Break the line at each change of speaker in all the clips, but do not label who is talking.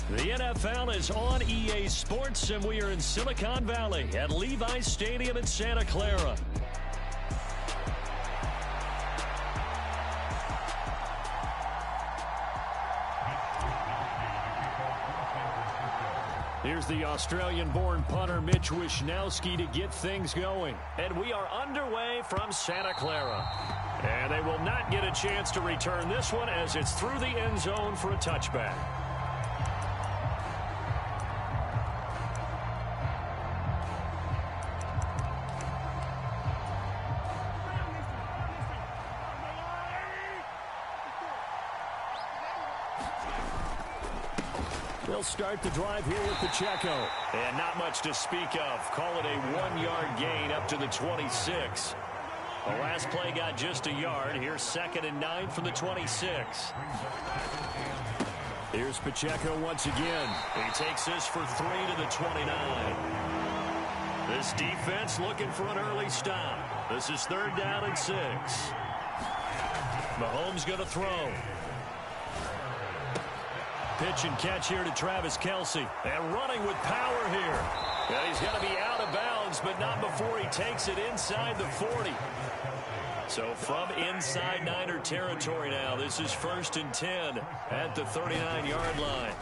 The NFL is on EA Sports, and we are in Silicon Valley at Levi's Stadium in Santa Clara. Here's the Australian-born punter Mitch Wishnowsky to get things going. And we are underway from Santa Clara. And they will not get a chance to return this one as it's through the end zone for a touchback. They'll start the drive here with Pacheco. And not much to speak of. Call it a 1-yard gain up to the 26. The last play got just a yard. Here's 2nd and 9 from the 26. Here's Pacheco once again. He takes this for 3 to the 29. This defense looking for an early stop. This is 3rd down and 6. Mahomes going to throw. Pitch and catch here to Travis Kelce. And running with power here. And he's going to be out of bounds, but not before he takes it inside the 40. So from inside Niner territory now, this is 1st and 10 at the 39-yard line.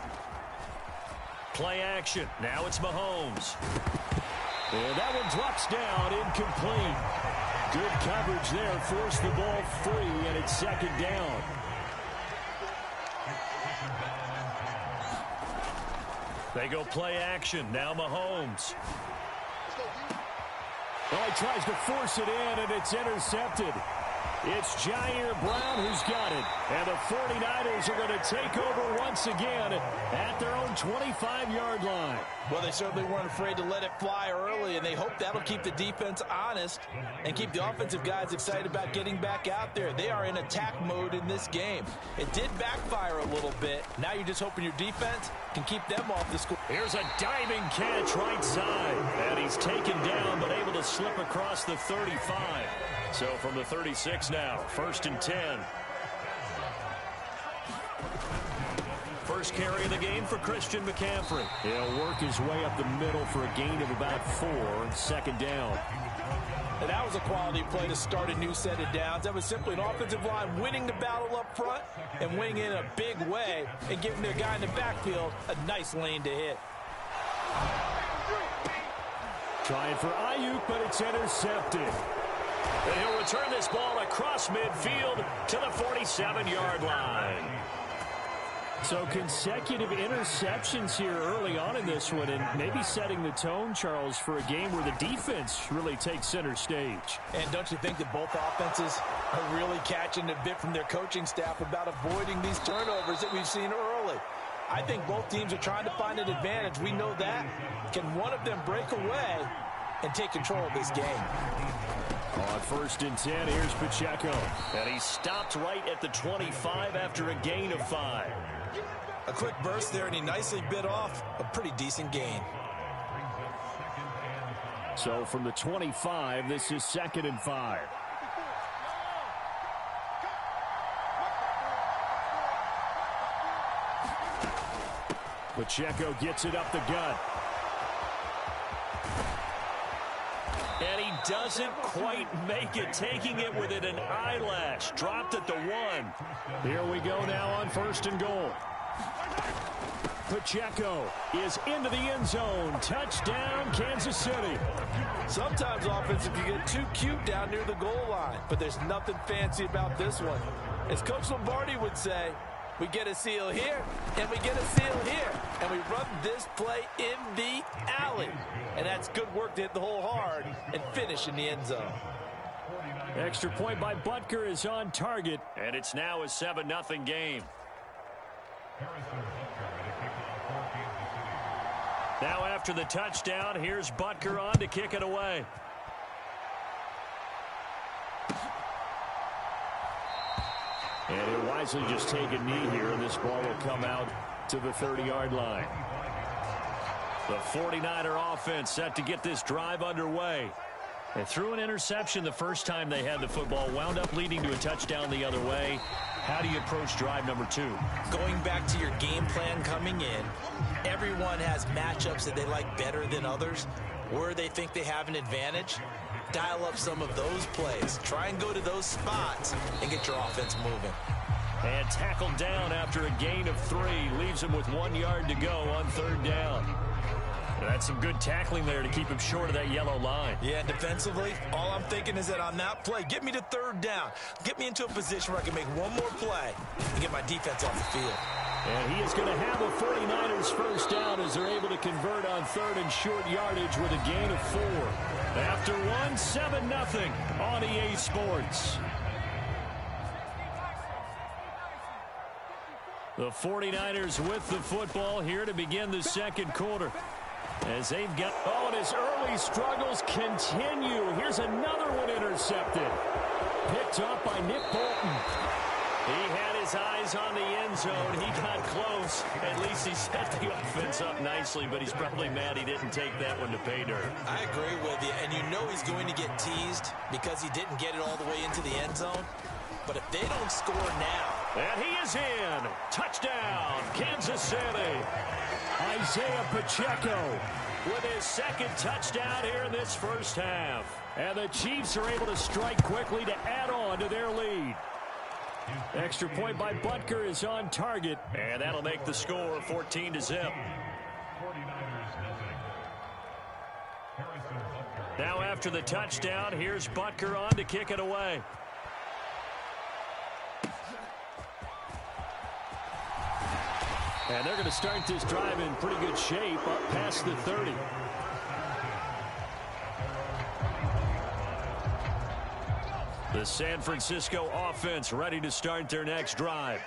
Play action. Now it's Mahomes. And that one drops down, incomplete. Good coverage there, forced the ball free, and it's 2nd down. They go play action. Now Mahomes. Well, he tries to force it in, and it's intercepted. It's Jair Brown who's got it. And the 49ers are going to take over once again at their own 25-yard line.
Well, they certainly weren't afraid to let it fly early, and they hope that'll keep the defense honest and keep the offensive guys excited about getting back out there. They are in attack mode in this game. It did backfire a little bit. Now you're just hoping your defense can keep them off the score.
Here's a diving catch right side. And he's taken down but able to slip across the 35. So from the 36 now, 1st and 10. First carry of the game for Christian McCaffrey. He'll work his way up the middle for a gain of about 4, 2nd down.
And that was a quality play to start a new set of downs. That was simply an offensive line winning the battle up front and winning in a big way and giving their guy in the backfield a nice lane to hit.
Trying for Ayuk, but it's intercepted. And he'll return this ball across midfield to the 47-yard line. So consecutive interceptions here early on in this one, and maybe setting the tone, Charles, for a game where the defense really takes center stage.
And don't you think that both offenses are really catching a bit from their coaching staff about avoiding these turnovers that we've seen early? I think both teams are trying to find an advantage. We know that. Can one of them break away and take control of this game?
On 1st and 10, here's Pacheco. And he stopped right at the 25 after a gain of 5.
A quick burst there, and he nicely bit off a pretty decent gain.
So from the 25, this is 2nd and 5. Pacheco gets it up the gut. And he doesn't quite make it, taking it within an eyelash. Dropped at the 1. Here we go now on 1st and goal. Pacheco is into the end zone. Touchdown, Kansas City.
Sometimes offense can get too cute down near the goal line, but there's nothing fancy about this one. As Coach Lombardi would say, we get a seal here, and we get a seal here, and we run this play in the alley. And that's good work to hit the hole hard and finish in the end zone.
Extra point by Butker is on target, and it's now a 7-0 game. Now after the touchdown, here's Butker on to kick it away. And he'll wisely just take a knee here, and this ball will come out to the 30-yard line. The 49er offense set to get this drive underway. They threw an interception the first time they had the football, wound up leading to a touchdown the other way. How do you approach drive number 2?
Going back to your game plan coming in, everyone has matchups that they like better than others, where they think they have an advantage. Dial up some of those plays. Try and go to those spots and get your offense moving.
And tackled down after a gain of 3. Leaves him with 1 yard to go on 3rd down. That's some good tackling there to keep him short of that yellow line.
Yeah, defensively, all I'm thinking is that on that play, get me to 3rd down. Get me into a position where I can make one more play and get my defense off the field.
And he is going to have a 49ers first down as they're able to convert on 3rd and short yardage with a gain of 4. After 7-0 on EA Sports. The 49ers with the football here to begin the 2nd quarter. As they've got, and his early struggles continue. Here's another one intercepted. Picked up by Nick Bolton. He had his eyes on the end zone. He got close. At least he set the offense up nicely, but he's probably mad he didn't take that one to pay dirt.
I agree with you, and you know he's going to get teased because he didn't get it all the way into the end zone. But if they don't score now.
And he is in. Touchdown, Kansas City. Isaiah Pacheco with his 2nd touchdown here in this first half. And the Chiefs are able to strike quickly to add on to their lead. Extra point by Butker is on target. And that'll make the score 14-0. Now after the touchdown, here's Butker on to kick it away. And they're going to start this drive in pretty good shape up past the 30. The San Francisco offense ready to start their next drive.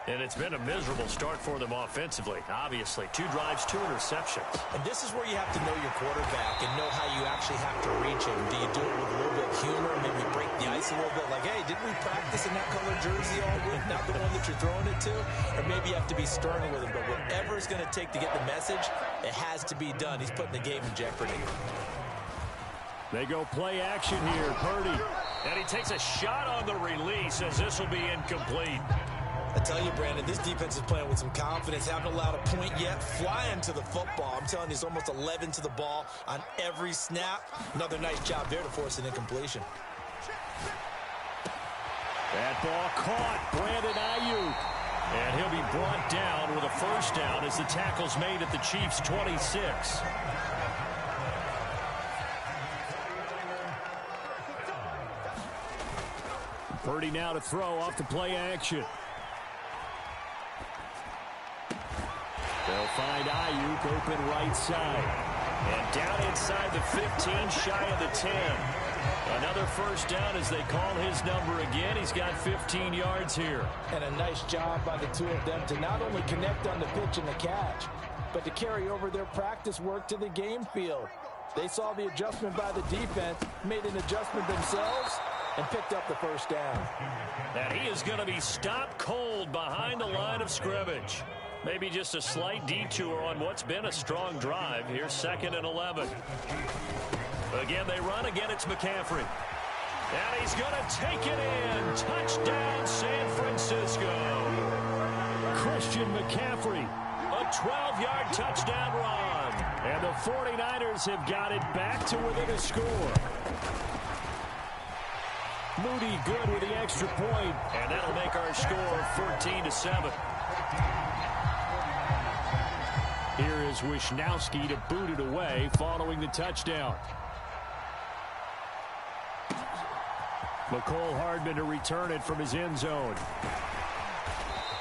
And it's been a miserable start for them offensively, obviously. 2 drives, 2 interceptions.
And this is where you have to know your quarterback and know how you actually have to reach him. Do you do it with a little bit of humor, maybe break the ice a little bit? Like, hey, didn't we practice in that color jersey all week? Not the one that you're throwing it to? Or maybe you have to be stern with him. But whatever it's going to take to get the message, it has to be done. He's putting the game in jeopardy.
They go play action here. Purdy. And he takes a shot on the release as this will be incomplete.
I tell you, Brandon, this defense is playing with some confidence. Haven't allowed a point yet. Flying to the football. I'm telling you, it's almost 11 to the ball on every snap. Another nice job there to force an incompletion.
That ball caught. Brandon Ayuk. And he'll be brought down with a first down as the tackle's made at the Chiefs' 26. Purdy now to throw off the play action. They'll find Ayuk open right side. And down inside the 15, shy of the 10. Another first down as they call his number again. He's got 15 yards here.
And a nice job by the 2 of them to not only connect on the pitch and the catch, but to carry over their practice work to the game field. They saw the adjustment by the defense, made an adjustment themselves, and picked up the first down.
And he is going to be stopped cold behind the line of scrimmage. Maybe just a slight detour on what's been a strong drive. Here's 2nd and 11. Again, they run. Again, it's McCaffrey. And he's going to take it in. Touchdown, San Francisco. Christian McCaffrey, a 12-yard touchdown run. And the 49ers have got it back to within a score. Moody good with the extra point. And that'll make our score 14-7. Here is Wisnowski to boot it away following the touchdown. McCole Hardman to return it from his end zone.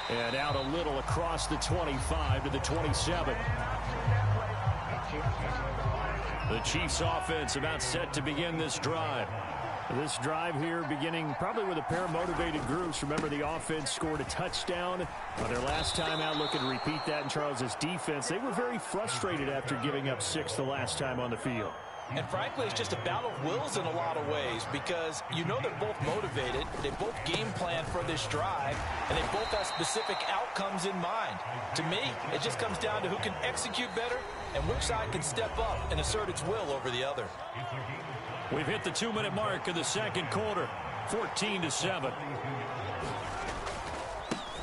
And out a little across the 25 to the 27. The Chiefs offense about set to begin this drive. This drive here beginning probably with a pair of motivated groups. Remember, the offense scored a touchdown on their last time out. Looking to repeat that in Charles's defense. They were very frustrated after giving up 6 the last time on the field.
And frankly, it's just a battle of wills in a lot of ways because you know they're both motivated. They both game plan for this drive, and they both have specific outcomes in mind. To me, it just comes down to who can execute better and which side can step up and assert its will over the other.
We've hit the 2-minute mark of the 2nd quarter, 14-7.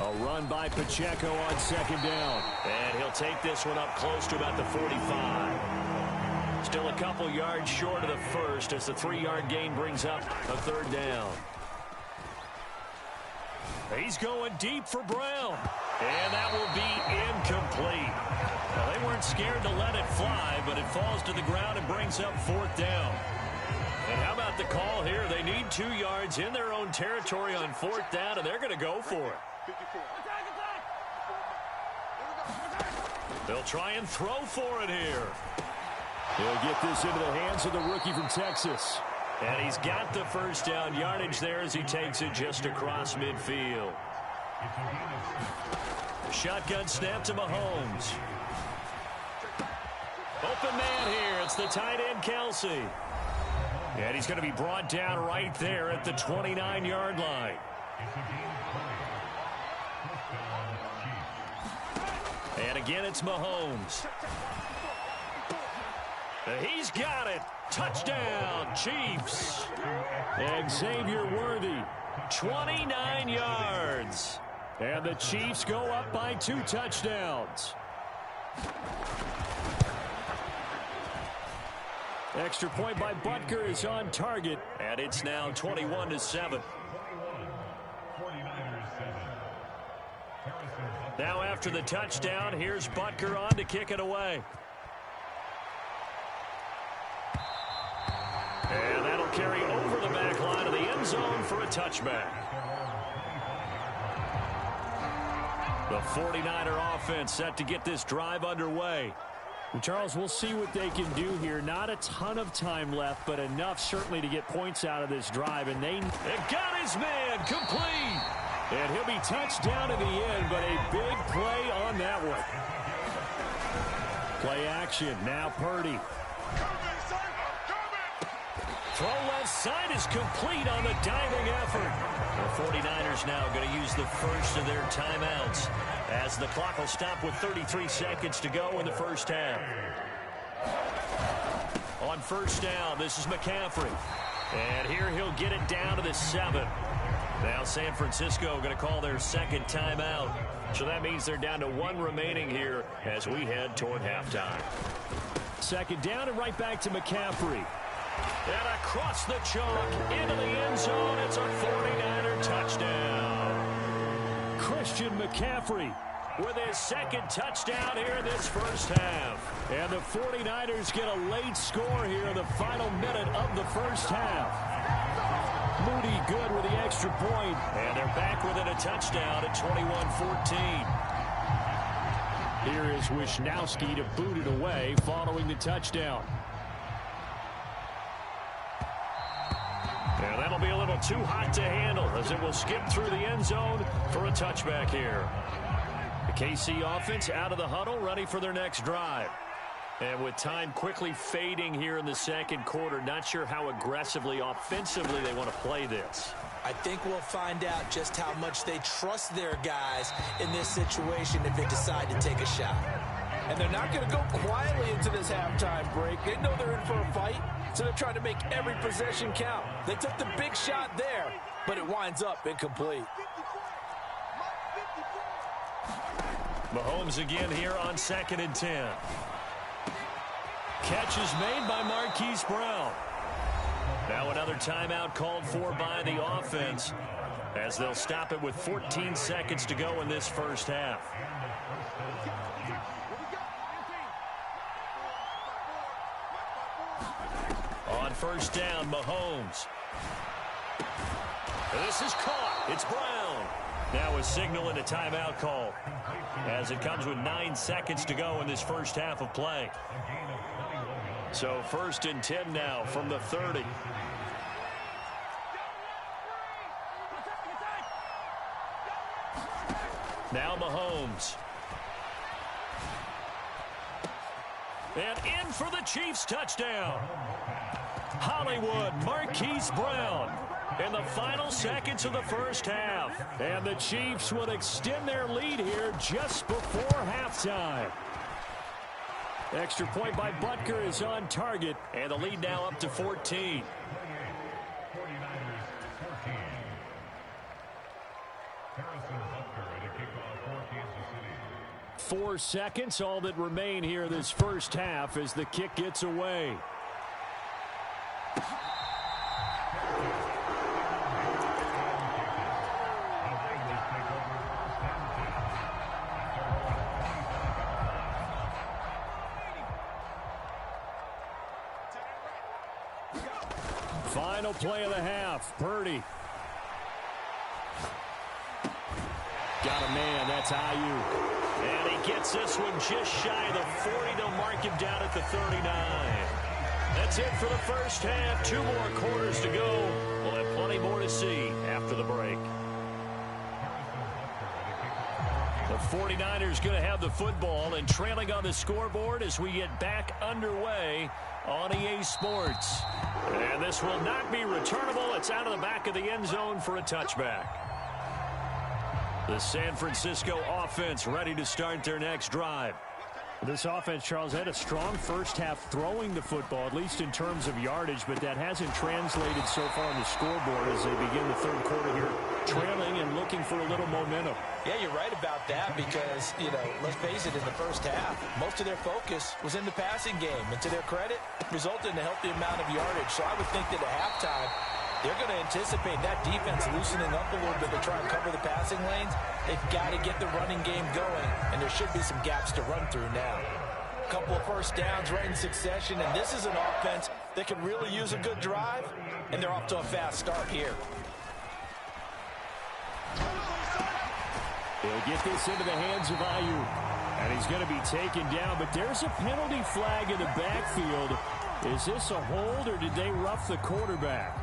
A run by Pacheco on second down. And he'll take this one up close to about the 45. Still a couple yards short of the first as the 3-yard gain brings up a third down. He's going deep for Brown. And that will be incomplete. Well, they weren't scared to let it fly, but it falls to the ground and brings up fourth down. And how about the call here? They need 2 yards in their own territory on fourth down, and they're going to go for it. They'll try and throw for it here. He'll get this into the hands of the rookie from Texas. And he's got the first down yardage there as he takes it just across midfield. Shotgun snap to Mahomes. Open man here. It's the tight end, Kelsey. And he's going to be brought down right there at the 29-yard line. And again, it's Mahomes. He's got it. Touchdown, Chiefs. Xavier Worthy, 29 yards. And the Chiefs go up by 2 touchdowns. Extra point by Butker is on target. And it's now 21-7. Now after the touchdown, here's Butker on to kick it away. And that'll carry over the back line of the end zone for a touchback. The 49er offense set to get this drive underway. Charles, we'll see what they can do here. Not a ton of time left, but enough certainly to get points out of this drive. And they got his man complete. And he'll be touched down in the end, but a big play on that one. Play action. Now Purdy. Throw left side is complete on the diving effort. The 49ers now going to use the first of their timeouts as the clock will stop with 33 seconds to go in the first half. On first down, this is McCaffrey. And here he'll get it down to the 7. Now San Francisco going to call their second timeout. So that means they're down to 1 remaining here as we head toward halftime. Second down and right back to McCaffrey. And across the chalk into the end zone. It's a 49er touchdown. Christian McCaffrey with his second touchdown here in this first half. And the 49ers get a late score here in the final minute of the first half. Moody good with the extra point. And they're back within a touchdown at 21-14. Here is Wisnowski to boot it away following the touchdown. And that'll be a little too hot to handle as it will skip through the end zone for a touchback here. The KC offense out of the huddle, ready for their next drive. And with time quickly fading here in the second quarter, not sure how aggressively, offensively they want to play this.
I think we'll find out just how much they trust their guys in this situation if they decide to take a shot. And they're not going to go quietly into this halftime break. They know they're in for a fight, so they're trying to make every possession count. They took the big shot there, but it winds up incomplete.
Mahomes again here on 2nd and 10. Catch is made by Marquise Brown. Now another timeout called for by the offense as they'll stop it with 14 seconds to go in this first half. On first down, Mahomes. This is caught. It's Brown. Now a signal and a timeout call as it comes with 9 seconds to go in this first half of play. So 1st and 10 now from the 30. Now Mahomes. And in for the Chiefs touchdown. Hollywood, Marquise Brown in the final seconds of the first half. And the Chiefs would extend their lead here just before halftime. Extra point by Butker is on target. And the lead now up to 14. 4 seconds, all that remain here this first half as the kick gets away. Final play of the half. Purdy. Got a man. That's Ayuk. And he gets this one just shy of the 40 to mark him down at the 39. That's it for the first half. 2 more quarters to go. We'll have plenty more to see after the break. The 49ers going to have the football and trailing on the scoreboard as we get back underway on EA Sports. And this will not be returnable. It's out of the back of the end zone for a touchback. The San Francisco offense ready to start their next drive. This offense, Charles, had a strong first half throwing the football, at least in terms of yardage, but that hasn't translated so far on the scoreboard as they begin the third quarter here, trailing and looking for a little momentum.
Yeah, you're right about that because, let's face it, in the first half, most of their focus was in the passing game. And to their credit, resulted in a healthy amount of yardage. So I would think that at halftime, they're going to anticipate that defense loosening up a little bit to try and cover the passing lanes. They've got to get the running game going, and there should be some gaps to run through now. A couple of first downs right in succession, and this is an offense that can really use a good drive, and they're off to a fast start here.
He'll get this into the hands of Ayuk, and he's going to be taken down, but there's a penalty flag in the backfield. Is this a hold, or did they rough the quarterback?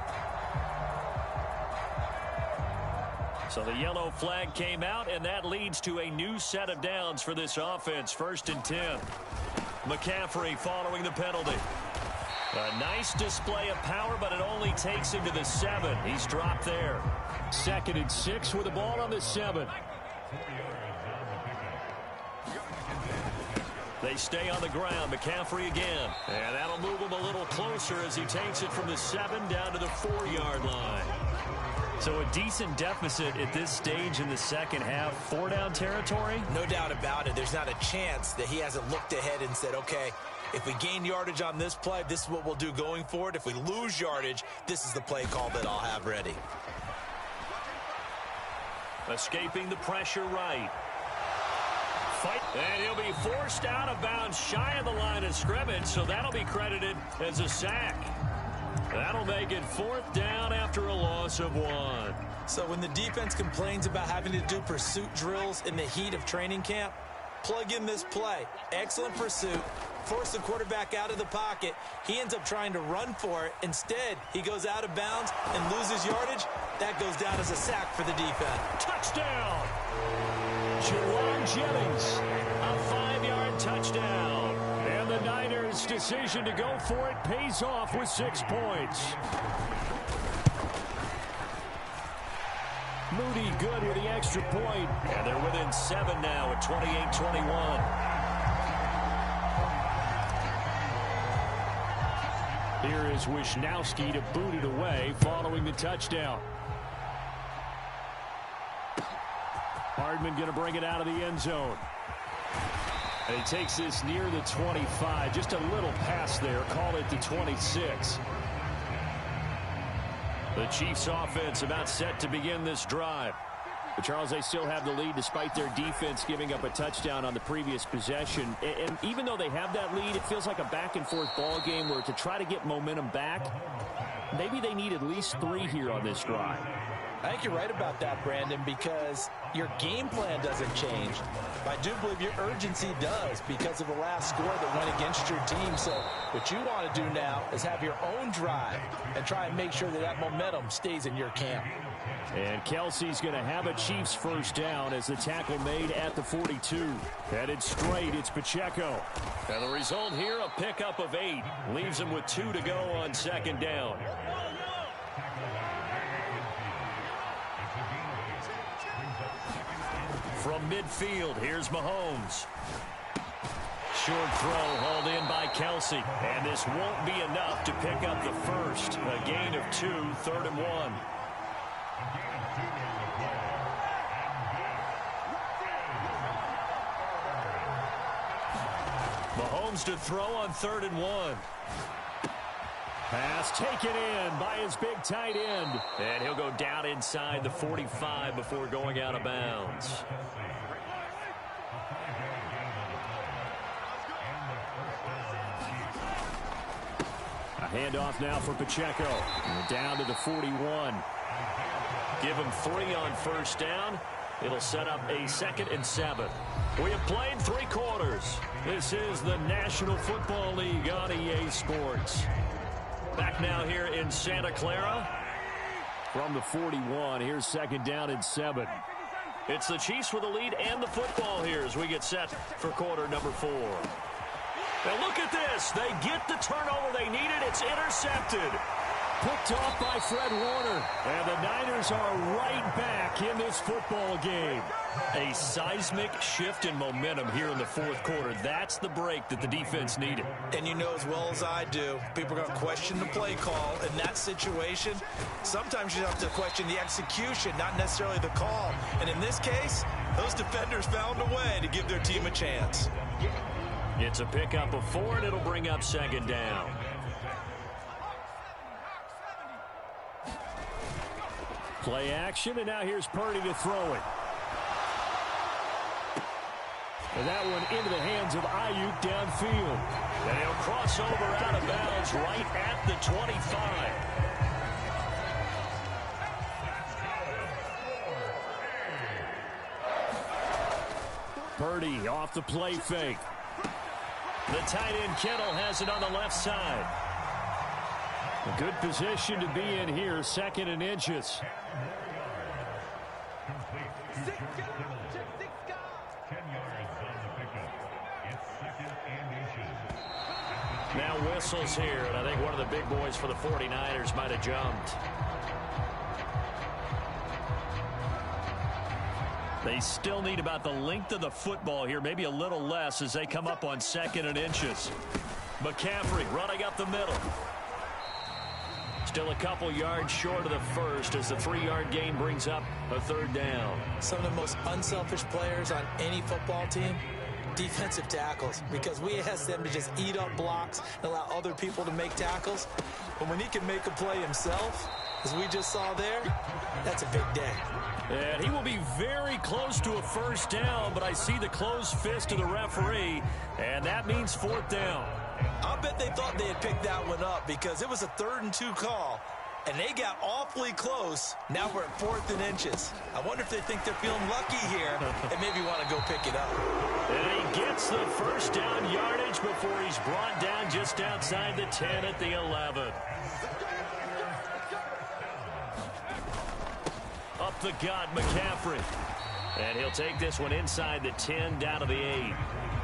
So the yellow flag came out, and that leads to a new set of downs for this offense. 1st and 10. McCaffrey following the penalty. A nice display of power, but it only takes him to the 7. He's dropped there. 2nd and 6 with the ball on the 7. They stay on the ground. McCaffrey again. And that'll move him a little closer as he takes it from the 7 down to the 4-yard line. So a decent deficit at this stage in the second half. 4-down territory?
No doubt about it. There's not a chance that he hasn't looked ahead and said, okay, if we gain yardage on this play, this is what we'll do going forward. If we lose yardage, this is the play call that I'll have ready.
Escaping the pressure right. Fight. And he'll be forced out of bounds shy of the line of scrimmage, so that'll be credited as a sack. That'll make it 4th down after a loss of 1.
So when the defense complains about having to do pursuit drills in the heat of training camp, plug in this play. Excellent pursuit. Force the quarterback out of the pocket. He ends up trying to run for it. Instead, he goes out of bounds and loses yardage. That goes down as a sack for the defense.
Touchdown! Jerron Jennings, a 5-yard touchdown. And the Niners' decision to go for it pays off with 6 points. Moody good with the extra point. And they're within 7 now at 28-21. Here is Wisnowski to boot it away following the touchdown. Hardman going to bring it out of the end zone. And he takes this near the 25. Just a little pass there. Call it the 26. The Chiefs offense about set to begin this drive. But Charles, they still have the lead despite their defense giving up a touchdown on the previous possession. And even though they have that lead, it feels like a back-and-forth ball game where to try to get momentum back, maybe they need at least 3 here on this drive.
I think you're right about that, Brandon, because your game plan doesn't change. I do believe your urgency does because of the last score that went against your team. So what you want to do now is have your own drive and try and make sure that that momentum stays in your camp.
And Kelsey's going to have a Chiefs first down as the tackle made at the 42. Headed straight, it's Pacheco. And the result here, a pickup of 8. Leaves him with 2 to go on 2nd down. From midfield, here's Mahomes. Short throw hauled in by Kelsey. And this won't be enough to pick up the first. A gain of 2, 3rd and 1. Mahomes to throw on 3rd and 1. Pass taken in by his big tight end. And he'll go down inside the 45 before going out of bounds. A handoff now for Pacheco. And down to the 41. Give him 3 on 1st down. It'll set up a 2nd and 7. We have played 3 quarters. This is the National Football League on EA Sports. Back now here in Santa Clara. From the 41, here's 2nd down and 7. It's the Chiefs with the lead and the football here as we get set for quarter number 4. And look at this. They get the turnover they needed. It's intercepted. Picked off by Fred Warner. And the Niners are right back in this football game. A seismic shift in momentum here in the 4th quarter. That's the break that the defense needed.
And you know as well as I do, people are going to question the play call in that situation. Sometimes you have to question the execution, not necessarily the call. And in this case, those defenders found a way to give their team a chance.
It's a pickup of 4, and it'll bring up 2nd down. Play action, and now here's Purdy to throw it. And that one into the hands of Ayuk downfield. And he'll cross over out of bounds right at the 25. Purdy off the play fake. The tight end Kittle has it on the left side. A good position to be in here, 2nd and inches. Now whistles here, and I think one of the big boys for the 49ers might have jumped. They still need about the length of the football here, maybe a little less as they come up on 2nd and inches. McCaffrey running up the middle. Still a couple yards short of the first as the 3-yard gain brings up a 3rd down.
Some of the most unselfish players on any football team, defensive tackles, because we ask them to just eat up blocks and allow other people to make tackles. But when he can make a play himself, as we just saw there, that's a big day.
And he will be very close to a 1st down, but I see the closed fist of the referee, and that means 4th down.
I'll bet they thought they had picked that one up because it was a 3rd and 2 call, and they got awfully close. Now we're at 4th and inches. I wonder if they think they're feeling lucky here and maybe want to go pick it up.
And he gets the 1st down yardage before he's brought down just outside the 10 at the 11. Up the gut, McCaffrey. And he'll take this one inside the 10, down to the 8.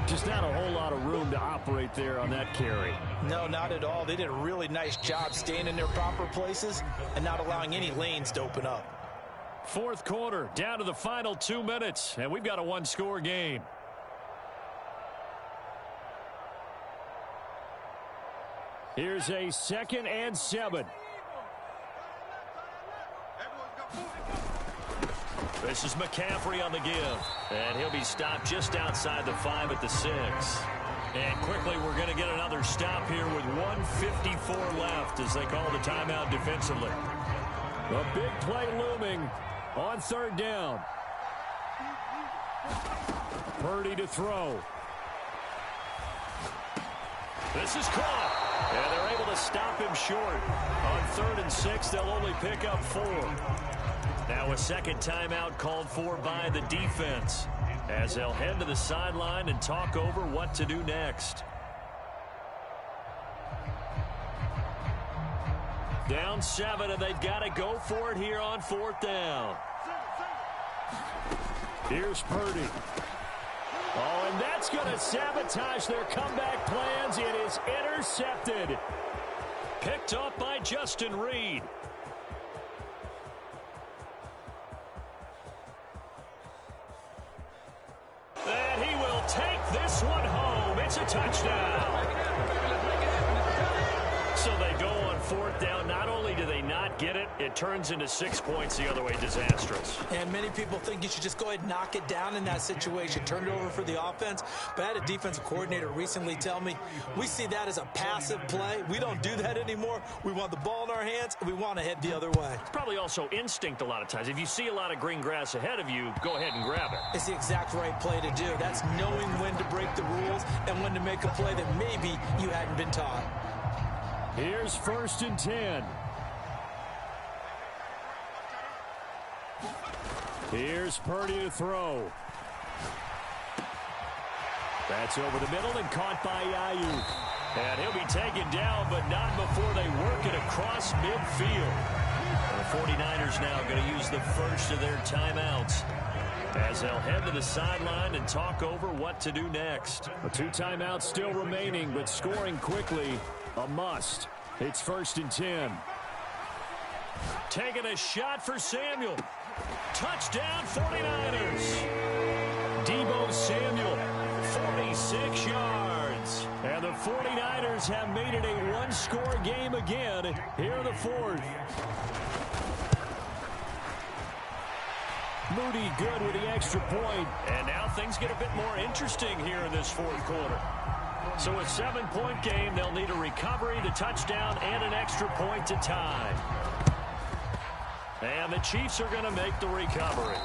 Just not a whole lot of room to operate there on that carry.
No, not at all. They did a really nice job staying in their proper places and not allowing any lanes to open up.
4th quarter, down to the final 2 minutes, and we've got a 1-score game. Here's a 2nd and 7. This is McCaffrey on the give. And he'll be stopped just outside the 5 at the 6. And quickly, we're going to get another stop here with 1:54 left as they call the timeout defensively. A big play looming on 3rd down. Purdy to throw. This is caught. And they're able to stop him short. On 3rd and 6, they'll only pick up 4. Now a 2nd timeout called for by the defense as they'll head to the sideline and talk over what to do next. Down 7, and they've got to go for it here on 4th down. Here's Purdy. Oh, and that's going to sabotage their comeback plans. It is intercepted. Picked up by Justin Reed. And he will take this one home. It's a touchdown. So they go on fourth down, not only do they not get it, it turns into 6 points the other way. Disastrous.
And many people think you should just go ahead and knock it down in that situation, turn it over for the offense. But I had a defensive coordinator recently tell me, we see that as a passive play. We don't do that anymore. We want the ball in our hands, and we want to head the other way.
It's probably also instinct a lot of times. If you see a lot of green grass ahead of you, go ahead and grab it.
It's the exact right play to do. That's knowing when to break the rules and when to make a play that maybe you hadn't been taught.
Here's 1st and 10. Here's Purdy to throw. That's over the middle and caught by Ayuk. And he'll be taken down, but not before they work it across midfield. The 49ers now going to use the first of their timeouts as they'll head to the sideline and talk over what to do next. 2 timeouts still remaining, but scoring quickly, a must. It's 1st and 10. Taking a shot for Samuel. Touchdown 49ers. Deebo Samuel, 46 yards. And the 49ers have made it a one-score game again here in the 4th. Moody good with the extra point. And now things get a bit more interesting here in this 4th quarter. So a 7-point game, they'll need a recovery, the touchdown, and an extra point to tie. And the Chiefs are going to make the recovery.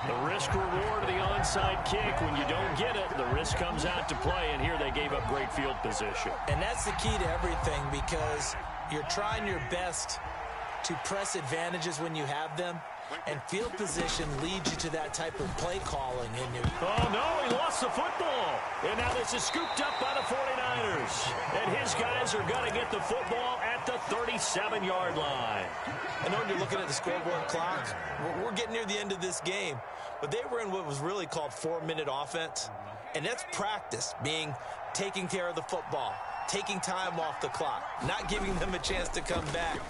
The risk-reward of the onside kick, when you don't get it, the risk comes out to play, and here they gave up great field position.
And that's the key to everything, because you're trying your best to press advantages when you have them, and field position leads you to that type of play calling.
Oh, no, he lost the football. And now this is scooped up by the 49ers. And his guys are going to get the football at the 37-yard line.
I know when you're looking at the scoreboard clock, we're getting near the end of this game, but they were in what was really called 4-minute offense. And that's practice, being taking care of the football, taking time off the clock, not giving them a chance to come back.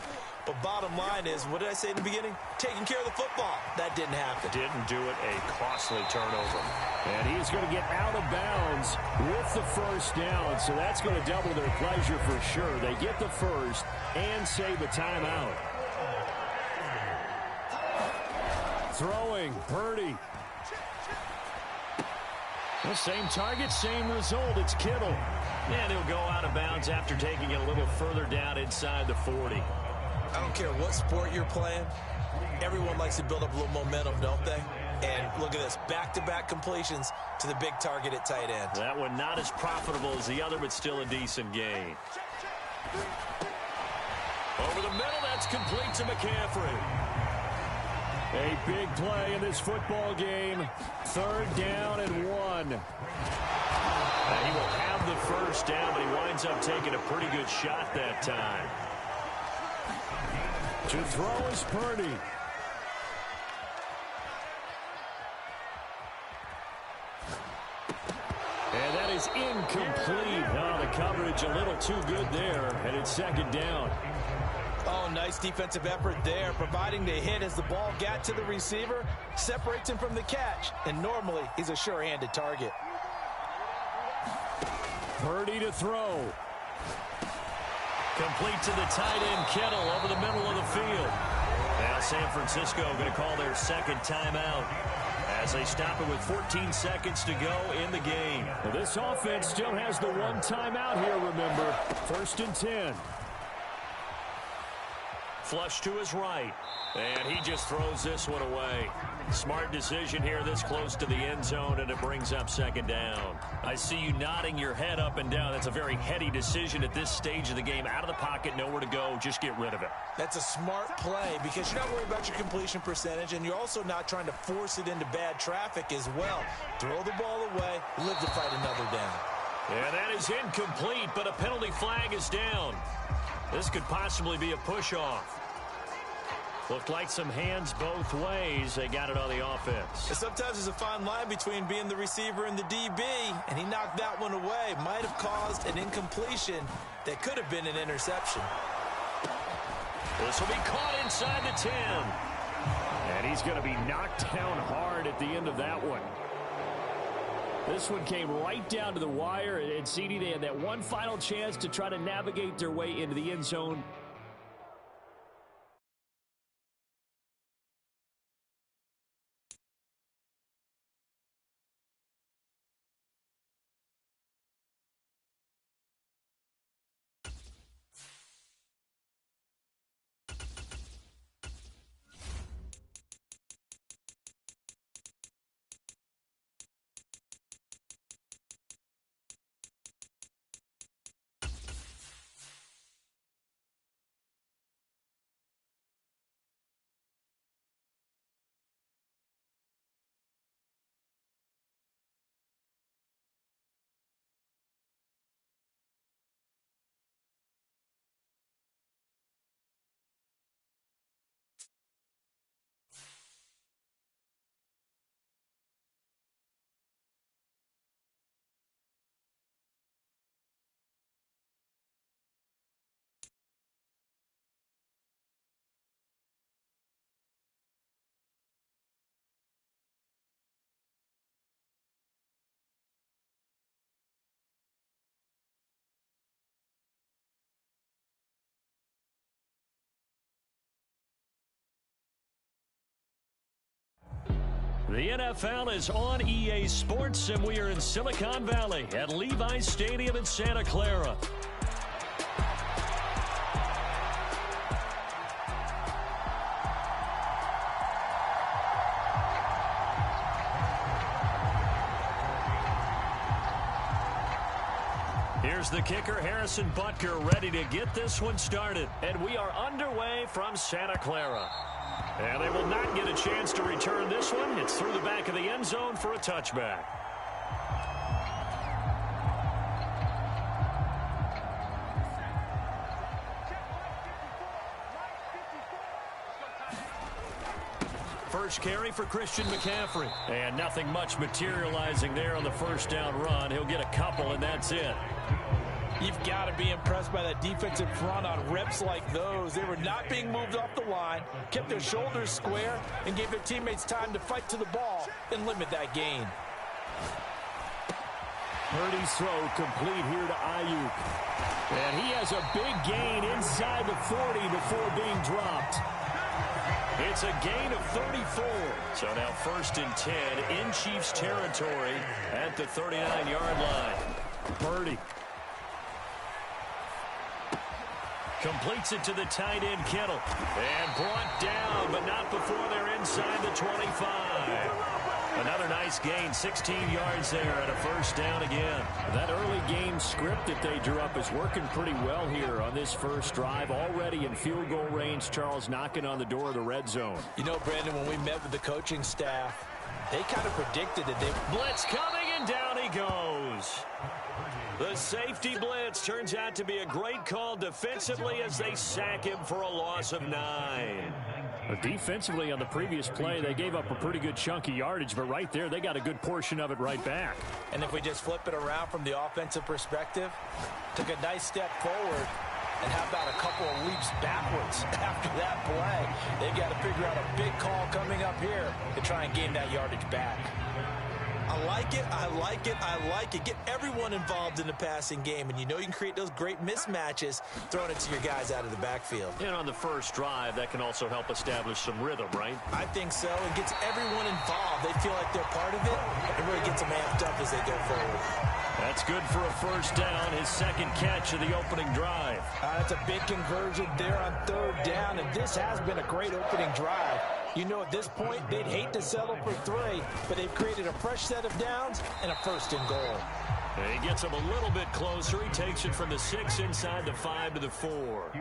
But bottom line is, what did I say in the beginning? Taking care of the football. That didn't happen.
Didn't do it. A costly turnover. And he's going to get out of bounds with the first down. So that's going to double their pleasure for sure. They get the first and save a timeout. Throwing, Purdy. The same target, same result. It's Kittle. And he'll go out of bounds after taking it a little further down inside the 40.
I don't care what sport you're playing. Everyone likes to build up a little momentum, don't they? And look at this, back-to-back completions to the big target at tight end.
That one not as profitable as the other, but still a decent gain. Over the middle, that's complete to McCaffrey. A big play in this football game. 3rd down and 1. And he will have the first down, but he winds up taking a pretty good shot that time. To throw is Purdy. And that is incomplete. Oh, the coverage a little too good there, and it's 2nd down.
Oh, nice defensive effort there, providing the hit as the ball got to the receiver, separates him from the catch, and normally he's a sure-handed target.
Purdy to throw. Complete to the tight end, Kittle, over the middle of the field. Now San Francisco going to call their 2nd timeout as they stop it with 14 seconds to go in the game. Well, this offense still has the 1 timeout here, remember. 1st and 10. Flush to his right. And he just throws this one away. Smart decision here this close to the end zone, and it brings up 2nd down. I see you nodding your head up and down. That's a very heady decision at this stage of the game. Out of the pocket, nowhere to go. Just get rid of it.
That's a smart play because you're not worried about your completion percentage, and you're also not trying to force it into bad traffic as well. Throw the ball away, live to fight another down.
Yeah, that is incomplete, but a penalty flag is down. This could possibly be a push-off. Looked like some hands both ways. They got it on the offense.
Sometimes there's a fine line between being the receiver and the DB, and he knocked that one away. Might have caused an incompletion that could have been an interception.
This will be caught inside the 10. And he's going to be knocked down hard at the end of that one.
This one came right down to the wire, and CD, they had that one final chance to try to navigate their way into the end zone. The NFL is on EA Sports, and we are in Silicon Valley at Levi's Stadium in Santa Clara. Here's the kicker, Harrison Butker, ready to get this one started. And we are underway from Santa Clara. And they will not get a chance to return this one. It's through the back of the end zone for a touchback. First carry for Christian McCaffrey. And nothing much materializing there on the first down run. He'll get a couple, and that's it.
You've got to be impressed by that defensive front on reps like those. They were not being moved off the line, kept their shoulders square, and gave their teammates time to fight to the ball and limit that gain.
Purdy's throw complete here to Ayuk. And he has a big gain inside the 40 before being dropped. It's a gain of 34. So now 1st and 10 in Chiefs territory at the 39-yard line. Purdy completes it to the tight end, Kittle. And brought down, but not before they're inside the 25. Another nice gain, 16 yards there and a first down again. That early game script that they drew up is working pretty well here on this first drive. Already in field goal range, Charles, knocking on the door of the red zone.
You know, Brandon, when we met with the coaching staff, they kind of predicted that they...
Blitz coming, and down he goes. The safety blitz turns out to be a great call defensively as they sack him for a loss of 9.
Defensively on the previous play, they gave up a pretty good chunk of yardage, but right there, they got a good portion of it right back.
And if we just flip it around from the offensive perspective, took a nice step forward, and how about a couple of leaps backwards after that play? They've got to figure out a big call coming up here to try and gain that yardage back. I like it, I like it, I like it. Get everyone involved in the passing game, and you know you can create those great mismatches throwing it to your guys out of the backfield.
And on the first drive, that can also help establish some rhythm, right?
I think so. It gets everyone involved. They feel like they're part of it, and really gets them amped up as they go forward.
That's good for a first down, his second catch of the opening drive.
That's a big conversion there on 3rd down, and this has been a great opening drive. You know, at this point, they'd hate to settle for 3, but they've created a fresh set of downs and a 1st and goal.
And he gets him a little bit closer. He takes it from the 6 inside the 5 to the 4.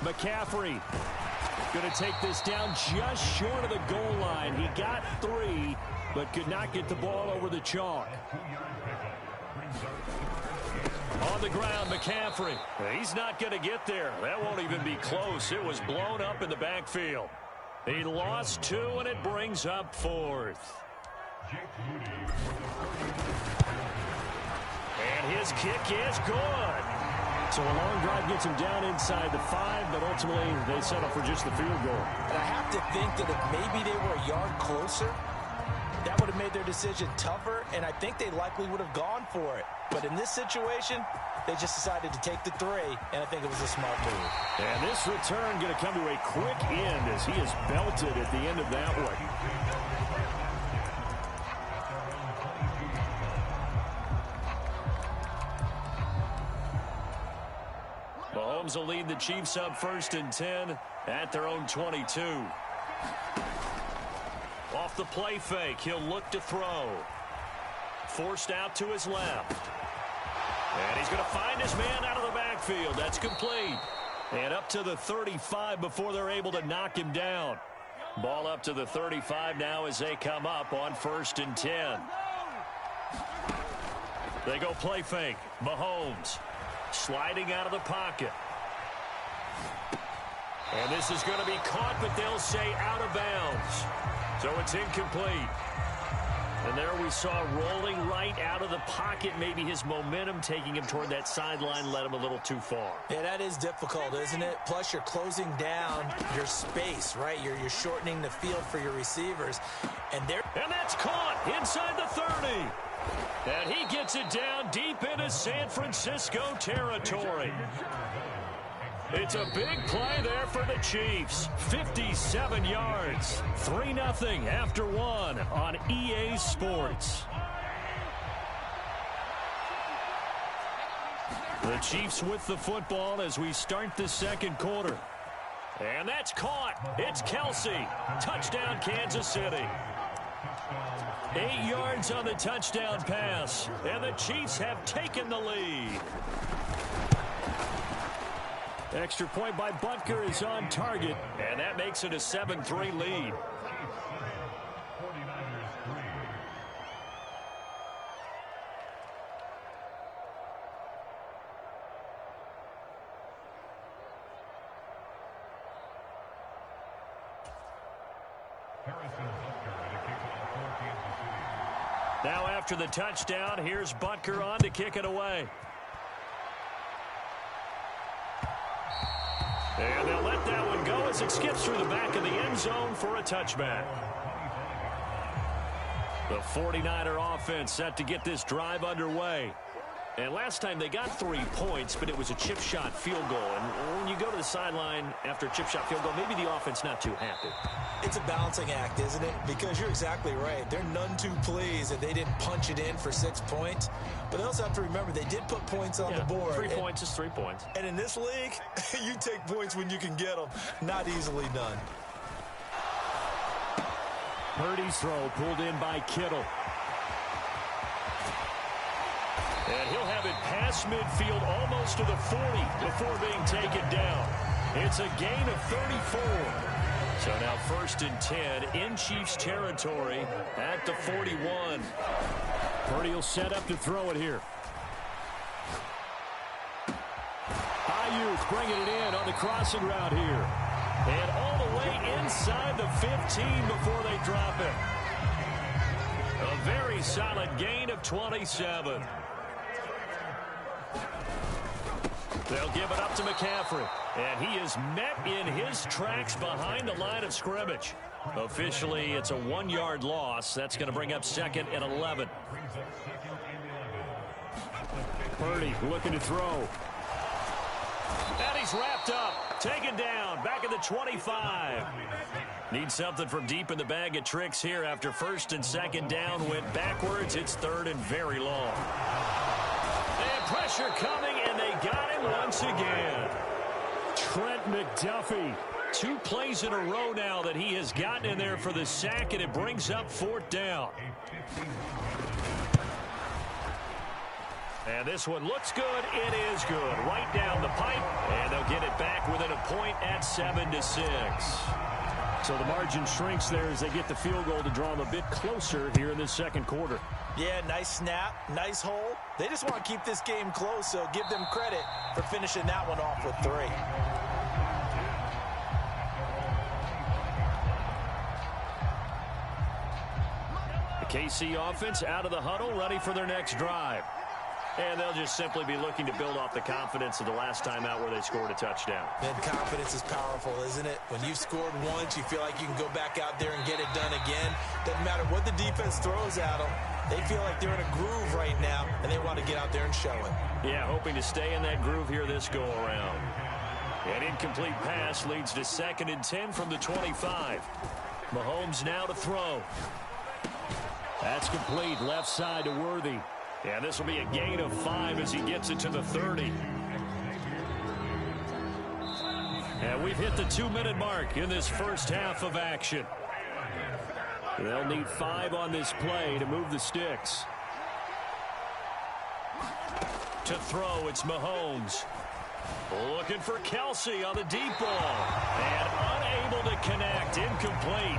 McCaffrey going to take this down just short of the goal line. He got 3, but could not get the ball over the chalk. On the ground, McCaffrey. He's not going to get there. That won't even be close. It was blown up in the backfield. He lost 2, and it brings up 4th. And his kick is good. So a long drive gets him down inside the 5, but ultimately they settle for just the field goal.
And I have to think that if maybe they were a yard closer, that would have made their decision tougher, and I think they likely would have gone for it. But in this situation, they just decided to take the 3, and I think it was a smart move.
And this return going to come to a quick end as he is belted at the end of that one. Mahomes will lead the Chiefs up 1st and 10 at their own 22. Off the play fake, he'll look to throw. Forced out to his left. And he's going to find his man out of the backfield. That's complete. And up to the 35 before they're able to knock him down. Ball up to the 35 now as they come up on 1st and 10. They go play fake. Mahomes sliding out of the pocket. And this is going to be caught, but they'll say out of bounds. So it's incomplete. And there we saw rolling right out of the pocket. Maybe his momentum taking him toward that sideline led him a little too far.
Yeah, that is difficult, isn't it? Plus, you're closing down your space, right? You're shortening the field for your receivers. And
that's caught inside the 30. And he gets it down deep into San Francisco territory. It's a big play there for the Chiefs. 57 yards. 3-0 after 1 on EA Sports. The Chiefs with the football as we start the second quarter. And that's caught. It's Kelsey. Touchdown, Kansas City. 8 yards on the touchdown pass. And the Chiefs have taken the lead. Extra point by Butker is on target, and that makes it a 7-3 lead. Now after the touchdown, here's Butker on to kick it away. And they'll let that one go as it skips through the back of the end zone for a touchback. The 49er offense set to get this drive underway. And last time they got 3 points, but it was a chip shot field goal. And when you go to the sideline after a chip shot field goal, maybe the offense not too happy.
It's a balancing act, isn't it? Because you're exactly right. They're none too pleased that they didn't punch it in for 6 points. But they also have to remember they did put points on the board.
3 points is 3 points.
And in this league, you take points when you can get them. Not easily done.
Purdy's throw pulled in by Kittle. And he'll have it past midfield almost to the 40 before being taken down. It's a gain of 34. So now 1st and 10 in Chiefs territory at the 41. Purdy will set up to throw it here. Ayuk bringing it in on the crossing route here. And all the way inside the 15 before they drop it. A very solid gain of 27. They'll give it up to McCaffrey. And he is met in his tracks behind the line of scrimmage. Officially, it's a 1-yard loss. That's going to bring up 2nd and 11. Purdy looking to throw. And he's wrapped up. Taken down. Back at the 25. Needs something from deep in the bag of tricks here after 1st and 2nd down. Went backwards. It's 3rd and very long. And pressure coming, and they got him once again. Trent McDuffie. 2 plays in a row now that he has gotten in there for the sack, and it brings up 4th down. And this one looks good. It is good. Right down the pipe, and they'll get it back within a point at 7-6. So the margin shrinks there as they get the field goal to draw them a bit closer here in this second quarter.
Yeah, nice snap, nice hole. They just want to keep this game close, so give them credit for finishing that one off with 3.
The KC offense out of the huddle, ready for their next drive.
And they'll just simply be looking to build off the confidence of the last time out where they scored a touchdown.
And confidence is powerful, isn't it? When you've scored once, you feel like you can go back out there and get it done again. Doesn't matter what the defense throws at them. They feel like they're in a groove right now, and they want to get out there and show it.
Yeah, hoping to stay in that groove here this go-around. An incomplete pass leads to 2nd and 10 from the 25. Mahomes now to throw. That's complete, left side to Worthy. And this will be a gain of 5 as he gets it to the 30. And we've hit the 2-minute mark in this first half of action. They'll need 5 on this play to move the sticks. To throw, it's Mahomes. Looking for Kelsey on the deep ball. And unable to connect, incomplete.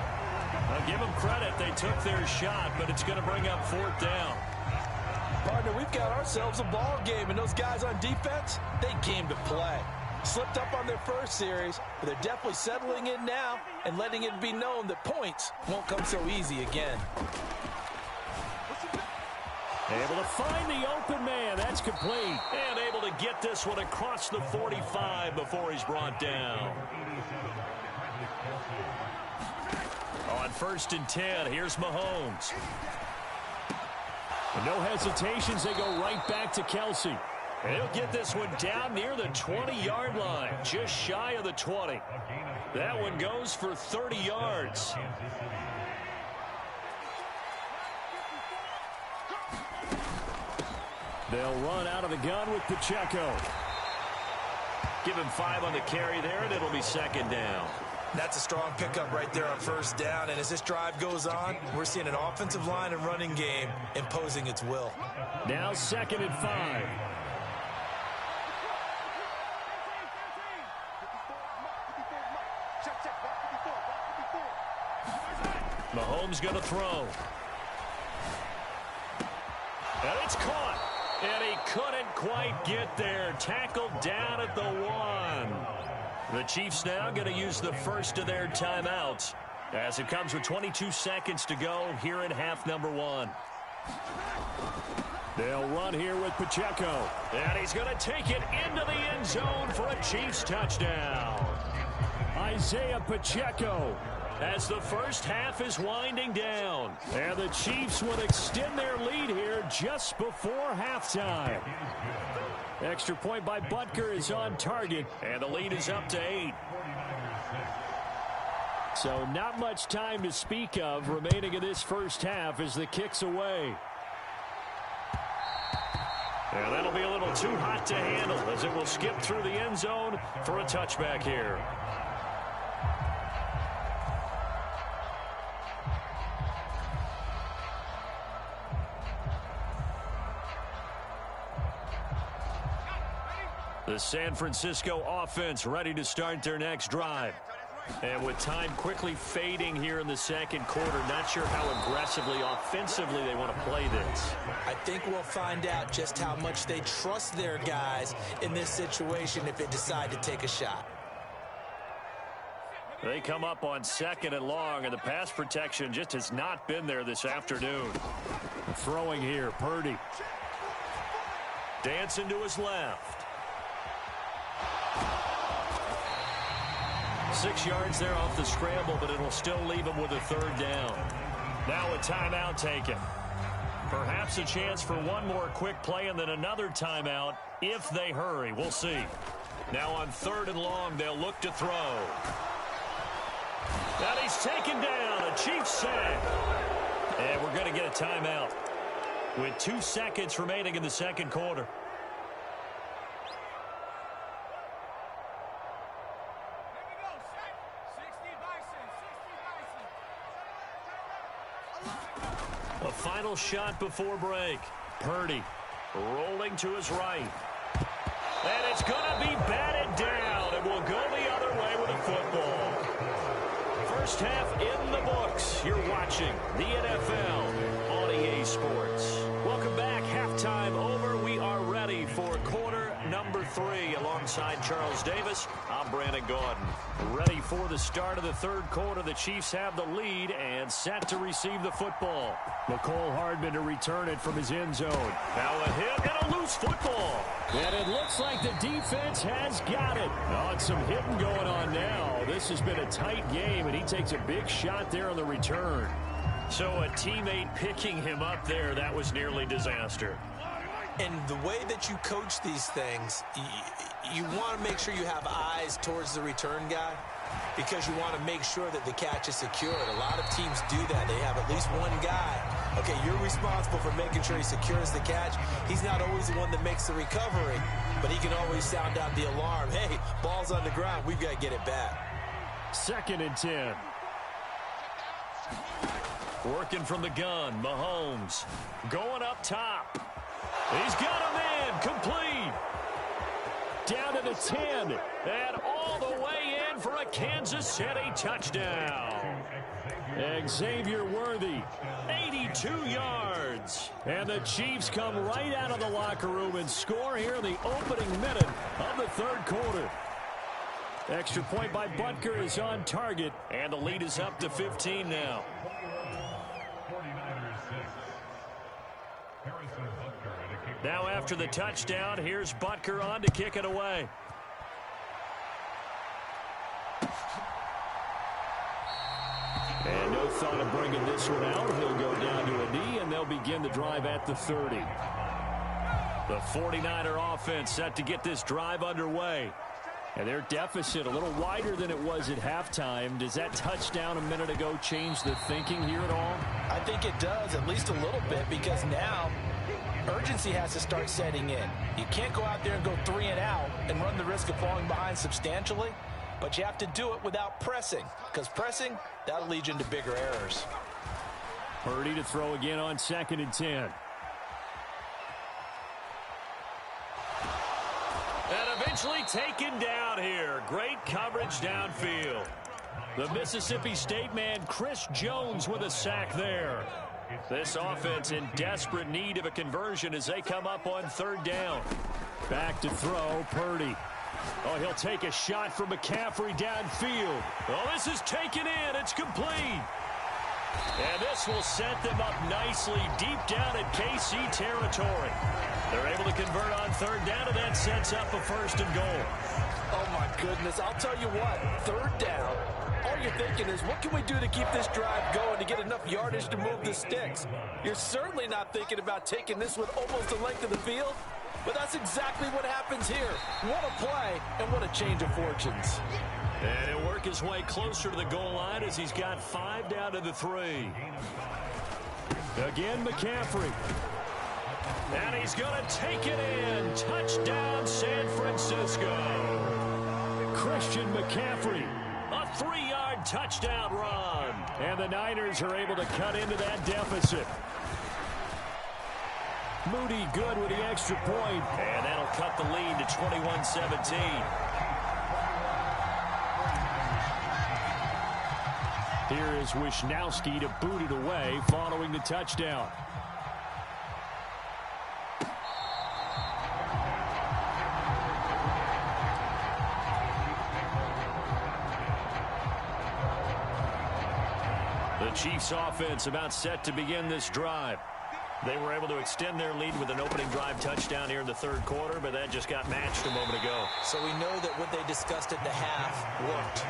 I'll give them credit, they took their shot, but it's going to bring up 4th down.
Partner, we've got ourselves a ball game, and those guys on defense, they came to play. Slipped up on their first series, but they're definitely settling in now and letting it be known that points won't come so easy again.
Able to find the open man. That's complete. And able to get this one across the 45 before he's brought down. On 1st and 10, here's Mahomes. No hesitations, they go right back to Kelsey. And he'll get this one down near the 20-yard line, just shy of the 20. That one goes for 30 yards. They'll run out of the gun with Pacheco. Give him 5 on the carry there, and it'll be 2nd down.
That's a strong pickup right there on 1st down, and as this drive goes on, we're seeing an offensive line and running game imposing its will.
Now 2nd and 5. Mahomes going to throw. And it's caught. And he couldn't quite get there. Tackled down at the 1. The Chiefs now going to use the first of their timeouts as it comes with 22 seconds to go here in half number 1. They'll run here with Pacheco. And he's going to take it into the end zone for a Chiefs touchdown. Isaiah Pacheco as the first half is winding down. And the Chiefs would extend their lead here just before halftime. Extra point by Butker is on target, and the lead is up to 8. So not much time to speak of remaining in this first half as the kick's away. And that'll be a little too hot to handle as it will skip through the end zone for a touchback here. The San Francisco offense ready to start their next drive. And with time quickly fading here in the second quarter, not sure how aggressively, offensively they want to play this.
I think we'll find out just how much they trust their guys in this situation if they decide to take a shot.
They come up on 2nd and long, and the pass protection just has not been there this afternoon. Throwing here, Purdy. Dancing to his left. 6 yards there off the scramble, but it'll still leave him with a 3rd down. Now a timeout taken. Perhaps a chance for one more quick play and then another timeout if they hurry. We'll see. Now on 3rd and long, they'll look to throw. And he's taken down. A Chiefs sack. And we're going to get a timeout with 2 seconds remaining in the second quarter. A final shot before break. Purdy rolling to his right. And it's going to be batted down, and we'll go the other way with a football. First half in the books. You're watching the NFL on EA Sports. Welcome back. Halftime over. We are ready for quarter number 3 alongside Charles Davis. I'm Brandon Gordon. Ready for the start of the third quarter. The Chiefs have the lead and set to receive the football. McCole Hardman to return it from his end zone. Now a hit and a loose loose football.
And it looks like the defense has got it. Oh, it's some hitting going on now. This has been a tight game, and he takes a big shot there on the return.
So a teammate picking him up there, that was nearly disaster.
And the way that you coach these things, you want to make sure you have eyes towards the return guy because you want to make sure that the catch is secured. A lot of teams do that. They have at least one guy. Okay, you're responsible for making sure he secures the catch. He's not always the one that makes the recovery, but he can always sound out the alarm. Hey, ball's on the ground. We've got to get it back.
2nd and 10.
Working from the gun, Mahomes going up top. He's got a man, complete.
Down to the 10,
and all the way in for a Kansas City touchdown.
Xavier Worthy,
82 yards.
and the Chiefs come right out of the locker room and score here in the opening minute of the 3rd quarter. Extra point by Butker is on target,
And the lead is up to 15 now. Now after the touchdown, here's Butker on to kick it away.
and no thought of bringing this one out. He'll go down to a knee, and they'll begin the drive at the 30.
The 49er offense set to get this drive underway.
And their deficit a little wider than it was at halftime. Does that touchdown a minute ago change the thinking here at all?
I think it does, at least a little bit, because now urgency has to start setting in. You can't go out there and go 3 and out and run the risk of falling behind substantially, but you have to do it without pressing, because pressing, that'll lead you into bigger errors.
Purdy to throw again on 2nd and 10.
And eventually taken down here. Great coverage downfield.
The Mississippi State man, Chris Jones, with a sack there.
This offense in desperate need of a conversion as they come up on 3rd down.
Back to throw, Purdy. Oh, he'll take a shot from McCaffrey downfield.
Oh, this is taken in. It's complete. And this will set them up nicely deep down in KC territory. They're able to convert on 3rd down, and that sets up a 1st and goal.
Oh, my goodness. I'll tell you what, 3rd down, all you're thinking is, what can we do to keep this drive going to get enough yardage to move the sticks? You're certainly not thinking about taking this with almost the length of the field, but that's exactly what happens here. What a play, and what a change of fortunes.
And he'll work his way closer to the goal line as he's got 5 down to the 3.
Again, McCaffrey.
And he's going to take it in. Touchdown, San Francisco.
Christian McCaffrey.
A 3-yard touchdown run.
And the Niners are able to cut into that deficit. Moody good with the extra point.
And that'll cut the lead to 21-17.
Here is Wisnowski to boot it away following the touchdown.
The Chiefs offense about set to begin this drive. They were able to extend their lead with an opening drive touchdown here in the 3rd quarter, but that just got matched a moment ago.
So we know that what they discussed at the half worked.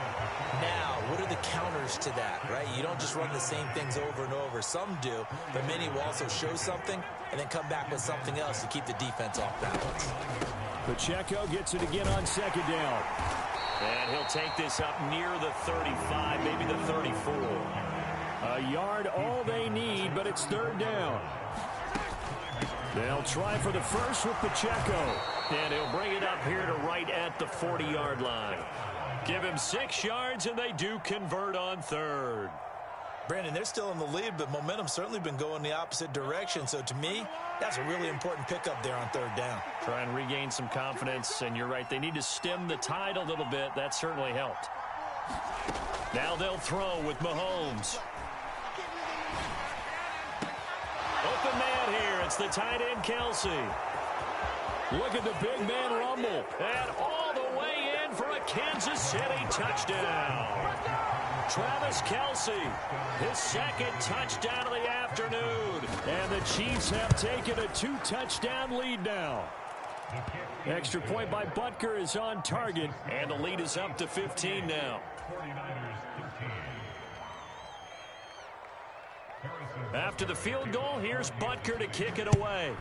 Now, what are the counters to that, right? You don't just run the same things over and over. Some do, but many will also show something and then come back with something else to keep the defense off balance.
Pacheco gets it again on 2nd down.
And he'll take this up near the 35, maybe the 34.
A yard all they need, but it's 3rd down. They'll try for the 1st with Pacheco.
And he'll bring it up here to right at the 40-yard line. Give him 6 yards, and they do convert on 3rd.
Brandon, they're still in the lead, but momentum's certainly been going the opposite direction. So to me, that's a really important pickup there on 3rd down.
Try and regain some confidence, and you're right. They need to stem the tide a little bit. That certainly helped. Now they'll throw with Mahomes. Open man here. It's the tight end, Kelsey.
Look at the big man rumble.
And all the way in in for a Kansas City touchdown. Travis Kelce, his second touchdown of the afternoon.
And the Chiefs have taken a 2-touchdown lead now. Extra point by Butker is on target.
And the lead is up to 15 now. After the field goal, here's Butker to kick it away.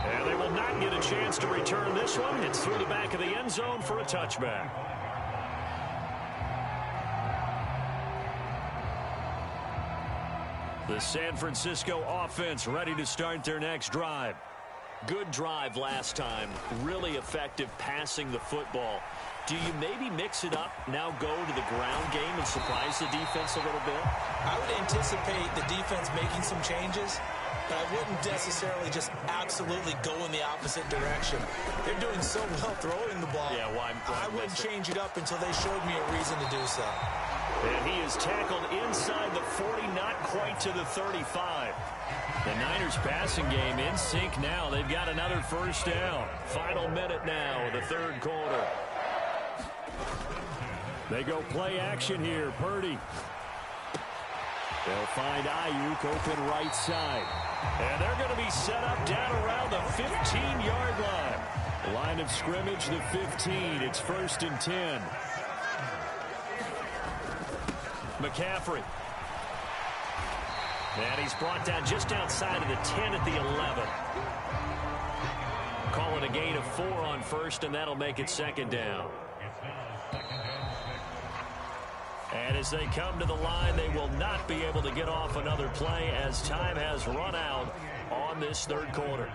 And they will not get a chance to return this one. It's through the back of the end zone for a touchback. The San Francisco offense ready to start their next drive. Good drive last time. Really effective passing the football. Do you maybe mix it up, now go to the ground game and surprise the defense a little bit?
I would anticipate the defense making some changes, but I wouldn't necessarily just absolutely go in the opposite direction. They're doing so well throwing the ball.
Yeah, why
I wouldn't change it up until they showed me a reason to do so.
And he is tackled inside the 40, not quite to the 35. The Niners passing game in sync now. They've got another first down. Final minute now of the third quarter.
They go play action here. Purdy. They'll find Ayuk open right side.
And they're going to be set up down around the 15-yard line.
Line of scrimmage, the 15. It's 1st and 10.
McCaffrey. And he's brought down just outside of the 10 at the 11. Call it a gain of 4 on first, and that'll make it second down. And as they come to the line, they will not be able to get off another play as time has run out on this third quarter.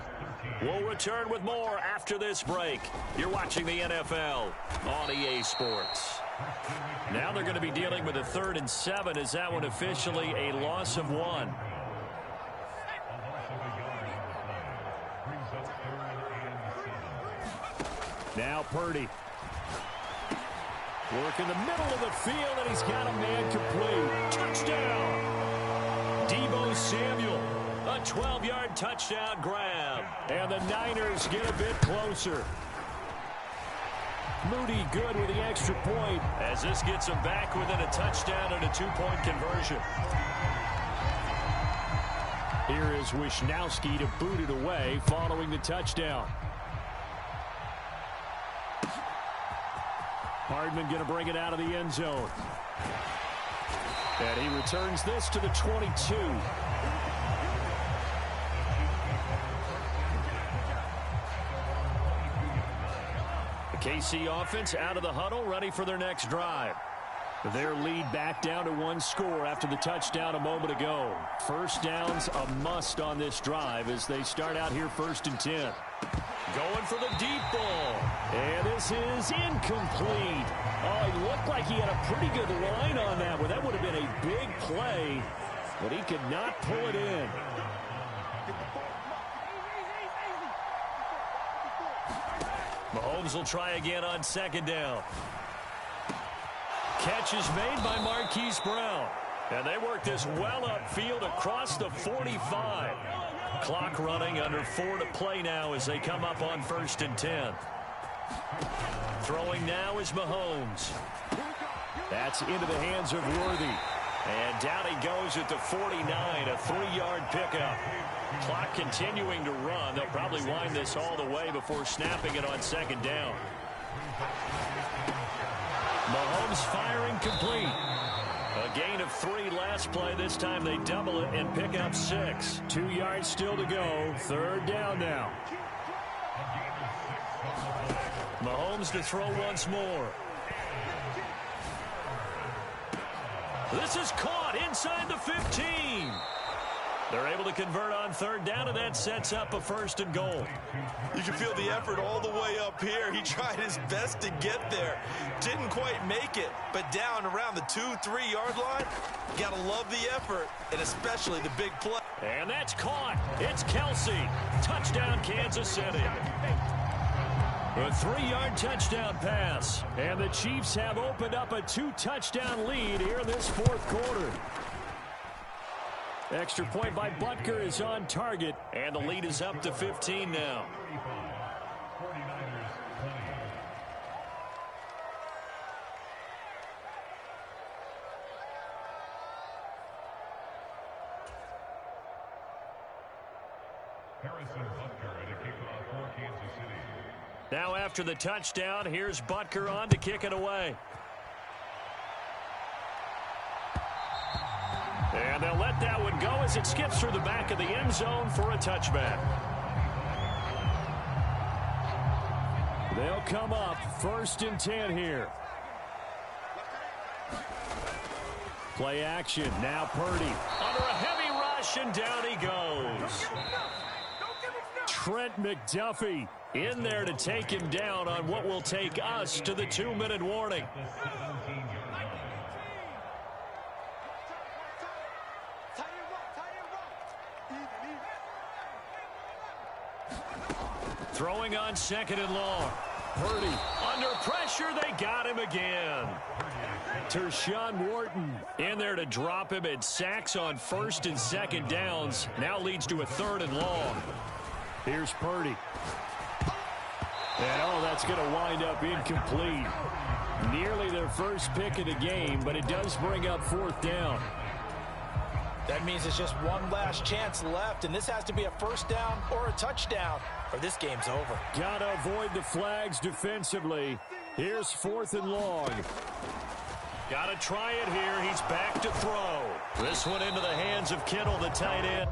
We'll return with more after this break. You're watching the NFL on EA Sports. Now they're going to be dealing with a 3rd and 7. Is that one officially a loss of 1?
Now Purdy. Work in the middle of the field, and he's got a man complete.
Touchdown! Deebo Samuel. A 12-yard touchdown grab.
And the Niners get a bit closer. Moody good with the extra point.
As this gets them back within a touchdown and a 2-point conversion.
Here is Wisnowski to boot it away following the touchdown. Hardman going to bring it out of the end zone. And he returns this to the 22.
The KC offense out of the huddle, ready for their next drive.
Their lead back down to 1 score after the touchdown a moment ago. First down's a must on this drive as they start out here 1st and 10.
Going for the deep ball.
And this is incomplete. Oh, he looked like he had a pretty good line on that one. That would have been a big play, but he could not pull it in.
Mahomes will try again on 2nd down. Catch is made by Marquise Brown. And they work this well upfield across the 45. Clock running, under 4 to play now as they come up on 1st and 10. Throwing now is Mahomes.
That's into the hands of Worthy.
And down he goes at the 49, a 3-yard pickup. Clock continuing to run. They'll probably wind this all the way before snapping it on 2nd down. Mahomes firing complete. A gain of 3 last play. This time they double it and pick up 6.
2 yards still to go. 3rd down now.
Mahomes to throw once more. This is caught inside the 15. They're able to convert on 3rd down, and that sets up a 1st and goal.
You can feel the effort all the way up here. He tried his best to get there. Didn't quite make it, but down around the 2-3 yard line, you got to love the effort, and especially the big play.
And that's caught. It's Kelce. Touchdown, Kansas City. A 3-yard touchdown pass.
And the Chiefs have opened up a 2-touchdown lead here in this 4th quarter.
Extra point by Butker is on target, and the lead is up to 15 now. Now after the touchdown, here's Butker on to kick it away. And they'll let that one go as it skips through the back of the end zone for a touchback. They'll come up 1st and 10 here. Play action. Now Purdy under a heavy rush, and down he goes. Trent McDuffie in there to take him down on what will take us to the 2-minute warning. Throwing on 2nd and long. Purdy under pressure. They got him again. Tershawn Wharton in there to drop him, and sacks on 1st and 2nd downs. Now leads to a 3rd and long. Here's Purdy. And, that's going to wind up incomplete. Nearly their first pick of the game, but it does bring up 4th down.
That means it's just one last chance left, and this has to be a 1st down or a touchdown, or this game's over.
Got to avoid the flags defensively. Here's 4th and long. Got to try it here. He's back to throw. This one into the hands of Kittle, the tight end.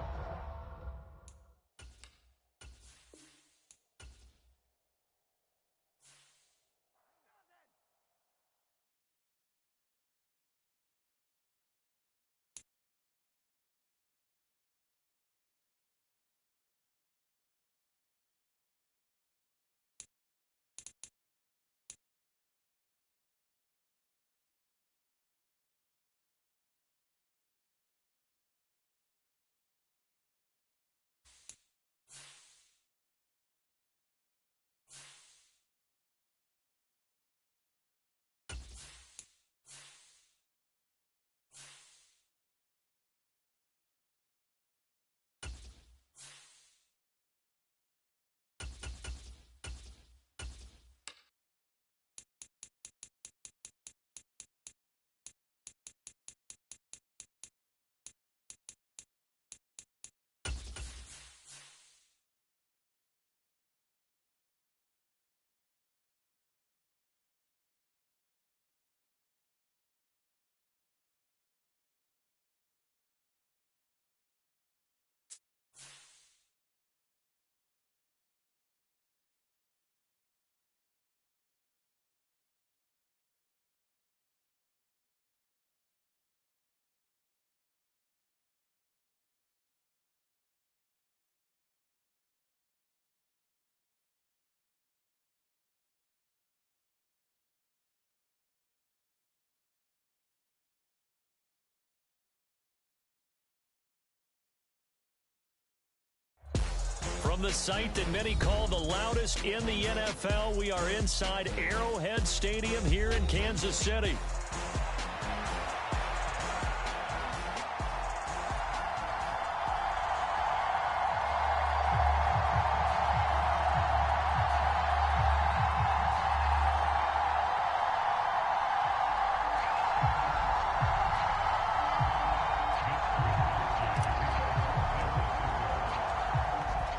From the site that many call the loudest in the NFL, we are inside Arrowhead Stadium here in Kansas City.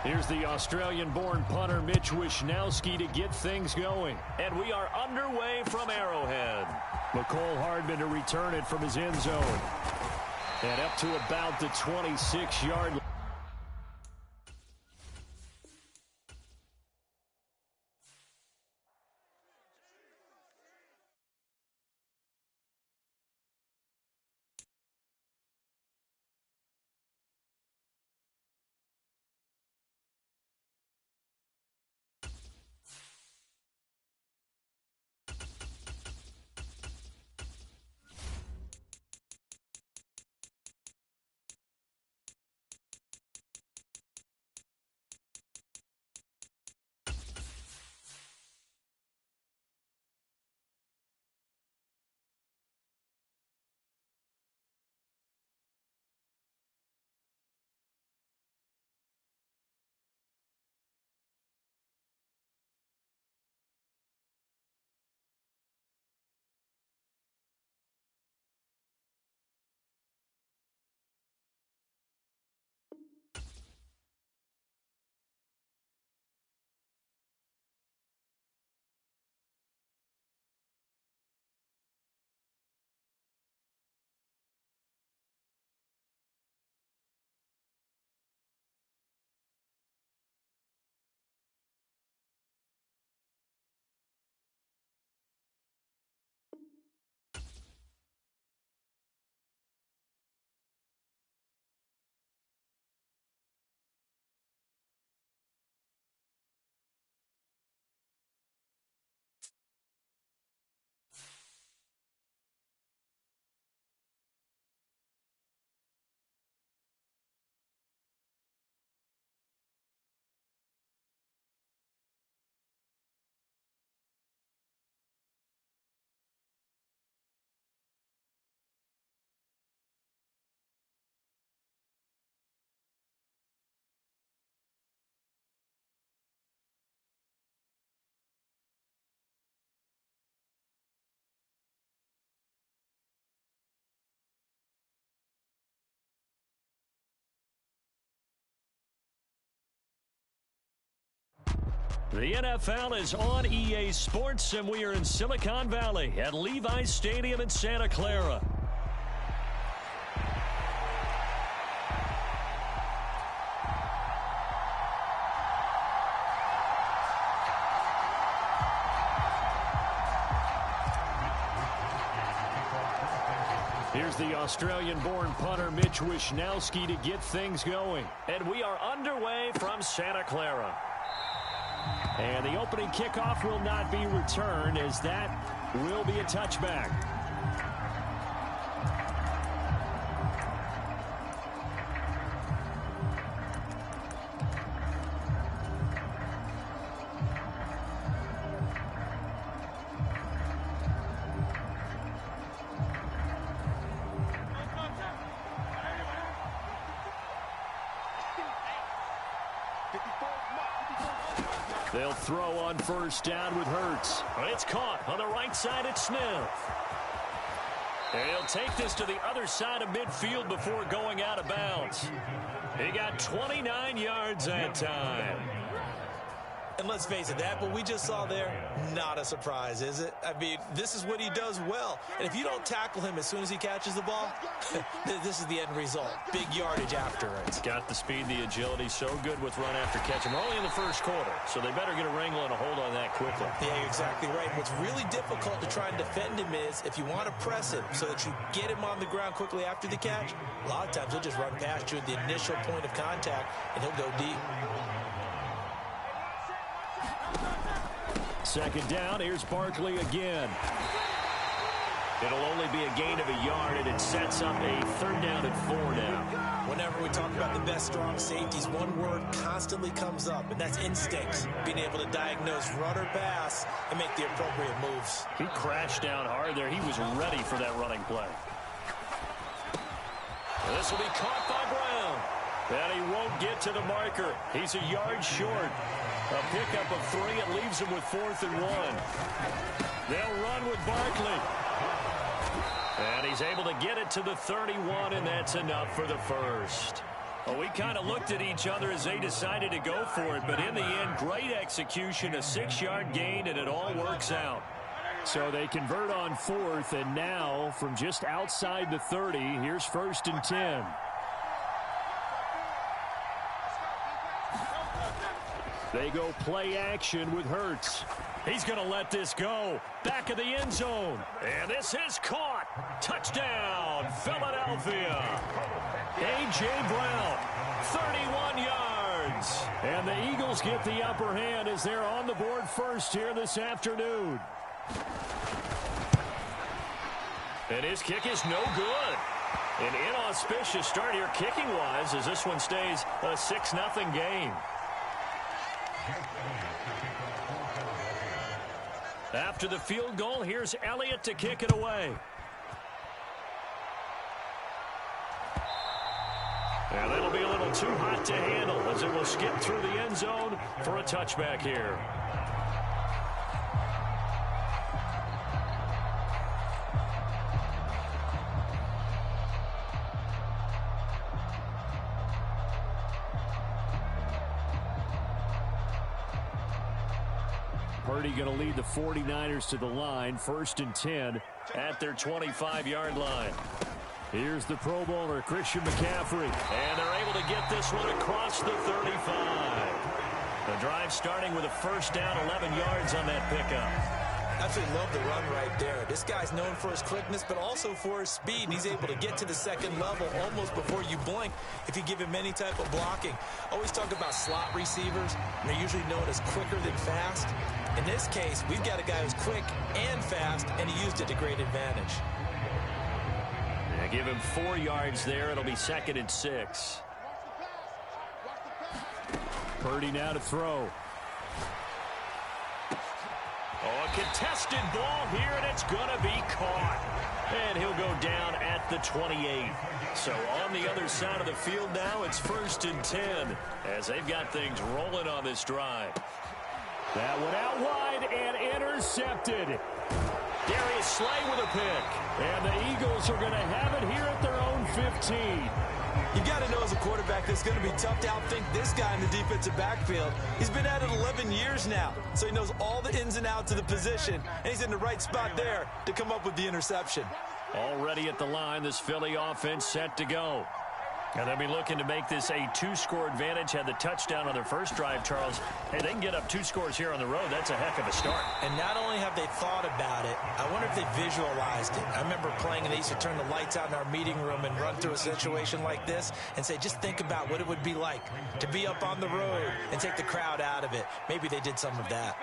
Here's the Australian-born punter Mitch Wishnowsky to get things going. And we are underway from Arrowhead. McCole Hardman to return it from his end zone. And up to about the 26-yard line. The NFL is on EA Sports, and we are in Silicon Valley at Levi's Stadium in Santa Clara. Here's the Australian-born punter Mitch Wishnowsky to get things going. And we are underway from Santa Clara. And the opening kickoff will not be returned, as that will be a touchback. They'll throw on first down with Hurts. It's caught on the right side at Smith. And he'll take this to the other side of midfield before going out of bounds. He got 29 yards that time.
And let's face it, that what we just saw there, not a surprise, is it? I mean, this is what he does well. And if you don't tackle him as soon as he catches the ball, this is the end result. Big yardage after it.
Got the speed, the agility, so good with run after catch. We're only in the first quarter, so they better get a wrangle and a hold on that quickly.
Yeah, you're exactly right. What's really difficult to try and defend him is if you want to press him so that you get him on the ground quickly after the catch, a lot of times he'll just run past you at the initial point of contact, and he'll go deep.
Second down, here's Barkley again. It'll only be a gain of a yard, and it sets up a third down at 4 now.
Whenever we talk about the best strong safeties, one word constantly comes up, and that's instincts. Being able to diagnose run or pass and make the appropriate moves.
He crashed down hard there. He was ready for that running play. This will be caught by Brown. And he won't get to the marker. He's a yard short. A pickup of 3. It leaves him with 4th and 1. They'll run with Barkley. And he's able to get it to the 31, and that's enough for the first. Well, we kind of looked at each other as they decided to go for it, but in the end, great execution, a 6-yard gain, and it all works out. So they convert on 4th, and now from just outside the 30, here's 1st and 10. They go play action with Hurts. He's going to let this go. Back of the end zone. And this is caught. Touchdown, Philadelphia. A.J. Brown, 31 yards. And the Eagles get the upper hand as they're on the board first here this afternoon. And his kick is no good. An inauspicious start here kicking-wise as this one stays a 6-0 game. After the field goal, here's Elliott to kick it away. And it'll be a little too hot to handle as it will skip through the end zone for a touchback here. Purdy going to lead the 49ers to the line. 1st and 10 at their 25-yard line. Here's the Pro Bowler, Christian McCaffrey. And they're able to get this one across the 35. The drive starting with a first down, 11 yards on that pickup.
Absolutely love the run right there. This guy's known for his quickness, but also for his speed. And he's able to get to the second level almost before you blink if you give him any type of blocking. Always talk about slot receivers, and they're usually known as quicker than fast. In this case, we've got a guy who's quick and fast, and he used it to great advantage.
Yeah, give him 4 yards there. It'll be 2nd and 6. Purdy now to throw. Oh, a contested ball here, and it's going to be caught. And he'll go down at the 28. So on the other side of the field now, it's 1st and 10 as they've got things rolling on this drive. That one out wide and intercepted. Darius Slay with a pick. And the Eagles are going to have it here at their own 15.
You got to know as a quarterback it's going to be tough to outthink this guy in the defensive backfield. He's been at it 11 years now, so he knows all the ins and outs of the position, and he's in the right spot there to come up with the interception.
Already at the line, this Philly offense set to go. And they'll be looking to make this a two-score advantage. Had the touchdown on their first drive, Charles. Hey, they can get up 2 scores here on the road. That's a heck of a start.
And not only have they thought about it, I wonder if they visualized it. I remember playing, and they used to turn the lights out in our meeting room and run through a situation like this and say, just think about what it would be like to be up on the road and take the crowd out of it. Maybe they did some of that.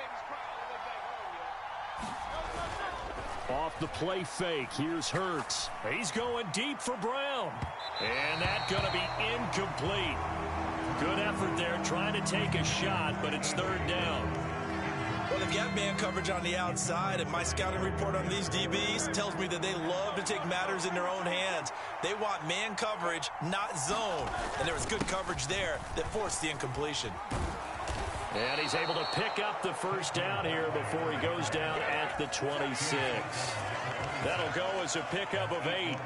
Off the play fake, here's Hurts. He's going deep for Brown. And that's going to be incomplete. Good effort there trying to take a shot, but it's 3rd down.
Well, they've got man coverage on the outside, and my scouting report on these DBs tells me that they love to take matters in their own hands. They want man coverage, not zone. And there was good coverage there that forced the incompletion.
And he's able to pick up the first down here before he goes down at the 26. That'll go as a pickup of 8.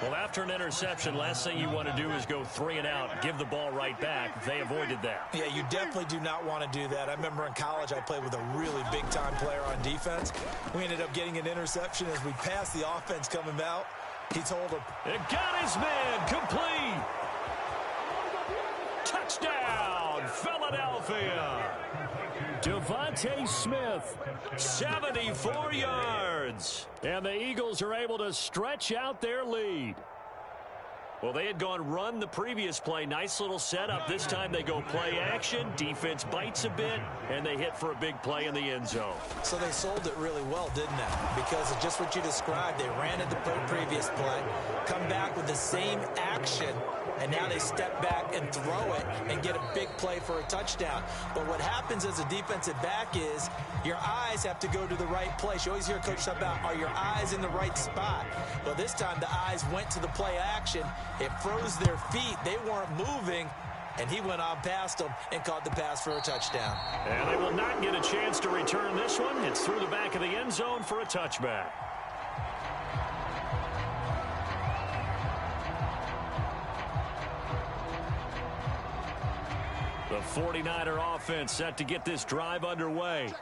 Well, after an interception, last thing you want to do is go 3 and out, give the ball right back. They avoided that.
Yeah, you definitely do not want to do that. I remember in college I played with a really big-time player on defense. We ended up getting an interception as we passed the offense coming out. He told him,
it got his man complete. Touchdown, Philadelphia. Devontae Smith, 74 yards. And the Eagles are able to stretch out their lead. Well, they had gone run the previous play. Nice little setup. This time they go play action. Defense bites a bit, and they hit for a big play in the end zone.
So they sold it really well, didn't they? Because of just what you described. They ran at the previous play, come back with the same action, and now they step back and throw it and get a big play for a touchdown. But what happens as a defensive back is your eyes have to go to the right place. You always hear Coach talk about, are your eyes in the right spot? Well, this time the eyes went to the play action. It froze their feet. They weren't moving, and he went on past them and caught the pass for a touchdown.
And they will not get a chance to return this one. It's through the back of the end zone for a touchback. The 49er offense set to get this drive underway.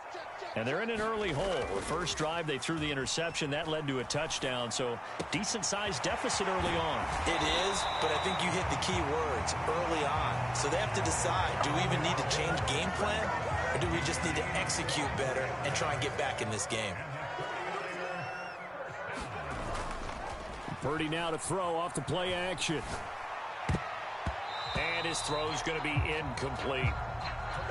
And they're in an early hole. The first drive, they threw the interception. That led to a touchdown. So decent-sized deficit early on.
It is, but I think you hit the key words, early on. So they have to decide, do we even need to change game plan? Or do we just need to execute better and try and get back in this game?
Purdy now to throw off the play action. And his throw's going to be incomplete.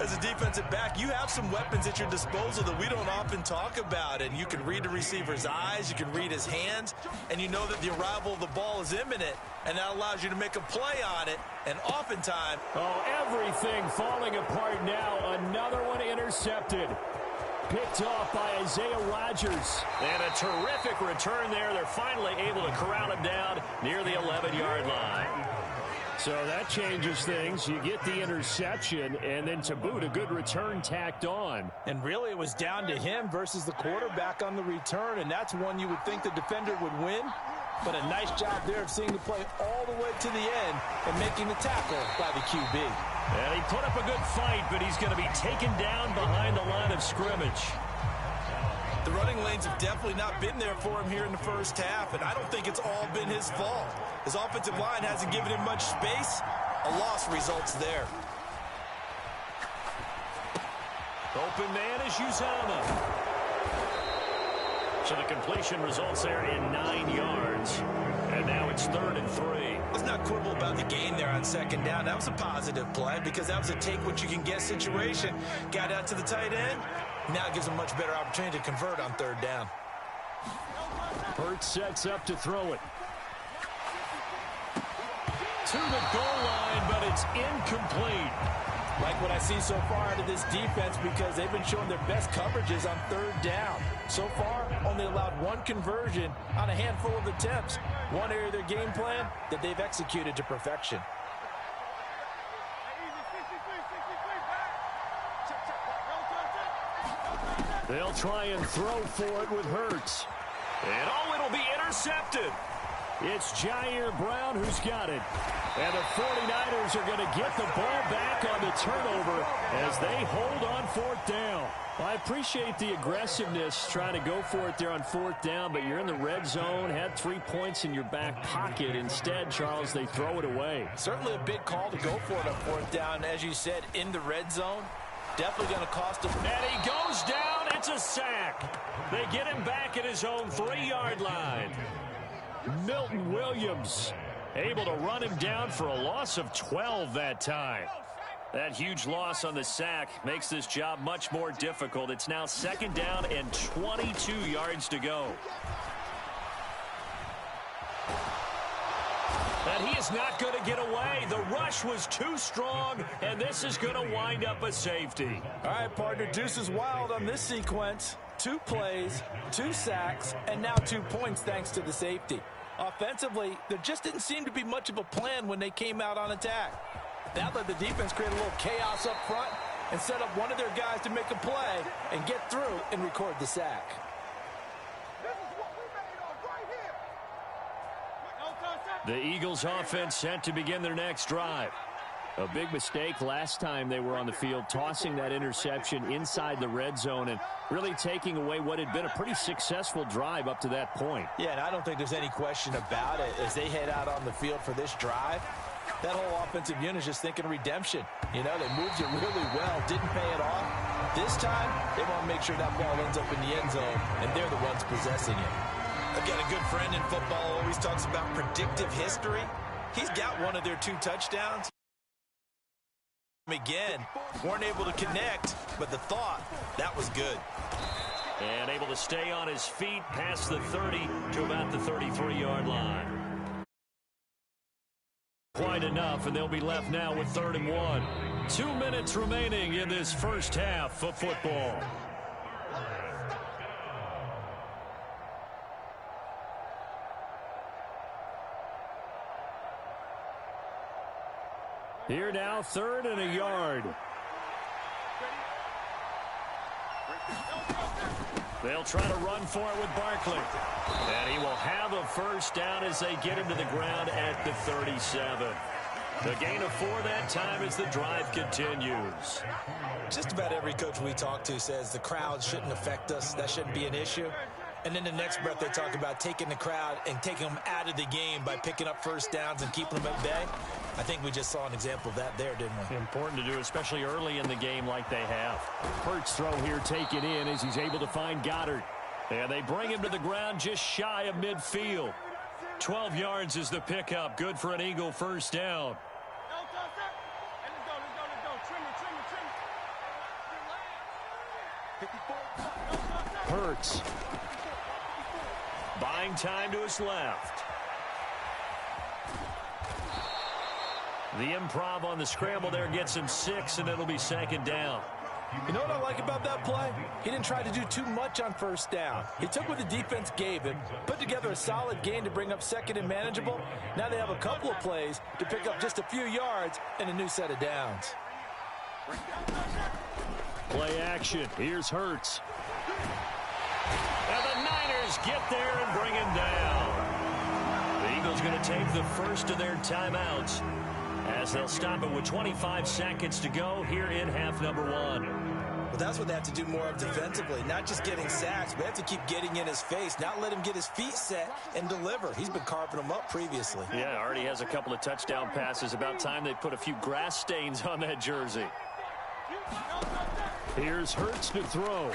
As a defensive back, you have some weapons at your disposal that we don't often talk about. And you can read the receiver's eyes, you can read his hands, and you know that the arrival of the ball is imminent, and that allows you to make a play on it. And oftentimes...
oh, everything falling apart now. Another one intercepted. Picked off by Isaiah Rodgers. And a terrific return there. They're finally able to corral him down near the 11-yard line. So that changes things. You get the interception, and then to boot, a good return tacked on.
And really, it was down to him versus the quarterback on the return, and that's one you would think the defender would win. But a nice job there of seeing the play all the way to the end and making the tackle by the QB.
And he put up a good fight, but he's going to be taken down behind the line of scrimmage.
The running lanes have definitely not been there for him here in the first half, and I don't think it's all been his fault. His offensive line hasn't given him much space. A loss results there.
Open man is Uzama. So the completion results there in 9 yards. And now it's 3rd and 3.
Let's not quibble about the gain there on 2nd down. That was a positive play because that was a take-what-you-can-get situation. Got out to the tight end. Now it gives him a much better opportunity to convert on 3rd down.
Hurts sets up to throw it. To the goal line, but it's incomplete.
Like what I see so far out of this defense because they've been showing their best coverages on 3rd down. So far, only allowed 1 conversion on a handful of attempts. One area of their game plan that they've executed to perfection.
They'll try and throw for it with Hurts. And oh, it'll be intercepted.
It's Jair Brown who's got it. And the 49ers are going to get the ball back on the turnover as they hold on fourth down. I appreciate the aggressiveness trying to go for it there on fourth down, but you're in the red zone, had 3 points in your back pocket. Instead, Charles, they throw it away.
Certainly a big call to go for it on fourth down, as you said, in the red zone. Definitely going to cost him.
And he goes down. It's a sack. They get him back at his own 3-yard line. Milton Williams able to run him down for a loss of 12 that time. That huge loss on the sack makes this job much more difficult. It's now 2nd down and 22 yards to go. And he is not going to get away. The rush was too strong, and this is going to wind up a safety.
All right, partner, deuce is wild on this sequence. 2 plays, 2 sacks, and now 2 points thanks to the safety. Offensively, there just didn't seem to be much of a plan when they came out on attack. That let the defense create a little chaos up front and set up one of their guys to make a play and get through and record the sack.
The Eagles offense set to begin their next drive. A big mistake last time they were on the field, tossing that interception inside the red zone and really taking away what had been a pretty successful drive up to that point.
Yeah, and I don't think there's any question about it. As they head out on the field for this drive, that whole offensive unit is just thinking redemption. You know, they moved it really well, didn't pay it off. This time, they want to make sure that ball ends up in the end zone, and they're the ones possessing it.
I've got a good friend in football, always talks about predictive history. He's got one of their 2 touchdowns. Again, weren't able to connect, but the thought, that was good.
And able to stay on his feet past the 30 to about the 33-yard line. Quite enough, and they'll be left now with 3rd and 1. 2 minutes remaining in this first half of football. Here now, 3rd and a yard. They'll try to run for it with Barkley. And he will have a first down as they get him to the ground at the 37. The gain of 4 that time as the drive continues.
Just about every coach we talk to says the crowd shouldn't affect us. That shouldn't be an issue. And then the next breath they talk about taking the crowd and taking them out of the game by picking up first downs and keeping them at bay. I think we just saw an example of that there, didn't we?
Important to do, especially early in the game like they have. Hurts throw here taken in as he's able to find Goddard. And they bring him to the ground just shy of midfield. 12 yards is the pickup. Good for an Eagle first down. Hurts. Buying time to his left. The improv on the scramble there gets him 6, and it'll be 2nd down.
You know what I like about that play? He didn't try to do too much on first down. He took what the defense gave him, put together a solid gain to bring up 2nd and manageable. Now they have a couple of plays to pick up just a few yards and a new set of downs.
Play action. Here's Hurts. And the Niners get there and bring him down. The Eagles going to take the first of their timeouts as they'll stop it with 25 seconds to go here in half number 1.
Well, that's what they have to do more of defensively, not just getting sacks, but they have to keep getting in his face, not let him get his feet set and deliver. He's been carving them up previously.
Yeah, already has a couple of touchdown passes. About time they put a few grass stains on that jersey. Here's Hurts to throw.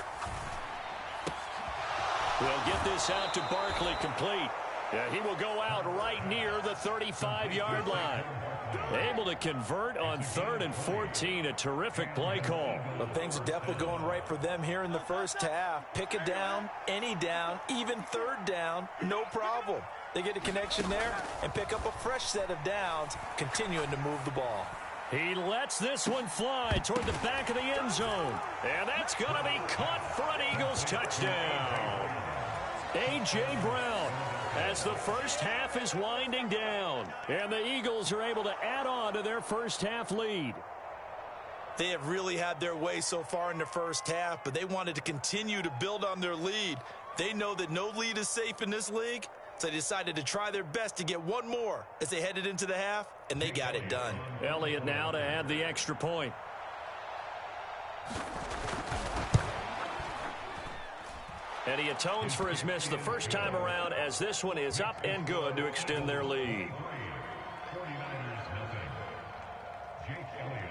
We'll get this out to Barkley, complete. Yeah, he will go out right near the 35-yard line. Able to convert on 3rd and 14. A terrific play call.
But things are definitely going right for them here in the first half. Pick a down, any down, even 3rd down, no problem. They get a connection there and pick up a fresh set of downs, continuing to move the ball.
He lets this one fly toward the back of the end zone. And that's going to be caught for an Eagles touchdown. A.J. Brown, as the first half is winding down. And the Eagles are able to add on to their first half lead.
They have really had their way so far in the first half, but they wanted to continue to build on their lead. They know that no lead is safe in this league. So they decided to try their best to get one more as they headed into the half, and they got it done.
Elliott now to add the extra point. And he atones for his miss the first time around as this one is up and good to extend their lead.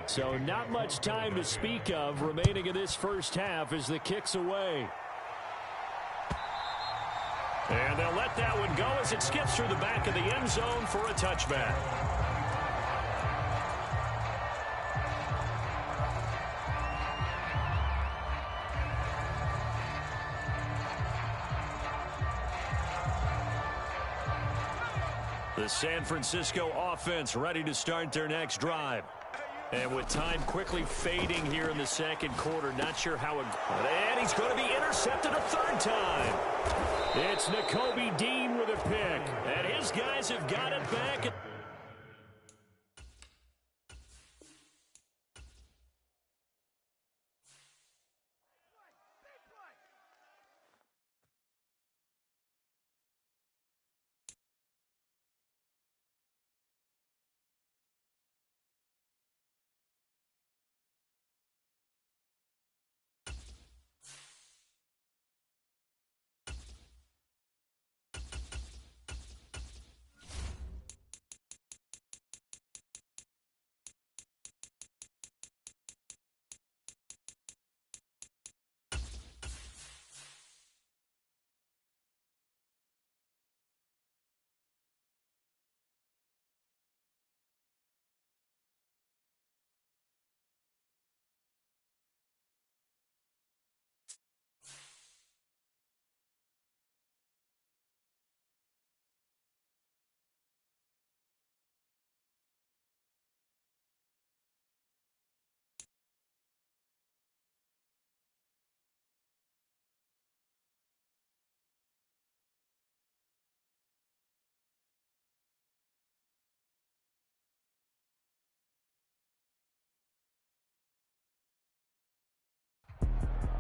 So not much time to speak of remaining in this first half as the kick's away.
And they'll let that one go as it skips through the back of the end zone for a touchback. The San Francisco offense ready to start their next drive. And with time quickly fading here in the second quarter, not sure how it... And he's going to be intercepted a third time.
It's Nakobe Dean with a pick.
And his guys have got it back.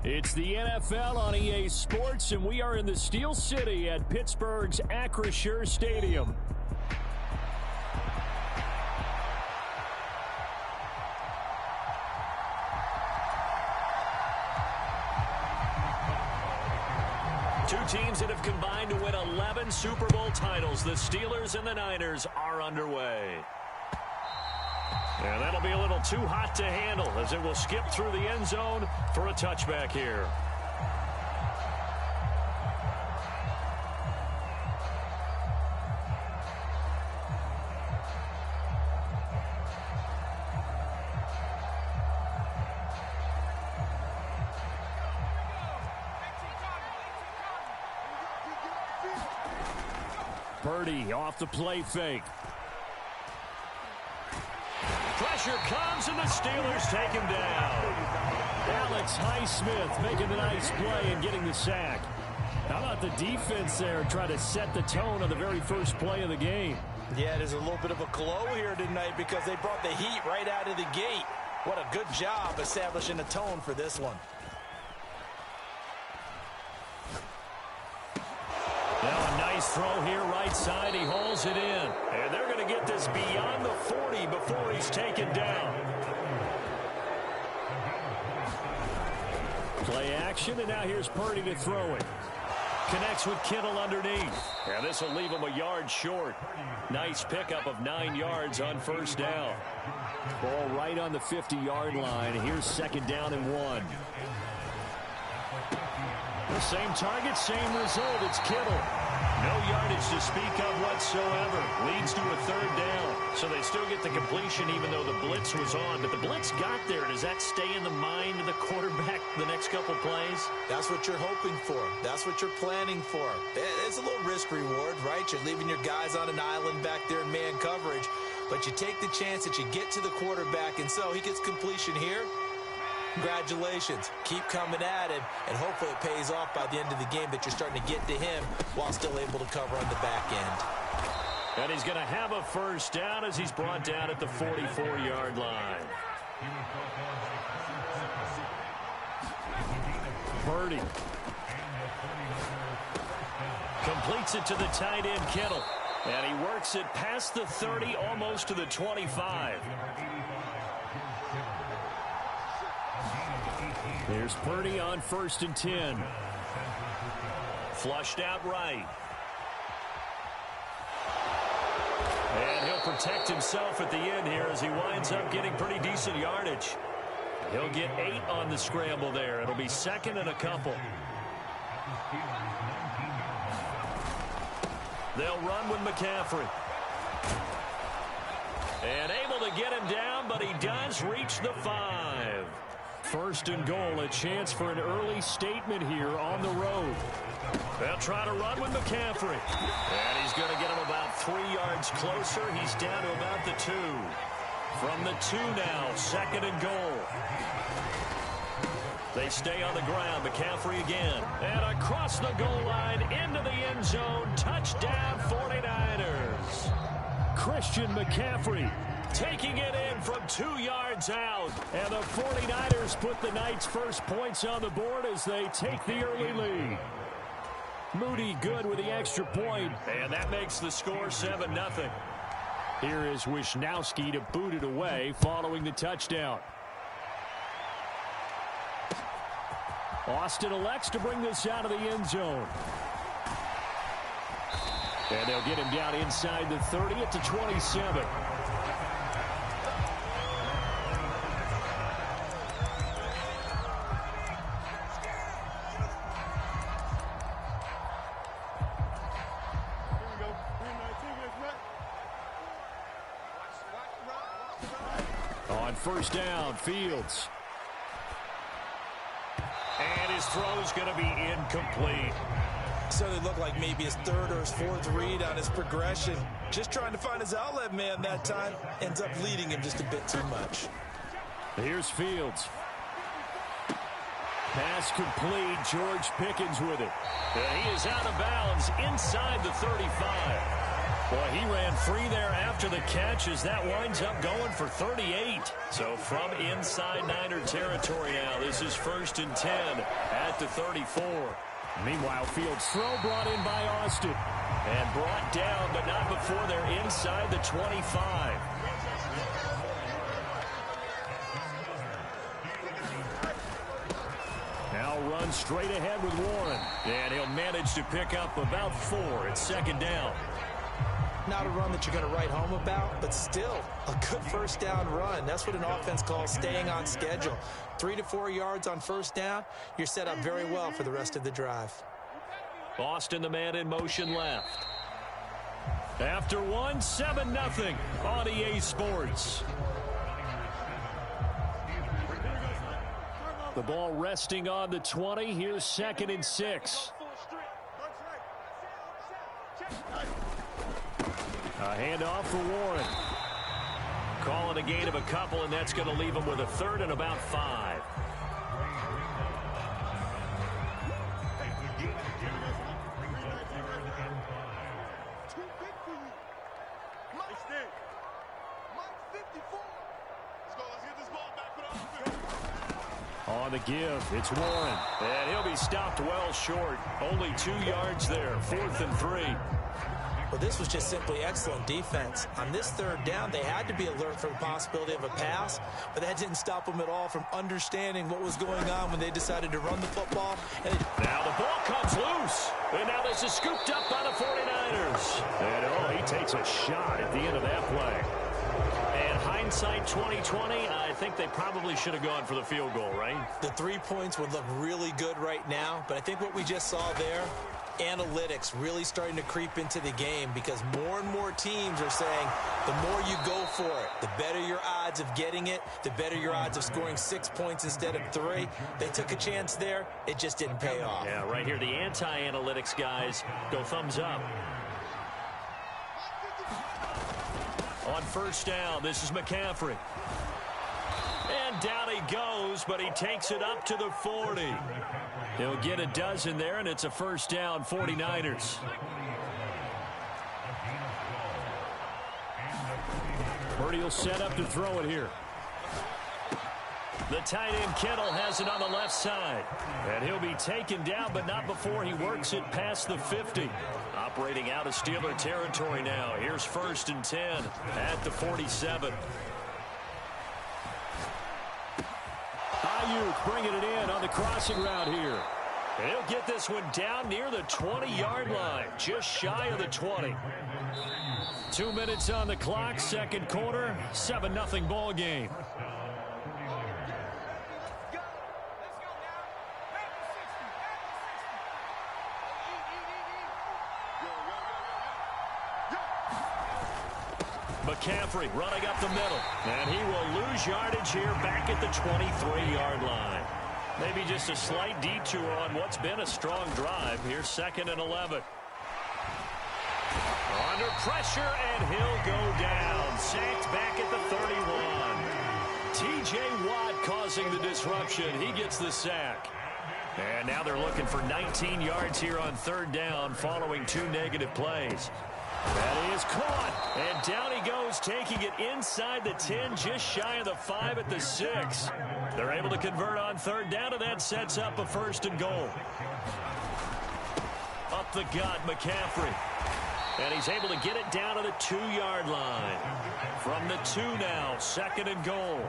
It's the NFL on EA Sports, and we are in the Steel City at Pittsburgh's Acrisure Stadium.
Two teams that have combined to win 11 Super Bowl titles. The Steelers and the Niners are underway. And that'll be a little too hot to handle as it will skip through the end zone for a touchback here.
Purdy off the play fake.
Pressure comes, and the Steelers take him down.
Alex Highsmith making the nice play and getting the sack. How about the defense there trying to set the tone on the very first play of the game?
Yeah, there's a little bit of a glow here tonight because they brought the heat right out of the gate. What a good job establishing a tone for this one.
Now a nice throw here right side. He hauls it in. And they're going to get this beyond the 40 before he's taken down.
Play action, and now here's Purdy to throw it.
Connects with Kittle underneath. And this will leave him a yard short. Nice pickup of 9 yards on first down.
Ball right on the 50-yard line. Here's second down and 1.
The same target, same result. It's Kittle. No yardage to speak of whatsoever. Leads to a third down. So they still get the completion even though the blitz was on. But the blitz got there. Does that stay in the mind of the quarterback the next couple plays?
That's what you're hoping for. That's what you're planning for. It's a little risk reward, right? You're leaving your guys on an island back there in man coverage. But you take the chance that you get to the quarterback, and so he gets completion here. Congratulations. Keep coming at him, and hopefully it pays off by the end of the game that you're starting to get to him while still able to cover on the back end.
And he's going to have a first down as he's brought down at the 44-yard line. Completes it to the tight end, Kittle. And he works it past the 30, almost to the 25. Here's Purdy on 1st and 10. Flushed out right. And he'll protect himself at the end here as he winds up getting pretty decent yardage. He'll get 8 on the scramble there. It'll be 2nd and a couple. They'll run with McCaffrey. And able to get him down, but he does reach the 5. 1st and goal, a chance for an early statement here on the road. They'll try to run with McCaffrey. And he's going to get him about 3 yards closer. He's down to about the 2. From the 2 now, 2nd and goal. They stay on the ground. McCaffrey again. And across the goal line into the end zone. Touchdown 49ers. Christian McCaffrey taking it in from 2 yards out. And the 49ers put the night's first points on the board as they take the early lead. Moody good with the extra point. And that makes the score 7-0. Here is Wisnowski to boot it away following the touchdown. Austin elects to bring this out of the end zone. And they'll get him down inside the 30 at the 27. On 1st down, Fields. And his throw's going to be incomplete.
So it looked like maybe his 3rd or his 4th read on his progression. Just trying to find his outlet man that time. Ends up leading him just a bit too much.
Here's Fields. Pass complete. George Pickens with it. And he is out of bounds inside the 35. Boy, he ran free there after the catch as that winds up going for 38. So from inside Niner territory now, this is 1st and 10 at the 34. Meanwhile, Fields' throw brought in by Austin. And brought down, but not before they're inside the 25. Now run straight ahead with Warren. And he'll manage to pick up about 4 at 2nd down.
Not a run that you're going to write home about, but still a good 1st down run. That's what an offense calls staying on schedule. 3 to 4 yards on 1st down. You're set up very well for the rest of the drive.
Austin, the man in motion left. After 1, 7-0 on EA Sports. The ball resting on the 20. Here's 2nd and 6. A handoff for Warren. Calling a gain of a couple, and that's going to leave him with a 3rd and about 5. On the give, it's Warren. And he'll be stopped well short. Only 2 yards there, 4th and 3.
Well, this was just simply excellent defense. On this 3rd down, they had to be alert for the possibility of a pass, but that didn't stop them at all from understanding what was going on when they decided to run the football. And
now the ball comes loose, and now this is scooped up by the 49ers. And he takes a shot at the end of that play. And hindsight 2020, I think they probably should have gone for the field goal, right?
The 3 points would look really good right now, but I think what we just saw there, analytics really starting to creep into the game, because more and more teams are saying the more you go for it, the better your odds of getting it, the better your odds of scoring 6 points instead of 3. They took a chance there. It just didn't pay off.
Yeah, right here, the anti-analytics guys go thumbs up. On 1st down, this is McCaffrey. And down he goes, but he takes it up to the 40. He'll get a dozen there, and it's a 1st down, 49ers. Purdy will set up to throw it here. The The tight end Kittle has it on the left side. And he'll be taken down, but not before he works it past the 50. Operating out of Steeler territory now. Here's 1st and 10 at the 47.
Ayuk bringing it in on the crossing route here.
And he'll get this one down near the 20-yard line, just shy of the 20.
2 minutes on the clock, second quarter, 7-0 ball game.
McCaffrey running up the middle. And he will lose yardage here back at the 23-yard line. Maybe just a slight detour on what's been a strong drive. Here's 2nd and 11. Under pressure, and he'll go down. Sacked back at the 31. T.J. Watt causing the disruption. He gets the sack. And now they're looking for 19 yards here on 3rd down following 2 negative plays. That is caught, and down he goes, taking it inside the 10, just shy of the 5 at the 6. They're able to convert on 3rd down, and that sets up a 1st and goal. Up the gut, McCaffrey. And he's able to get it down to the 2-yard line. From the 2 now, 2nd and goal.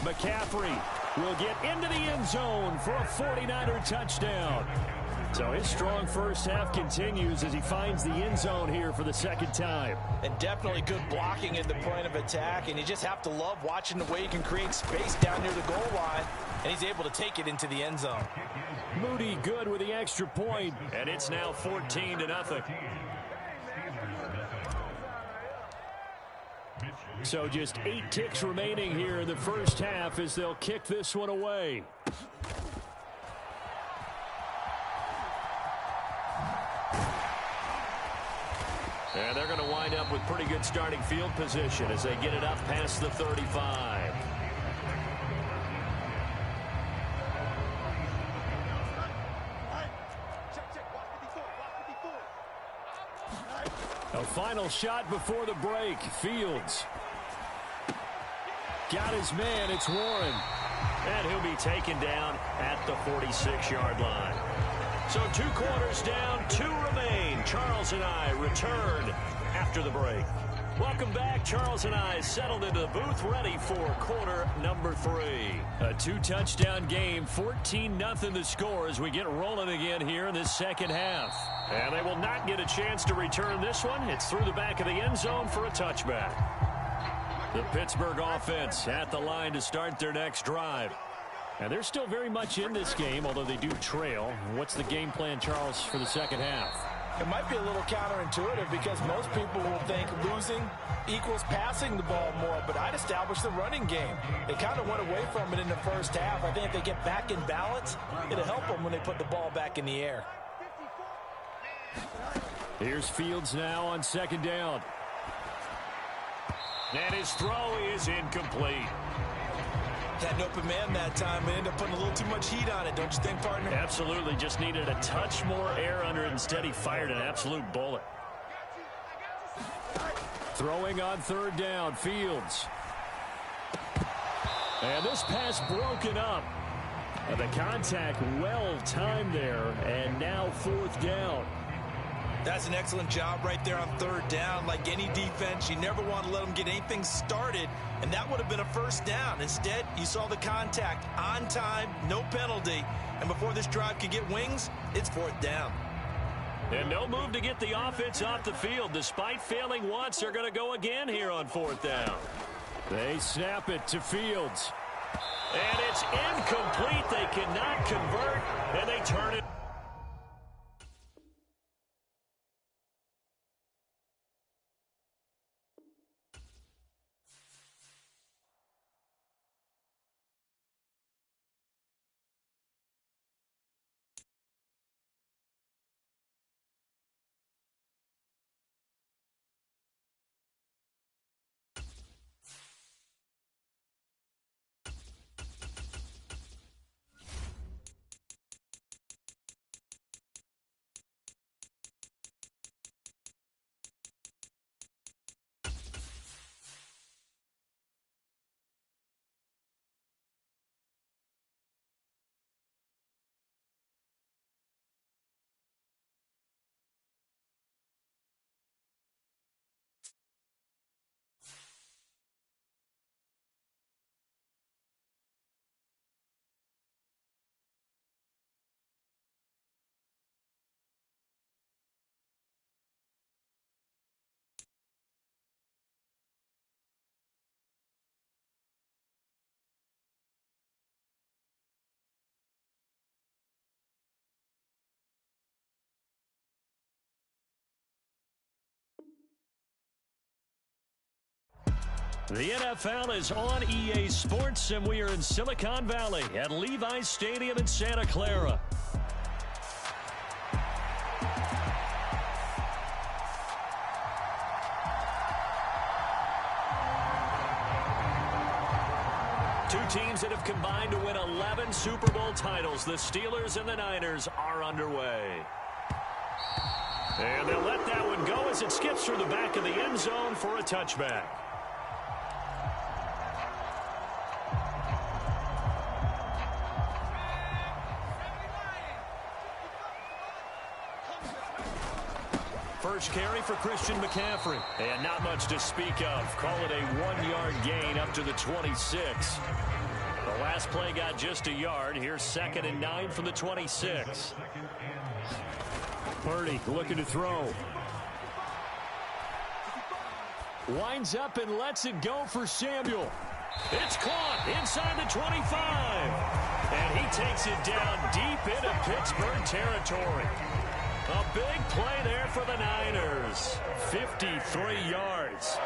McCaffrey will get into the end zone for a 49er touchdown. So his strong first half continues as he finds the end zone here for the 2nd time.
And definitely good blocking at the point of attack, and you just have to love watching the way he can create space down near the goal line, and he's able to take it into the end zone.
Moody good with the extra point.
And it's now 14-0.
So just 8 ticks remaining here in the first half as they'll kick this one away.
And they're going to wind up with pretty good starting field position as they get it up past the 35.
A final shot before the break. Fields. Got his man. It's Warren.
And he'll be taken down at the 46-yard line. So 2 quarters down, 2 remain. Charles and I return after the break. Welcome back. Charles and I settled into the booth ready for quarter number 3.
A 2-touchdown game, 14-0 the score as we get rolling again here in this second half.
And they will not get a chance to return this one. It's through the back of the end zone for a touchback.
The Pittsburgh offense at the line to start their next drive. And they're still very much in this game, although they do trail. What's the game plan, Charles, for the second half?
It might be a little counterintuitive because most people will think losing equals passing the ball more, but I'd establish the running game. They kind of went away from it in the first half. I think if they get back in balance, it'll help them when they put the ball back in the air.
Here's Fields now on 2nd down.
And his throw is incomplete.
Had an open man that time and ended up putting a little too much heat on it, don't you think, partner?
Absolutely. Just needed a touch more air under it. Instead, he fired an absolute bullet.
Throwing on 3rd down, Fields. And this pass broken up. The contact well timed there, and now 4th down.
That's an excellent job right there on 3rd down. Like any defense, you never want to let them get anything started, and that would have been a 1st down. Instead, you saw the contact on time, no penalty, and before this drive could get wings, it's 4th down.
And no move to get the offense off the field. Despite failing once, they're going to go again here on 4th down.
They snap it to Fields.
And it's incomplete. They cannot convert, and they turn it. The NFL is on EA Sports, and we are in Silicon Valley at Levi's Stadium in Santa Clara. Two teams that have combined to win 11 Super Bowl titles. The Steelers and the Niners are underway. And they'll let that one go as it skips through the back of the end zone for a touchback. First carry for Christian McCaffrey. And not much to speak of. Call it a 1-yard gain up to the 26. The last play got just a yard. Here's 2nd and 9 from the 26. Purdy looking to throw. Winds up and lets it go for Samuel. It's caught inside the 25. And he takes it down deep into Pittsburgh territory. A big play there for the Niners. 53 yards.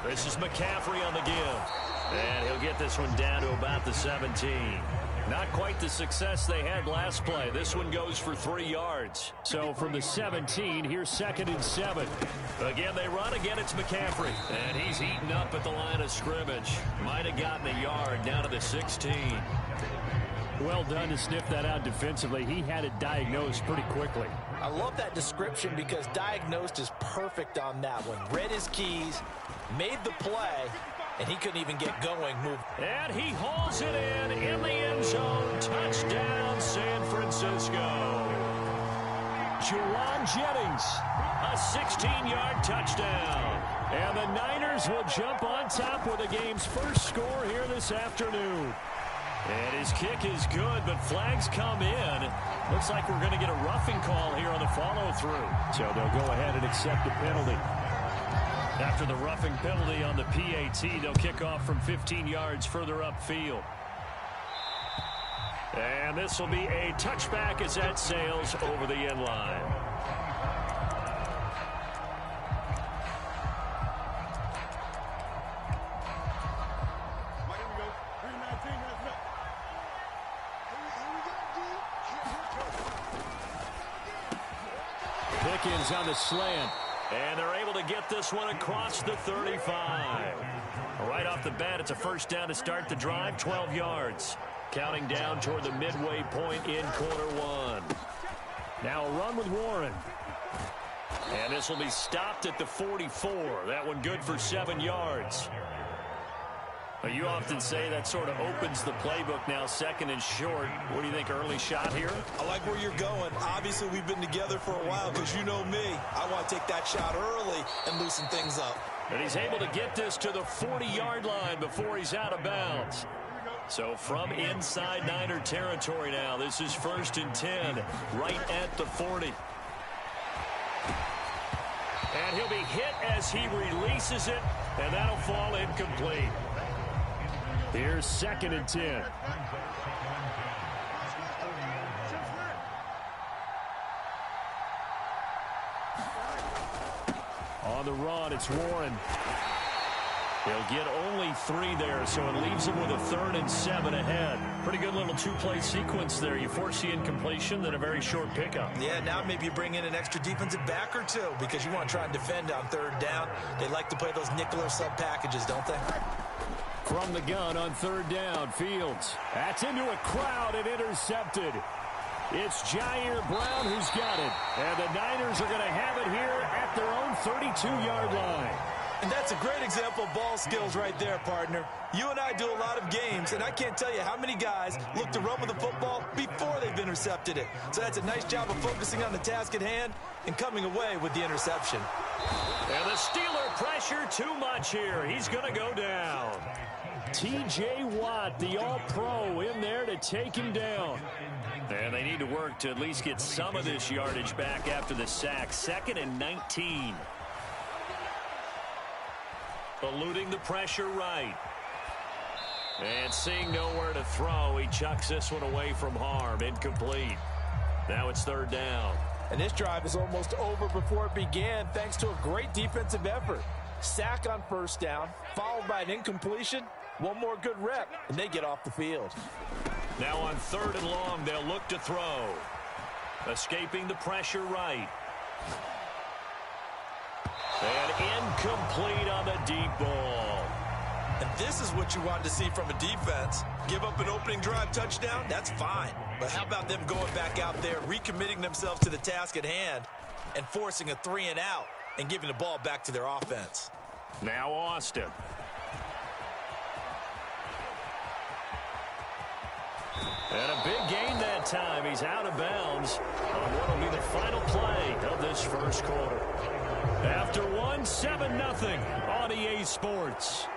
This is McCaffrey on the give. And he'll get this one down to about the 17. Not quite the success they had last play. This one goes for 3 yards. So from the 17, here's 2nd and 7. Again, they run. Again, it's McCaffrey. And he's eaten up at the line of scrimmage. Might have gotten a yard down to the 16. Well done to sniff that out defensively. He had it diagnosed pretty quickly.
I love that description because diagnosed is perfect on that one. Read his keys, made the play, and he couldn't even get going.
And he hauls it in the end zone. Touchdown, San Francisco. Juwan Jennings, a 16-yard touchdown. And the Niners will jump on top with the game's first score here this afternoon. And his kick is good, but flags come in. Looks like we're going to get a roughing call here on the follow-through. So they'll go ahead and accept the penalty. After the roughing penalty on the PAT, they'll kick off from 15 yards further upfield. And this will be a touchback as that sails over the end line. Pickens on the slant. And they're able to get this one across the 35. Right off the bat, it's a first down to start the drive, 12 yards. Counting down toward the midway point in quarter one. Now a run with Warren. And this will be stopped at the 44. That one good for 7 yards. You often say that sort of opens the playbook now, 2nd and short. What do you think, early shot here?
I like where you're going. Obviously, we've been together for a while because you know me. I want to take that shot early and loosen things up.
And he's able to get this to the 40-yard line before he's out of bounds. So from inside Niner territory now, this is 1st and 10, right at the 40. And he'll be hit as he releases it, and that'll fall incomplete. Here's 2nd and 10. On the run, it's Warren. He'll get only 3 there, so it leaves him with a 3rd and 7 ahead. Pretty good little 2-play sequence there. You force the incompletion, then a very short pickup.
Yeah, now maybe you bring in an extra defensive back or 2 because you want to try and defend on 3rd down. They like to play those nickel or sub packages, don't they?
From the gun on 3rd down, Fields. That's into a crowd and intercepted. It's Jair Brown who's got it. And the Niners are going to have it here at their own 32-yard line.
And that's a great example of ball skills right there, partner. You and I do a lot of games, and I can't tell you how many guys look to run with the football before they've intercepted it. So that's a nice job of focusing on the task at hand and coming away with the interception.
And the Steeler pressure too much here. He's going to go down. T.J. Watt, the all-pro, in there to take him down. And they need to work to at least get some of this yardage back after the sack. 2nd and 19. Eluding the pressure right. And seeing nowhere to throw, he chucks this one away from harm. Incomplete. Now it's 3rd down.
And this drive is almost over before it began thanks to a great defensive effort. Sack on first down, followed by an incompletion. One more good rep, and they get off the field.
Now on 3rd and long, they'll look to throw. Escaping the pressure right. And incomplete on the deep ball.
And this is what you want to see from a defense. Give up an opening drive touchdown, that's fine. But how about them going back out there, recommitting themselves to the task at hand, and forcing a 3-and-out and giving the ball back to their offense.
Now Austin. And a big gain that time. He's out of bounds on what will be the final play of this first quarter. After 7-0 on EA Sports.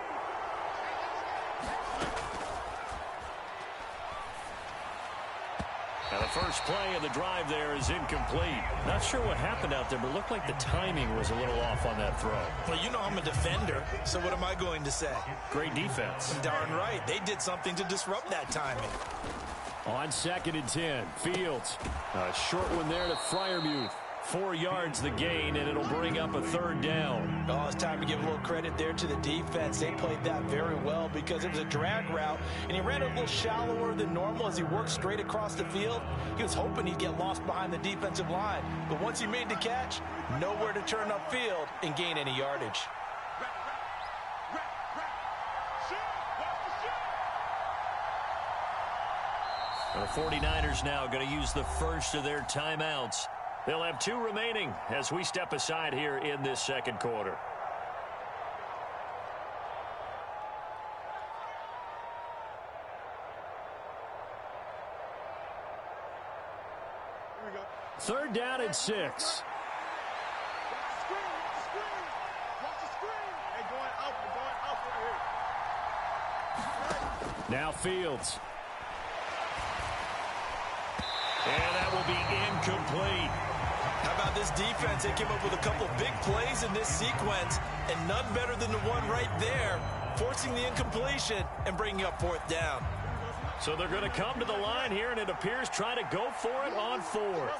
Now the first play of the drive there is incomplete. Not sure what happened out there, but it looked like the timing was a little off on that throw.
Well, you know I'm a defender, so what am I going to say?
Great defense.
Darn right. They did something to disrupt that timing.
On 2nd and 10, Fields. A short one there to Freiermuth. 4 yards the gain, and it'll bring up a 3rd down.
Oh, it's time to give a little credit there to the defense. They played that very well because it was a drag route, and he ran a little shallower than normal as he worked straight across the field. He was hoping he'd get lost behind the defensive line, but once he made the catch, nowhere to turn upfield and gain any yardage.
The 49ers now going to use the first of their timeouts. They'll have 2 remaining as we step aside here in this second quarter.
Here we go.
3rd down and 6.
Watch the screen. Watch the screen. Hey, going up right here.
Now Fields. And that will be incomplete.
How about this defense? They came up with a couple big plays in this sequence, and none better than the one right there, forcing the incompletion and bringing up 4th down.
So they're going to come to the line here, and it appears trying to go for it on 4th.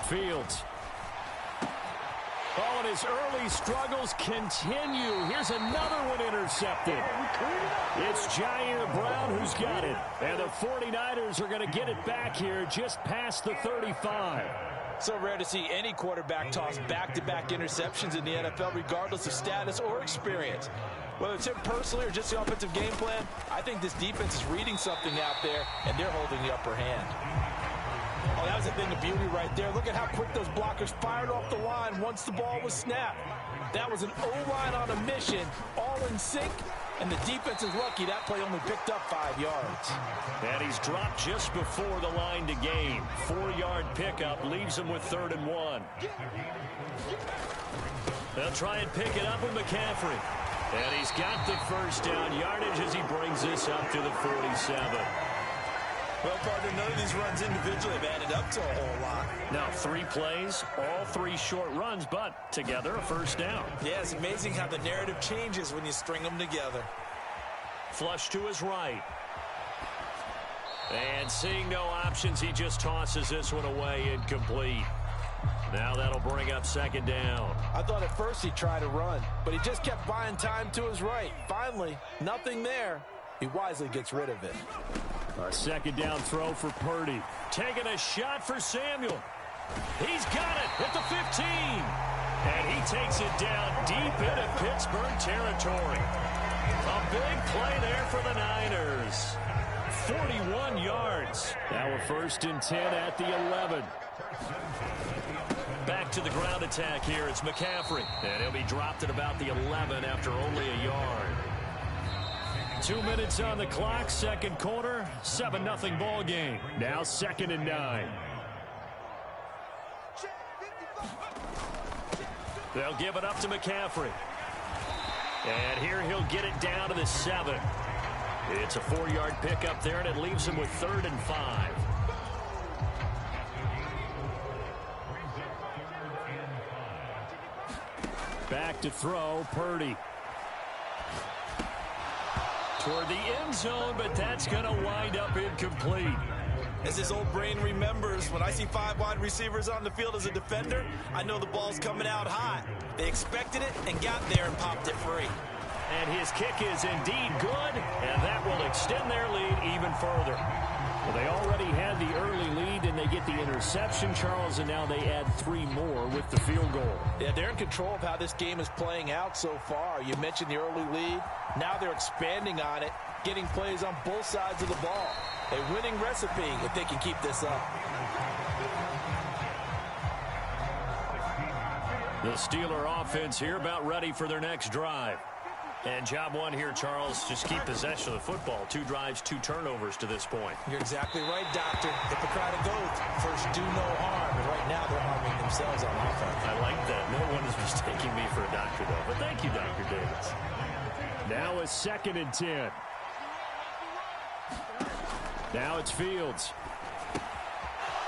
Fields. Oh, and his early struggles continue. Here's another one intercepted. It's Jair Brown who's got it. And the 49ers are going to get it back here just past the 35.
So rare to see any quarterback toss back-to-back interceptions in the NFL, regardless of status or experience. Whether it's him personally or just the offensive game plan, I think this defense is reading something out there, and they're holding the upper hand. Oh, that was a thing of beauty right there. Look at how quick those blockers fired off the line once the ball was snapped. That was an O-line on a mission, all in sync, and the defense is lucky that play only picked up 5 yards.
And he's dropped just before the line to gain. 4-yard pickup leaves him with 3rd and 1. They'll try and pick it up with McCaffrey. And he's got the first down yardage as he brings this up to the 47.
Well, partner, none of these runs individually have added up to a whole lot.
Now 3 plays, all 3 short runs, but together a first down.
Yeah, it's amazing how the narrative changes when you string them together.
Flush to his right. And seeing no options, he just tosses this one away, incomplete. Now that'll bring up 2nd down.
I thought at first he'd try to run, but he just kept buying time to his right. Finally, nothing there. He wisely gets rid of it.
A 2nd down throw for Purdy. Taking a shot for Samuel. He's got it at the 15. And he takes it down deep into Pittsburgh territory. A big play there for the Niners. 41 yards. Now a 1st and 10 at the 11. Back to the ground attack here. It's McCaffrey. And he'll be dropped at about the 11 after only a yard. 2 minutes on the clock, second quarter, 7-0 ball game. Now 2nd and 9. They'll give it up to McCaffrey. And here he'll get it down to the 7. It's a 4-yard pickup there, and it leaves him with 3rd and 5. Back to throw, Purdy.
toward the end zone, but that's going to wind up incomplete.
As his old brain remembers, when I see 5 wide receivers on the field as a defender, I know the ball's coming out hot. They expected it and got there and popped it free.
And his kick is indeed good, and that will extend their lead even further. Well, they already had the early lead, and they get the interception, Charles, and now they add 3 more with the field goal.
Yeah, they're in control of how this game is playing out so far. You mentioned the early lead. Now they're expanding on it, getting plays on both sides of the ball. A winning recipe if they can keep this up.
The Steeler offense here about ready for their next drive. And job one here, Charles, just keep possession of the football. 2 drives, 2 turnovers to this point.
You're exactly right, Doctor. Hippocratic oath. First, do no harm. And right now, they're harming themselves on offense.
I like that. No one is mistaking me for a doctor, though. But thank you, Dr. Davis. Now it's 2nd and 10. Now it's Fields.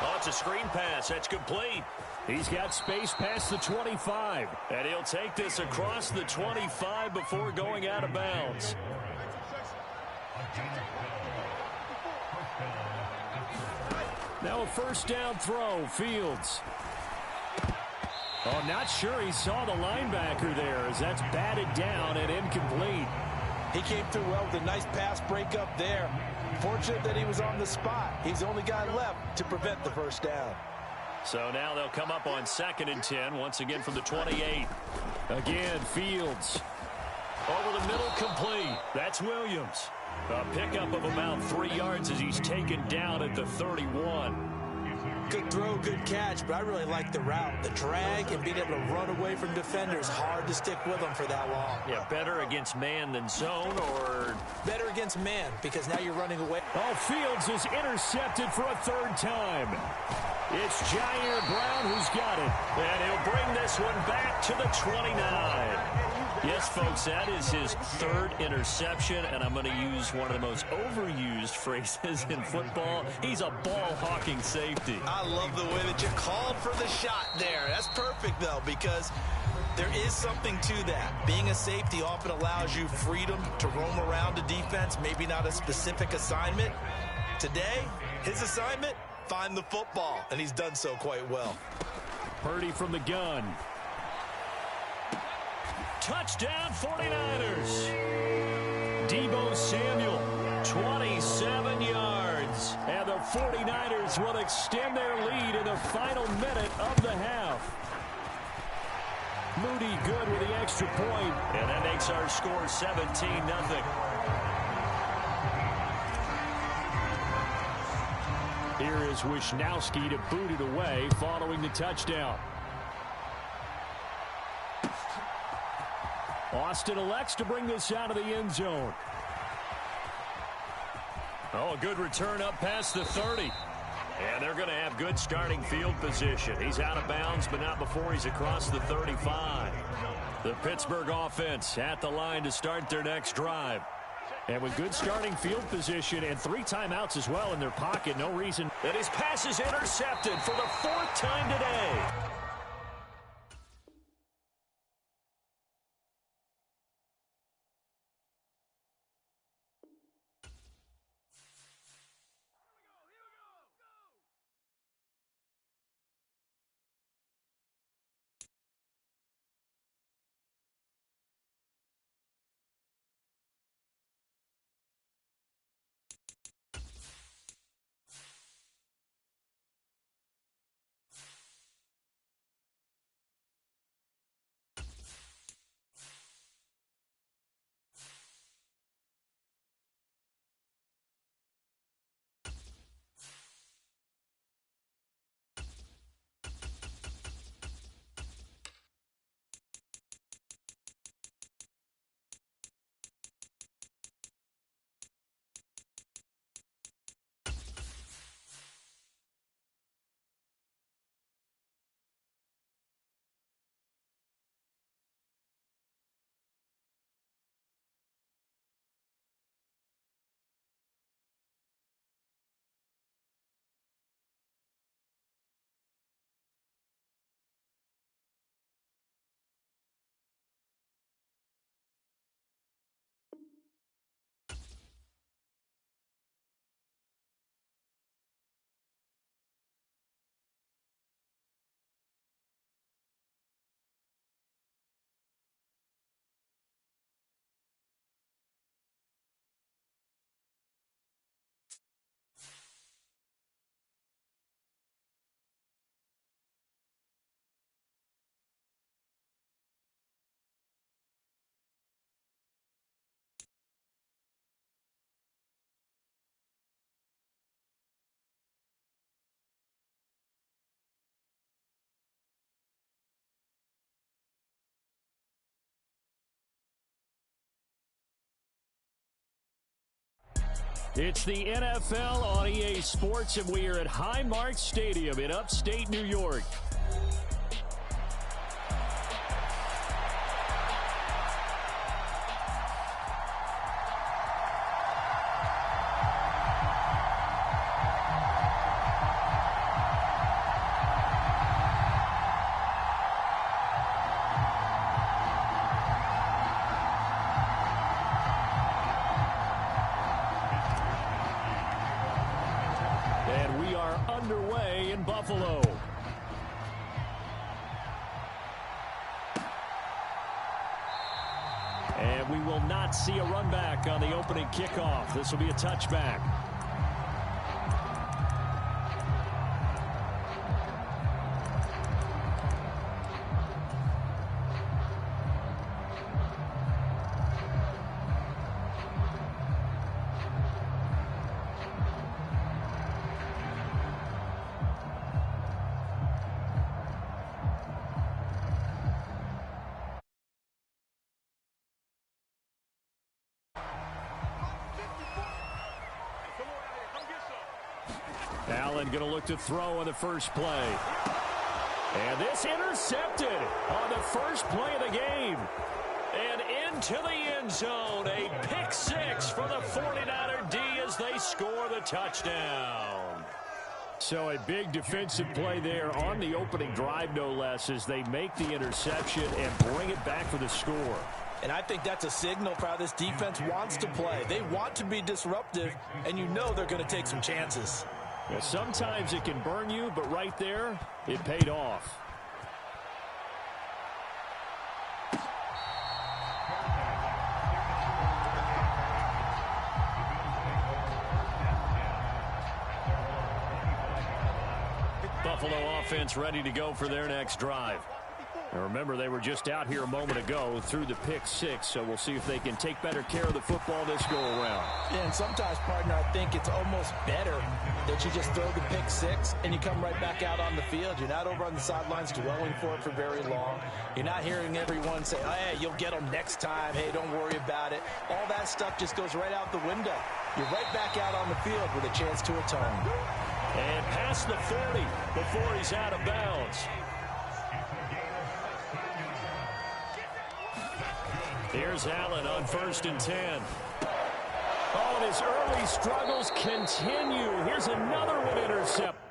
Oh, it's a screen pass. That's complete. He's got space past the 25. And he'll take this across the 25 before going out of bounds. Now a first down throw. Fields. Oh, not sure he saw the linebacker there as that's batted down and incomplete.
He came through well with a nice pass breakup there. Fortunate that he was on the spot. He's the only guy left to prevent the first down.
So now they'll come up on 2nd and 10, once again from the 28. Again, Fields. Over the middle, complete. That's Williams. A pickup of about 3 yards as he's taken down at the 31.
Good throw, good catch, but I really like the route. The drag and being able to run away from defenders, hard to stick with them for that long.
Yeah, better against man than zone, or
better against man, because now you're running away.
Oh, Fields is intercepted for a 3rd time. It's Jair Brown who's got it. And he'll bring this one back to the 29. Yes, folks, that is his 3rd interception, and I'm going to use one of the most overused phrases in football. He's a ball-hawking safety.
I love the way that you called for the shot there. That's perfect, though, because there is something to that. Being a safety often allows you freedom to roam around a defense, maybe not a specific assignment. Today, his assignment, find the football, and he's done so quite well.
Purdy from the gun. Touchdown, 49ers. Deebo Samuel, 27 yards. And the 49ers will extend their lead in the final minute of the half. Moody good with the extra point. And that makes our score 17-0. Here is Wisnowski to boot it away following the touchdown. Austin elects to bring this out of the end zone. Oh, a good return up past the 30. And they're going to have good starting field position. He's out of bounds, but not before he's across the 35. The Pittsburgh offense at the line to start their next drive. And with good starting field position and 3 timeouts as well in their pocket, no reason that his pass is intercepted for the 4th time today.
It's the NFL on EA Sports, and we are at Highmark Stadium in upstate New York. And we are underway in Buffalo. And we will not see a run back on the opening kickoff. This will be a touchback. Allen going to look to throw on the first play. And this intercepted on the first play of the game. And into the end zone, a pick six for the 49er D as they score the touchdown. So a big defensive play there on the opening drive, no less, as they make the interception and bring it back for the score.
And I think that's a signal for how this defense wants to play. They want to be disruptive, and you know they're going to take some chances.
Well, sometimes it can burn you, but right there, it paid off. Buffalo offense ready to go for their next drive. And remember, they were just out here a moment ago through the pick six, so we'll see if they can take better care of the football this go-around.
Yeah, and sometimes, partner, I think it's almost better that you just throw the pick six and you come right back out on the field. You're not over on the sidelines dwelling for it for very long. You're not hearing everyone say, oh, hey, you'll get them next time. Hey, don't worry about it. All that stuff just goes right out the window. You're right back out on the field with a chance to atone.
And past the 40 before he's out of bounds. Here's Allen on 1st and 10. Oh, and his early struggles continue. Here's another one intercepted.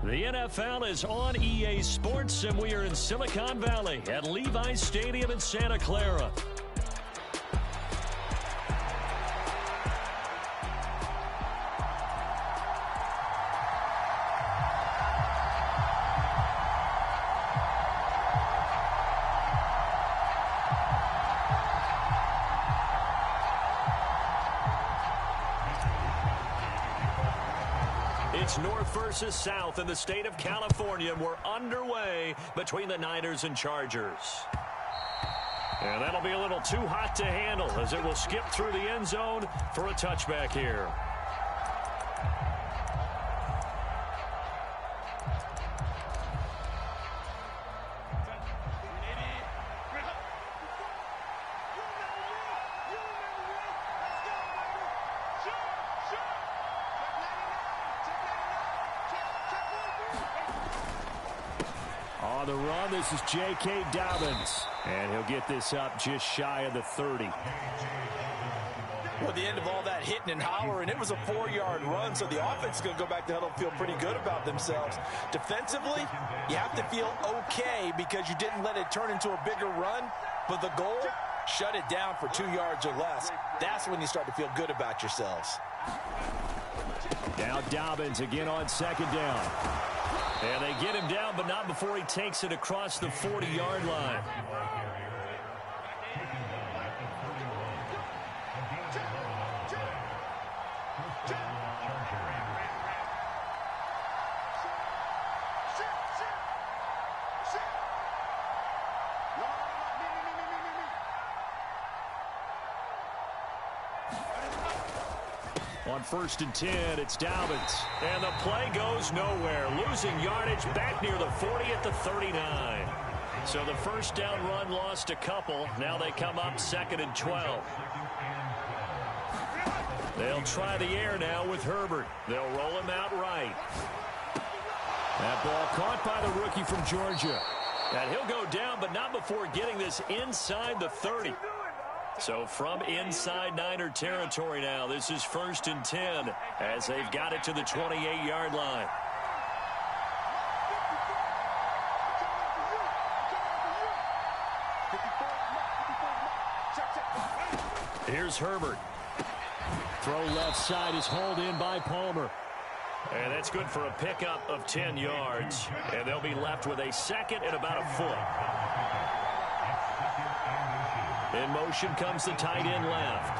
The NFL is on EA Sports, and we are in Silicon Valley at Levi's Stadium in Santa Clara. It's North versus South in the state of California. We're underway between the Niners and Chargers. And that'll be a little too hot to handle as it will skip through the end zone for a touchback here. On the run, this is J.K. Dobbins. And he'll get this up just shy of the 30.
Well, at the end of all that hitting and hollering, it was a 4-yard run, so the offense is going to go back to huddle and feel pretty good about themselves. Defensively, you have to feel okay because you didn't let it turn into a bigger run, but the goal, shut it down for 2 yards or less. That's when you start to feel good about yourselves.
Now Dobbins again on second down. And they get him down, but not before he takes it across the 40-yard line. On 1st and 10, it's Dobbins. And the play goes nowhere. Losing yardage back near the 40 at the 39. So the first down run lost a couple. Now they come up 2nd and 12. They'll try the air now with Herbert. They'll roll him out right. That ball caught by the rookie from Georgia. And he'll go down, but not before getting this inside the 30. So from inside Niner territory now, this is 1st and 10 as they've got it to the 28-yard line. Here's Herbert. Throw left side is hauled in by Palmer. And that's good for a pickup of 10 yards. And they'll be left with a 2nd and about a foot. In motion comes the tight end left.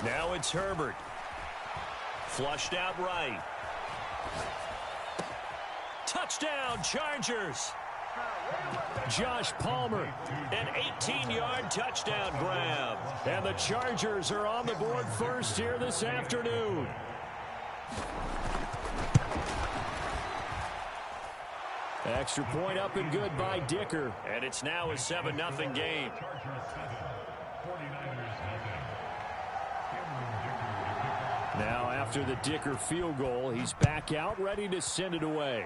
Now it's Herbert. Flushed out right. Touchdown, Chargers. Josh Palmer, an 18-yard touchdown grab. And the Chargers are on the board first here this afternoon. Extra point up and good by Dicker. And it's now a 7-0 game. Now after the Dicker field goal, he's back out ready to send it away.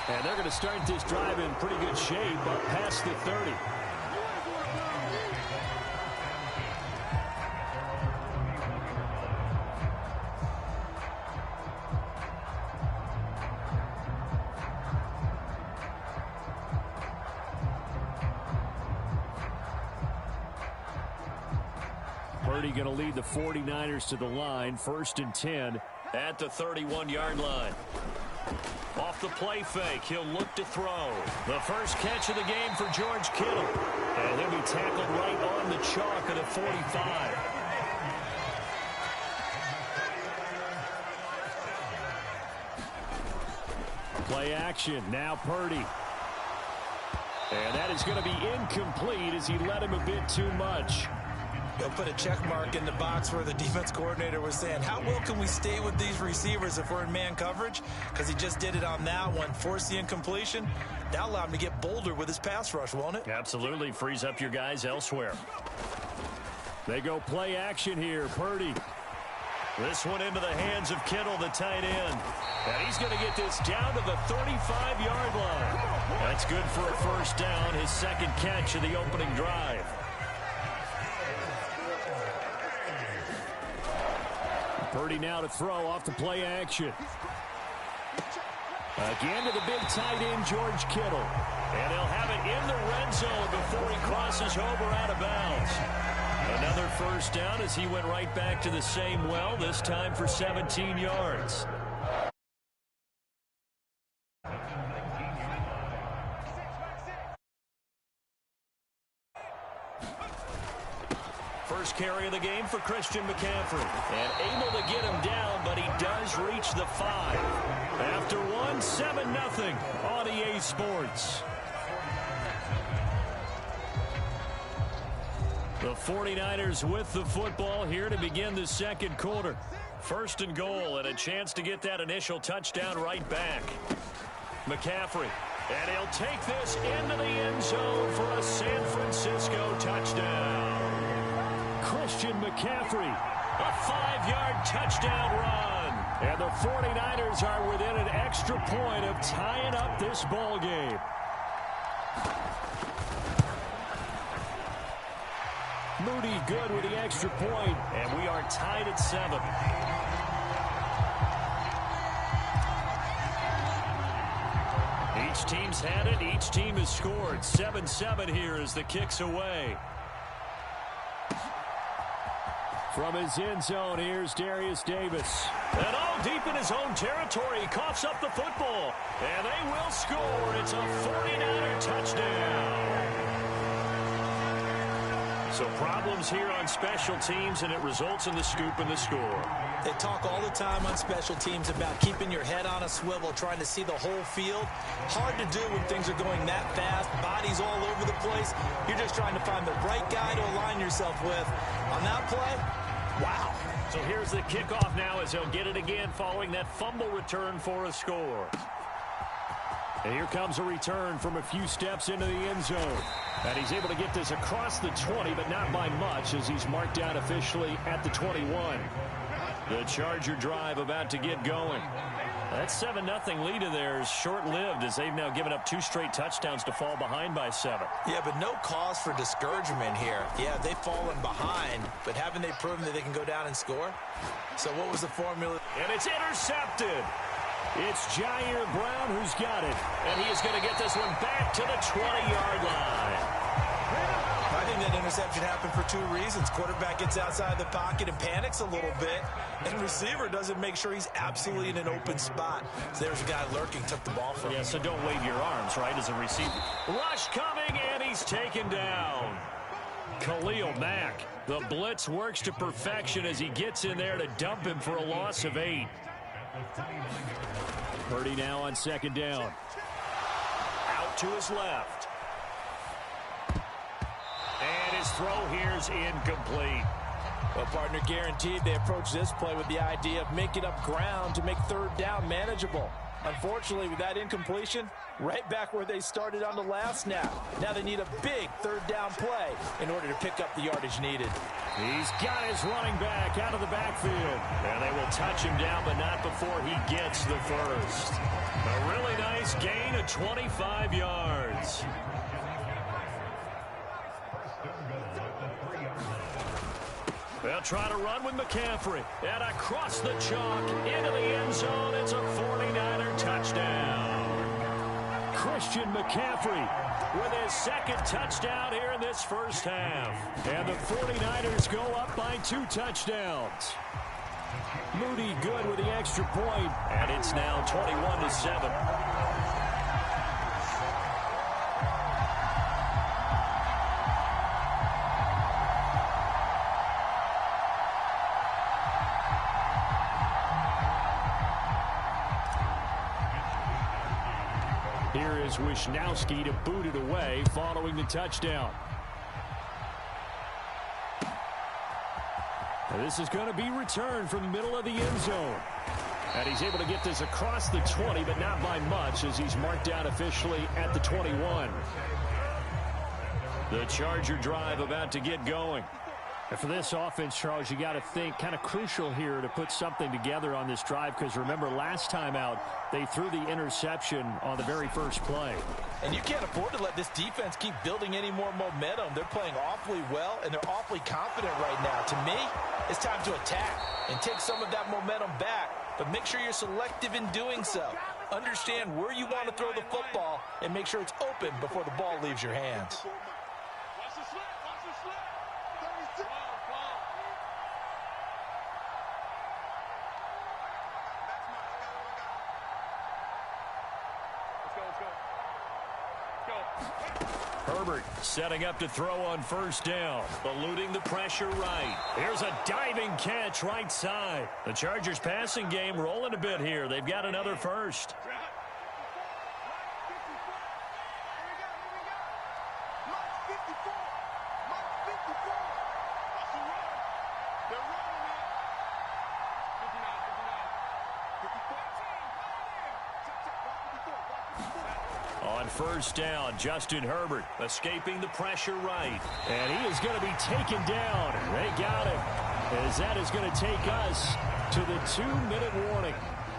And they're going to start this drive in pretty good shape up past the 30. Purdy going to lead the 49ers to the line. 1st and 10 at the 31-yard line. Off the play fake, he'll look to throw. The first catch of the game for George Kittle. And he'll be tackled right on the chalk of the 45. Play action, now Purdy. And that is going to be incomplete as he let him a bit too much.
They'll put a check mark in the box where the defense coordinator was saying, how well can we stay with these receivers if we're in man coverage? Because he just did it on that one, forced the incompletion. That'll allow him to get bolder with his pass rush, won't it?
Absolutely, frees up your guys elsewhere. They go play action here, Purdy. This one into the hands of Kittle, the tight end. And he's going to get this down to the 35-yard line. That's good for a first down, his second catch of the opening drive. Purdy now to throw off the play action. Again to the big tight end, George Kittle. And they'll have it in the red zone before he crosses over out of bounds. Another first down as he went right back to the same well, this time for 17 yards. First carry of the game for Christian McCaffrey. And able to get him down, but he does reach the 5. After one, 7-0 on EA Sports. The 49ers with the football here to begin the second quarter. First and goal, and a chance to get that initial touchdown right back. McCaffrey, and he'll take this into the end zone for a San Francisco touchdown. Christian McCaffrey, a 5-yard touchdown run. And the 49ers are within an extra point of tying up this ball game. Moody good with the extra point, and we are tied at 7. Each team's had it. Each team has scored. 7-7 here as the kick's away. From his end zone, here's Darius Davis. And deep in his own territory, he coughs up the football. And they will score. It's a 49er touchdown. So problems here on special teams, and it results in the scoop and the score.
They talk all the time on special teams about keeping your head on a swivel, trying to see the whole field. Hard to do when things are going that fast, bodies all over the place. You're just trying to find the right guy to align yourself with. On that play, wow.
So here's the kickoff now as he'll get it again following that fumble return for a score. And here comes a return from a few steps into the end zone. And he's able to get this across the 20, but not by much as he's marked down officially at the 21. The Charger drive about to get going. That 7-0 lead of theirs short-lived as they've now given up 2 straight touchdowns to fall behind by 7.
Yeah, but no cause for discouragement here. Yeah, they've fallen behind, but haven't they proven that they can go down and score? So what was the formula?
And it's intercepted. It's Jair Brown who's got it. And he is going to get this one back to the 20-yard line.
I think that interception happened for 2 reasons. Quarterback gets outside the pocket and panics a little bit. And receiver doesn't make sure he's absolutely in an open spot. So there's a guy lurking, took the ball from him.
Yeah, so don't wave your arms, right, as a receiver. Rush coming, and he's taken down. Khalil Mack. The blitz works to perfection as he gets in there to dump him for a loss of 8. Purdy now on second down. Out to his left. And his throw here's incomplete.
Well, partner, guaranteed they approach this play with the idea of making up ground to make third down manageable. Unfortunately, with that incompletion, right back where they started on the last snap. Now they need a big third down play in order to pick up the yardage needed.
He's got his running back out of the backfield. And they will touch him down, but not before he gets the first. A really nice gain of 25 yards. They'll try to run with McCaffrey. And across the chalk into the end zone. It's a 49er touchdown. Christian McCaffrey with his second touchdown here in this first half. And the 49ers go up by 2 touchdowns. Moody good with the extra point. And it's now 21-7. Here is Wisnowski to boot it away following the touchdown. And this is going to be returned from the middle of the end zone. And he's able to get this across the 20, but not by much as he's marked down officially at the 21. The Charger drive about to get going.
And for this offense, Charles, you got to think kind of crucial here to put something together on this drive, because remember last time out they threw the interception on the very first play.
And you can't afford to let this defense keep building any more momentum. They're playing awfully well, and they're awfully confident right now. To me, it's time to attack and take some of that momentum back, but make sure you're selective in doing so. Understand where you want to throw the football and make sure it's open before the ball leaves your hands.
Watch the slip. Watch the slip. 36.
Herbert setting up to throw on first down, eluding the pressure right. Here's a diving catch right side. The Chargers passing game rolling a bit here. They've got another first. On first down, Justin Herbert escaping the pressure right. And he is going to be taken down. They got him, as that is going to take us to the 2-minute warning.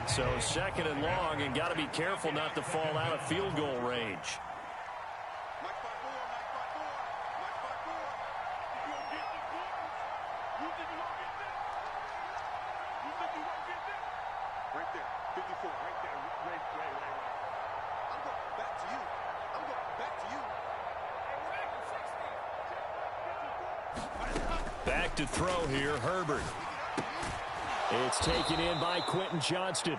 So second and long, and got to be careful not to fall out of field goal range.
Right there, 54, right there, right. I'm going back to you. I'm going back to you.
Back to throw here, Herbert. It's taken in by Quentin Johnston.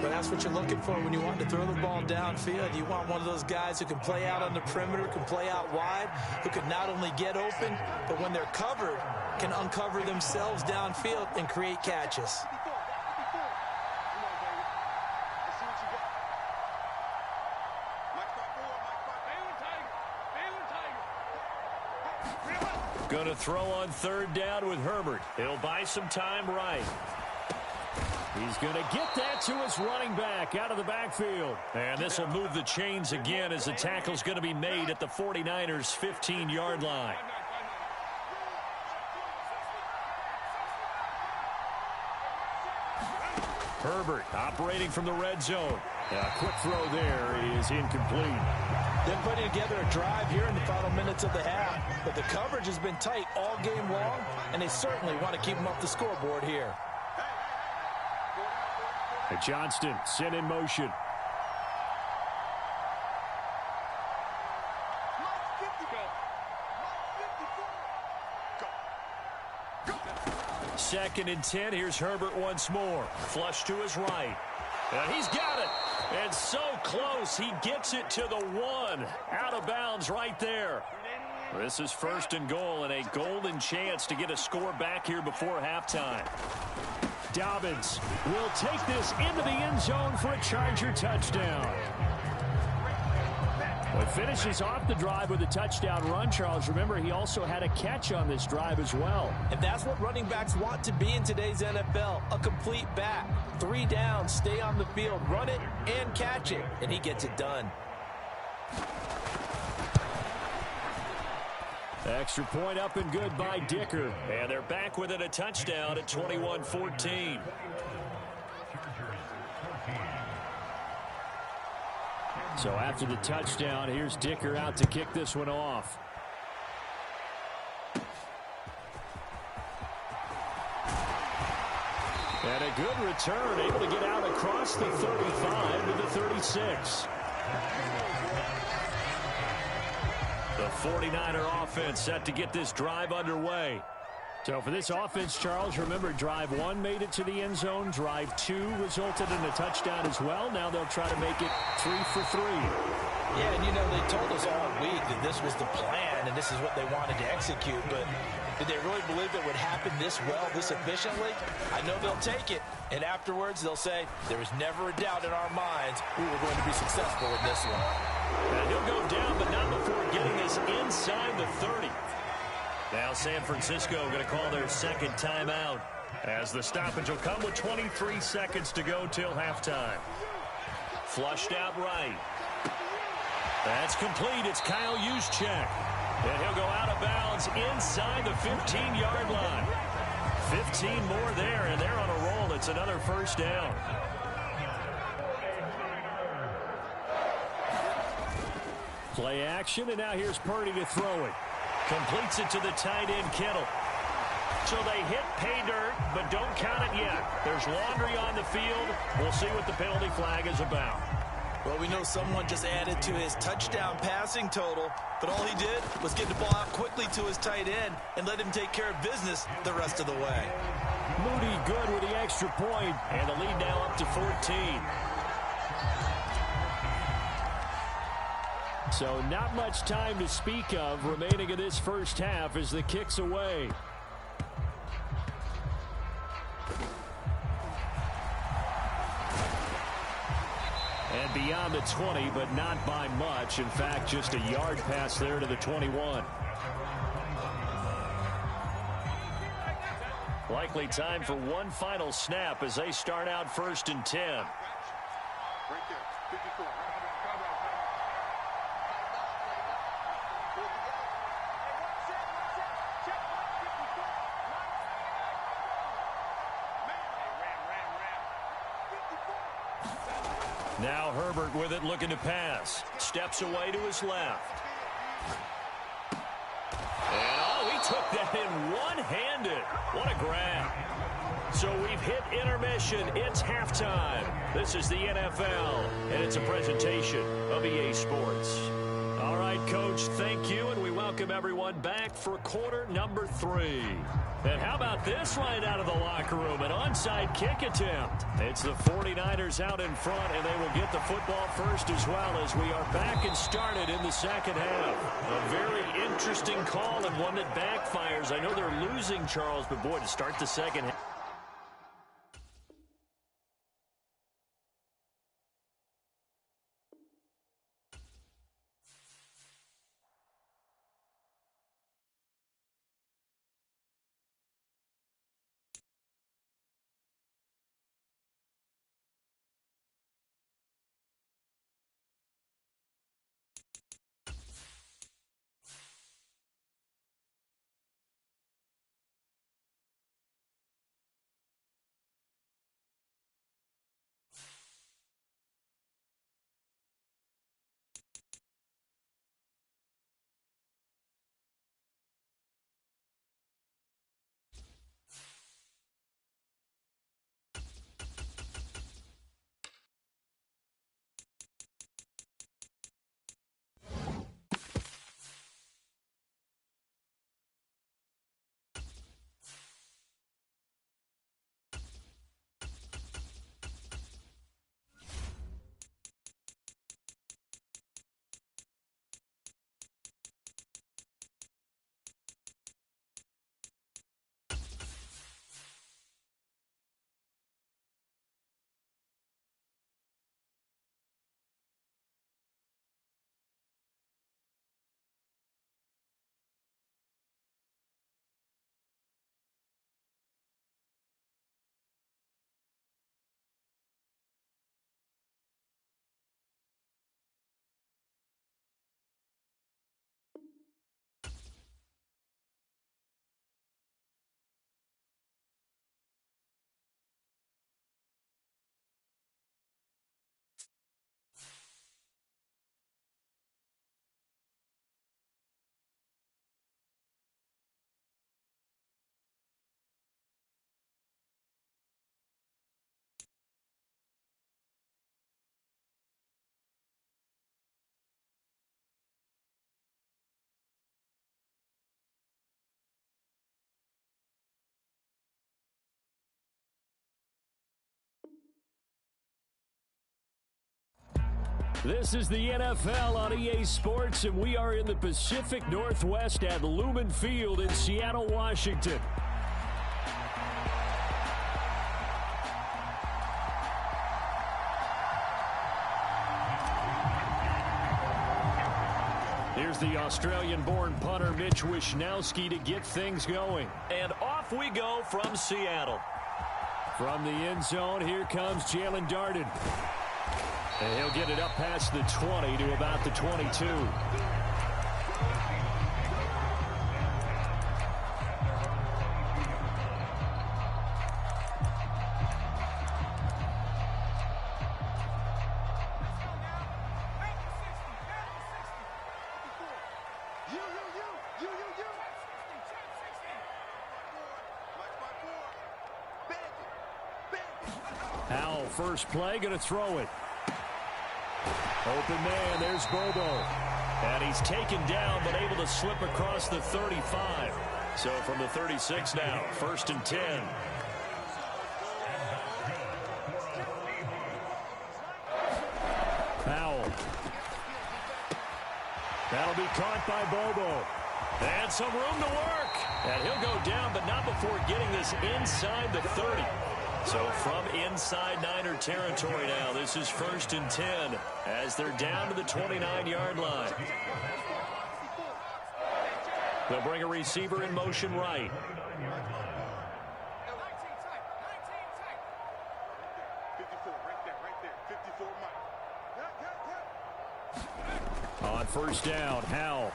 But that's what you're looking for when you want to throw the ball downfield. You want one of those guys who can play out on the perimeter, can play out wide, who can not only get open, but when they're covered, can uncover themselves downfield and create catches.
Going to throw on third down with Herbert. He'll buy some time right. He's going to get that to his running back out of the backfield. And this will move the chains again as the tackle's going to be made at the 49ers' 15-yard line. Herbert operating from the red zone. A quick throw there is incomplete.
They're putting together a drive here in the final minutes of the half, but the coverage has been tight all game long, and they certainly want to keep them off the scoreboard here.
And Johnston sent in motion.
Second and 10. Here's Herbert once more. Flush to his right. And he's got it. And so close. He gets it to the 1. Out of bounds right there. This is first and goal, and a golden chance to get a score back here before halftime.
Dobbins will take this into the end zone for a Charger touchdown. Well, finishes off the drive with a touchdown run, Charles. Remember, he also had a catch on this drive as well.
And that's what running backs want to be in today's NFL, a complete back. 3 downs, stay on the field, run it, and catch it. And he gets it done.
Extra point up and good by Dicker.
And they're back within a touchdown at 21-14.
So after the touchdown, here's Dicker out to kick this one off. And a good return, able to get out across the 35 to the 36.
The 49er offense set to get this drive underway.
So for this offense, Charles, remember, drive 1 made it to the end zone. Drive 2 resulted in a touchdown as well. Now they'll try to make it 3 for 3.
Yeah, and you know, they told us all week that this was the plan and this is what they wanted to execute, but did they really believe it would happen this well, this efficiently? I know they'll take it, and afterwards they'll say, there was never a doubt in our minds we were going to be successful with this one.
And he'll go down, but not before getting this inside the 30. Now San Francisco going to call their second timeout, as the stoppage will come with 23 seconds to go till halftime. Flushed out right. That's complete. It's Kyle Juszczyk. And he'll go out of bounds inside the 15-yard line. 15 more there, and they're on a roll. It's another first down. Play action, and now here's Purdy to throw it. Completes it to the tight end, Kittle. So they hit pay dirt, but don't count it yet. There's laundry on the field. We'll see what the penalty flag is about.
Well, we know someone just added to his touchdown passing total, but all he did was get the ball out quickly to his tight end and let him take care of business the rest of the way.
Moody good with the extra point, and the lead now up to 14. So not much time to speak of remaining in this first half as the kick's away. And beyond the 20, but not by much. In fact, just a yard pass there to the 21. Likely time for one final snap as they start out 1st and 10.
Right there, 54.
Now Herbert with it, looking to pass. Steps away to his left. And oh, he took that in one-handed. What a grab. So we've hit intermission. It's halftime. This is the NFL, and it's a presentation of EA Sports. All right, Coach, thank you, and we welcome everyone back for quarter number 3. And how about this right out of the locker room? An onside kick attempt. It's the 49ers out in front, and they will get the football first as well as we are back and started in the second half. A very interesting call and one that backfires. I know they're losing, Charles, but boy, to start the second half. This is the NFL on EA Sports, and we are in the Pacific Northwest at Lumen Field in Seattle, Washington. Here's the Australian-born punter Mitch Wishnowsky to get things going. And off we go from Seattle. From the end zone, here comes Jalen Darden. And he'll get it up past the 20 to about the 22.
You. Watch my board. Bend it.
Howell, first play, going to throw it. Open man, there's Bobo. And he's taken down, but able to slip across the 35. So from the 36 now, 1st and 10. Howell. That'll be caught by Bobo. And some room to work. And he'll go down, but not before getting this inside the 30. So from inside Niner territory now, this is 1st and 10 as they're down to the 29-yard line. They'll bring a receiver in motion right.
54, right there. 54, Mike.
On 1st down, Howell.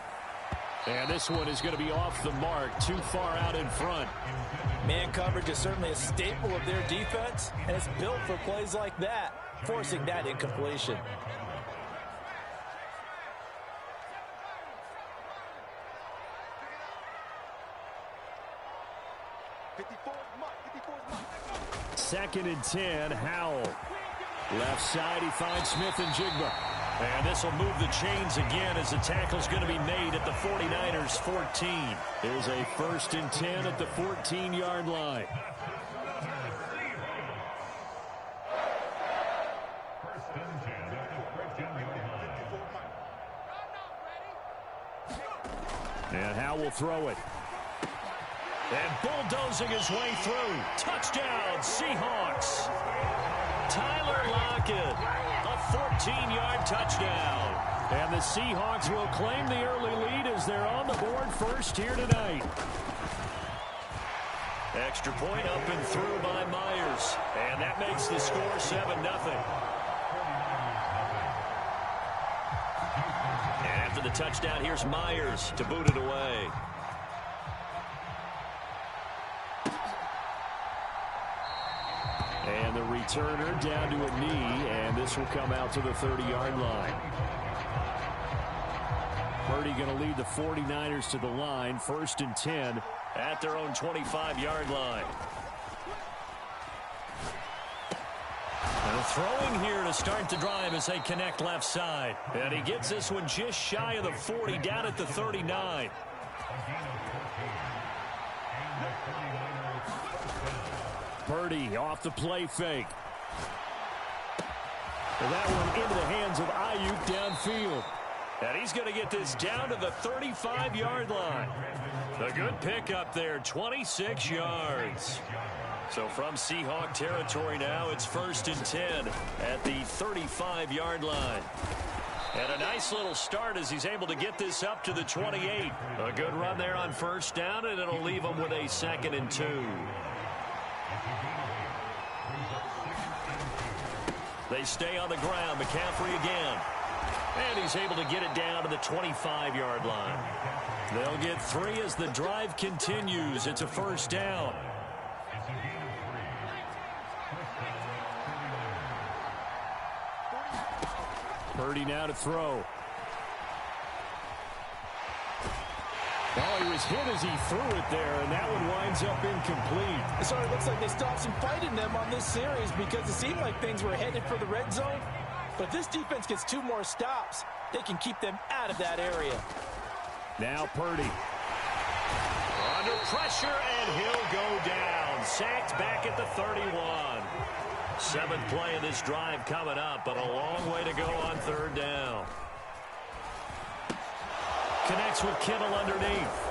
And this one is going to be off the mark, too far out in front.
Man coverage is certainly a staple of their defense, and it's built for plays like that, forcing that incompletion.
Second and 10, Howell. Left side, he finds Smith and Jigba. And this will move the chains again as the tackle's going to be made at the 49ers 14. Here's a 1st and 10 at the 14-yard line. And Howell will throw it. And bulldozing his way through. Touchdown, Seahawks. Tyler Lockett, a 14-yard touchdown. And the Seahawks will claim the early lead as they're on the board first here tonight. Extra point up and through by Myers. And that makes the score 7-0. And after the touchdown, here's Myers to boot it away. And the returner down to a knee, and this will come out to the 30-yard line. Purdy going to lead the 49ers to the line, 1st and 10 at their own 25-yard line. And throwing here to start the drive as they connect left side. And he gets this one just shy of the 40, down at the 39. Purdy off the play fake. And that one into the hands of Ayuk downfield. And he's going to get this down to the 35-yard line. A good pickup there, 26 yards. So from Seahawk territory now, it's 1st and 10 at the 35-yard line. And a nice little start as he's able to get this up to the 28. A good run there on 1st down, and it'll leave him with a 2nd and 2. They stay on the ground. McCaffrey again. And he's able to get it down to the 25-yard line. They'll get 3 as the drive continues. It's a 1st down. Purdy now to throw. Well, he was hit as he threw it there, and that one winds up incomplete.
It sort of looks like they stopped some fight in them on this series because it seemed like things were headed for the red zone. But if this defense gets 2 more stops, they can keep them out of that area.
Now Purdy. Under pressure, and he'll go down. Sacked back at the 31. 7th play of this drive coming up, but a long way to go on 3rd down. Connects with Kittle underneath.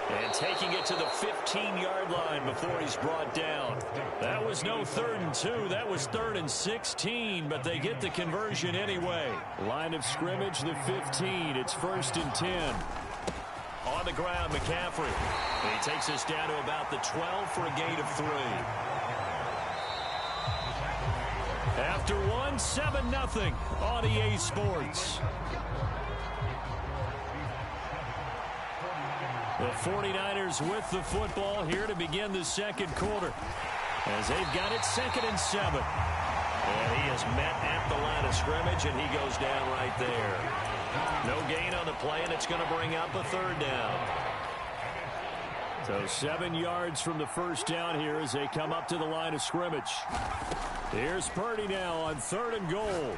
And taking it to the 15-yard line before he's brought down. That was no 3rd and 2. That was 3rd and 16, but they get the conversion anyway. Line of scrimmage, the 15. It's 1st and 10. On the ground, McCaffrey. And he takes us down to about the 12 for a gain of 3. After 1, 7-0 on EA Sports. The 49ers with the football here to begin the 2nd quarter. As they've got it 2nd and 7. And he is met at the line of scrimmage, and he goes down right there. No gain on the play, and it's going to bring up a 3rd down. So 7 yards from the first down here as they come up to the line of scrimmage. Here's Purdy now on 3rd and goal.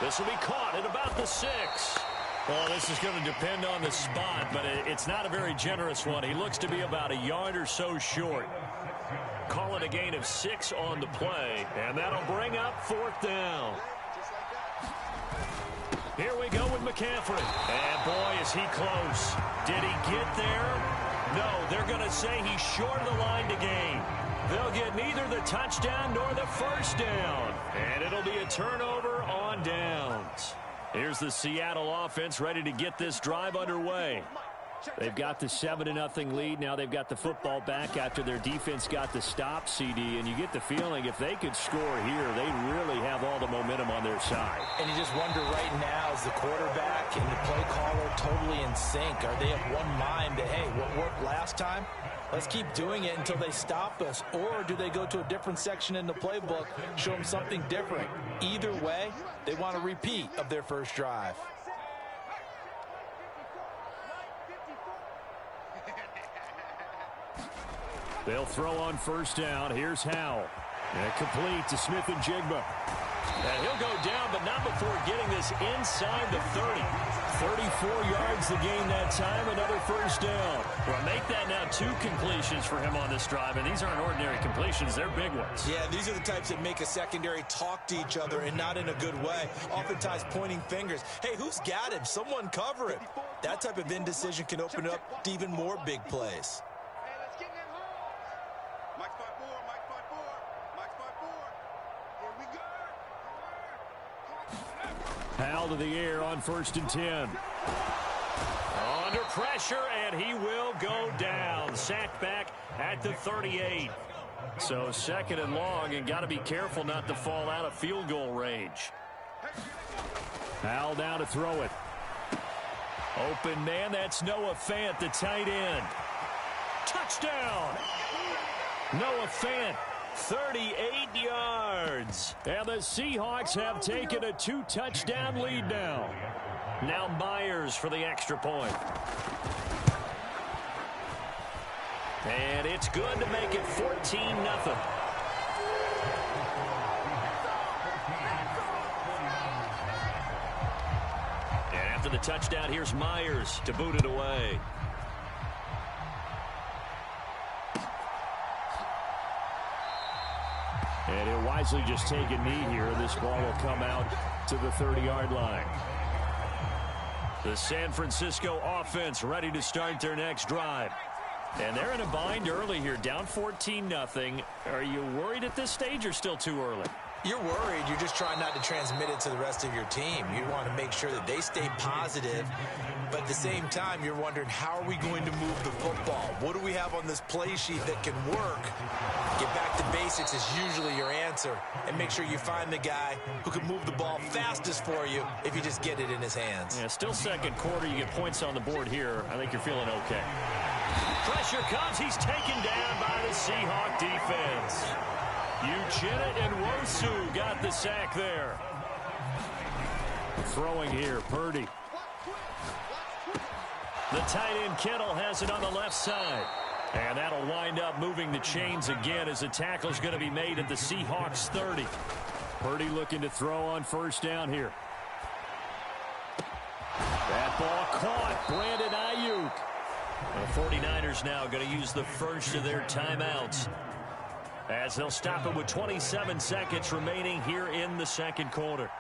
This will be caught at about the 6.
Well, this is going to depend on the spot, but it's not a very generous one. He looks to be about a yard or so short.
Call it a gain of 6 on the play, and that'll bring up 4th down. Here we go with McCaffrey. And boy, is he close. Did he get there? No, they're going to say he's short of the line to gain. They'll get neither the touchdown nor the first down. And it'll be a turnover on downs. Here's the Seattle offense ready to get this drive underway.
They've got the 7-0 lead. Now they've got the football back after their defense got the stop, CD. And you get the feeling if they could score here, they really have all the momentum on their side.
And you just wonder right now, is the quarterback and the play caller totally in sync? Are they of one mind that, hey, what worked last time? Let's keep doing it until they stop us. Or do they go to a different section in the playbook, show them something different? Either way, they want a repeat of their first drive.
They'll throw on first down. Here's Howell. And complete to Smith and Jigba.
And he'll go down, but not before getting this inside the 30.
34 yards the game that time. Another first down.
Well, make that now 2 completions for him on this drive, and these aren't ordinary completions. They're big ones.
Yeah, these are the types that make a secondary talk to each other and not in a good way. Oftentimes pointing fingers. Hey, who's got him? Someone cover him. That type of indecision can open up to even more big plays.
Howell to the air on 1st and 10.
Under pressure, and he will go down. Sacked back at the 38.
So 2nd and long, and got to be careful not to fall out of field goal range. Howell down to throw it. Open man, that's Noah Fant, the tight end. Touchdown! Noah Fant. 38 yards. And the Seahawks have taken a 2-touchdown lead now.
Now Myers for the extra point. And it's good to make it 14-0. And after the touchdown, here's Myers to boot it away.
And he'll wisely just take a knee here. This ball will come out to the 30-yard line.
The San Francisco offense ready to start their next drive. And they're in a bind early here, down 14-0. Are you worried at this stage or still too early?
You're worried. You're just trying not to transmit it to the rest of your team. You want to make sure that they stay positive. But at the same time, you're wondering, how are we going to move the football? What do we have on this play sheet that can work? Get back to basics is usually your answer. And make sure you find the guy who can move the ball fastest for you if you just get it in his hands.
Yeah, still 2nd quarter. You get points on the board here. I think you're feeling okay. Pressure comes. He's taken down by the Seahawk defense. Uchenna and Wosu got the sack there.
Throwing here, Purdy.
The tight end Kittle has it on the left side. And that'll wind up moving the chains again as the tackle's going to be made at the Seahawks 30.
Purdy looking to throw on first down here. That ball caught. Brandon Ayuk.
The 49ers now going to use the first of their timeouts, as they'll stop it with 27 seconds remaining here in the 2nd quarter.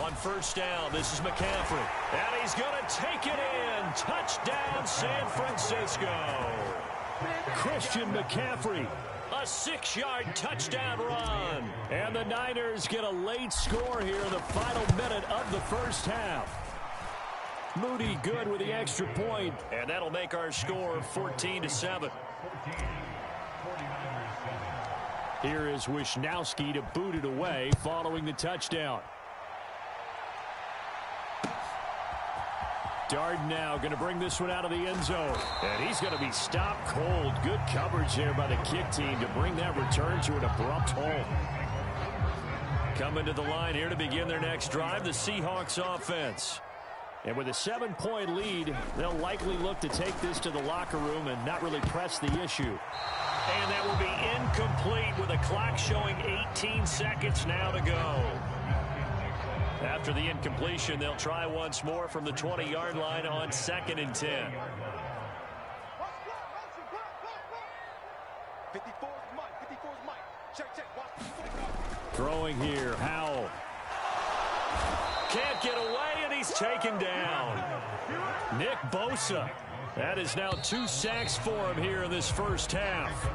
On first down, this is McCaffrey. And he's going to take it in. Touchdown, San Francisco.
Christian McCaffrey.
A 6-yard touchdown run.
And the Niners get a late score here in the final minute of the first half. Moody good with the extra point.
And that'll make our score 14-7.
Here is Wisnowski to boot it away following the touchdown. Darden now going to bring this one out of the end zone. And he's going to be stopped cold. Good coverage there by the kick team to bring that return to an abrupt halt.
Coming to the line here to begin their next drive, the Seahawks offense.
And with a 7-point lead, they'll likely look to take this to the locker room and not really press the issue.
And that will be incomplete with a clock showing 18 seconds now to go. After the incompletion, they'll try once more from the 20-yard line on 2nd and 10.
54's Mike. 54's Mike. Check. Watch.
Throwing here, Howell.
Can't get away, and he's taken down.
Nick Bosa. That is now 2 sacks for him here in this first half.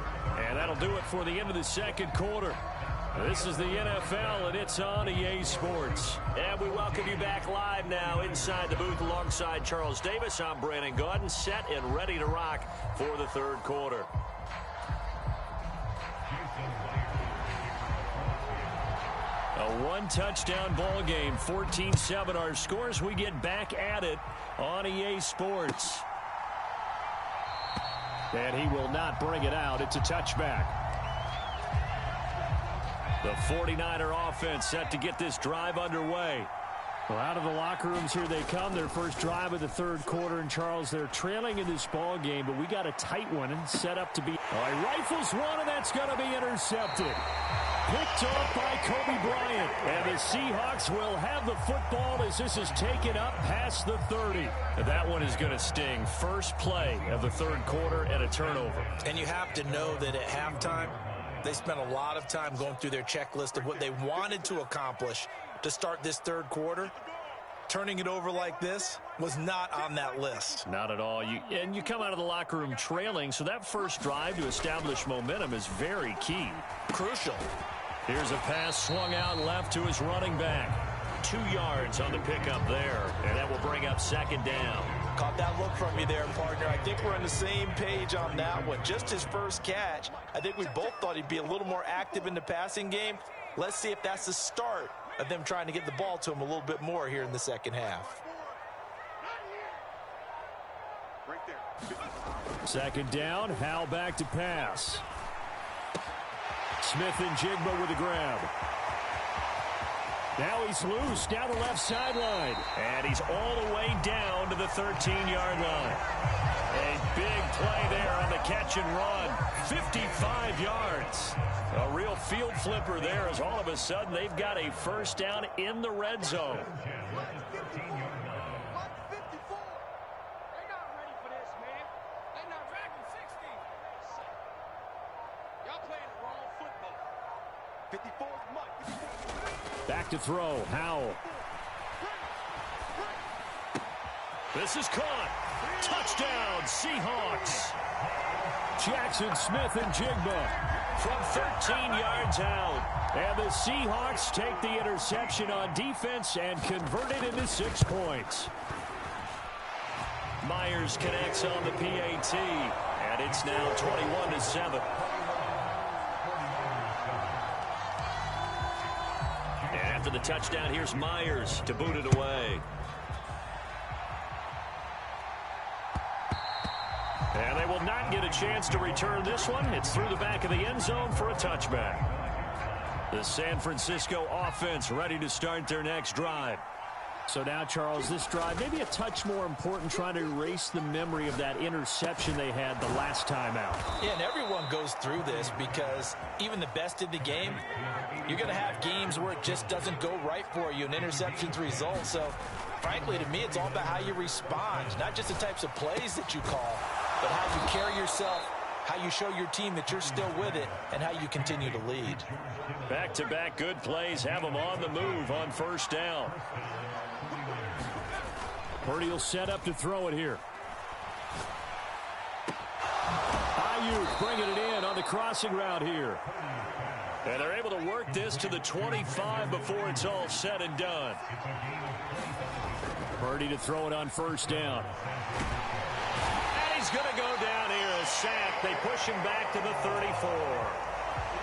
And that'll do it for the end of the second quarter. This is the NFL, and it's on EA Sports.
And we welcome you back live now inside the booth alongside Charles Davis. I'm Brandon Gaudin, set and ready to rock for the third quarter.
A one-touchdown ball game, 14-7 our scores. We get back at it on EA Sports. And he will not bring it out. It's a touchback. The 49er offense set to get this drive underway. Well, out of the locker rooms here they come. Their first drive of the third quarter. And, Charles, they're trailing in this ball game, but we got a tight one and set up to be. Oh, he rifles one, and that's going to be intercepted. Picked off by Kobe Bryant. And the Seahawks will have the football as this is taken up past the 30. And that one is going to sting. First play of the third quarter and a turnover.
And you have to know that at halftime, they spent a lot of time going through their checklist of what they wanted to accomplish to start this third quarter. Turning it over like this was not on that list.
Not at all. You come out of the locker room trailing, so that first drive to establish momentum is very key.
Crucial.
Here's a pass swung out left to his running back.
2 yards on the pickup there, and that will bring up 2nd down.
Caught that look from you there, partner. I think we're on the same page on that one. Just his first catch. I think we both thought he'd be a little more active in the passing game. Let's see if that's the start of them trying to get the ball to him a little bit more here in the second half.
Right there.
2nd down, Howell back to pass. Smith and Jigba with a grab. Now he's loose down the left sideline.
And he's all the way down to the 13-yard line. A big play there on the catch and run. 55 yards. A real field flipper there as all of a sudden they've got a first down in the red zone.
Back to throw, Howell.
This is caught. Touchdown, Seahawks.
Jackson Smith and Jigba
from 13 yards out.
And the Seahawks take the interception on defense and convert it into 6 points.
Myers connects on the PAT, and it's now 21-7. And after the touchdown, here's Myers to boot it away.
And they will not get a chance to return this one. It's through the back of the end zone for a touchback. The San Francisco offense ready to start their next drive. So now, Charles, this drive maybe a touch more important, trying to erase the memory of that interception they had the last time out.
Yeah, and everyone goes through this because even the best in the game, you're going to have games where it just doesn't go right for you and interceptions result. So, frankly, to me, it's all about how you respond, not just the types of plays that you call, but how you carry yourself, how you show your team that you're still with it, and how you continue to lead.
Back-to-back good plays have them on the move on first down. Purdy will set up to throw it here. Ayuk bringing it in on the crossing route here. And they're able to work this to the 25 before it's all said and done. Purdy to throw it on first down.
And he's going to go down here, a sack. They push him back to the 34.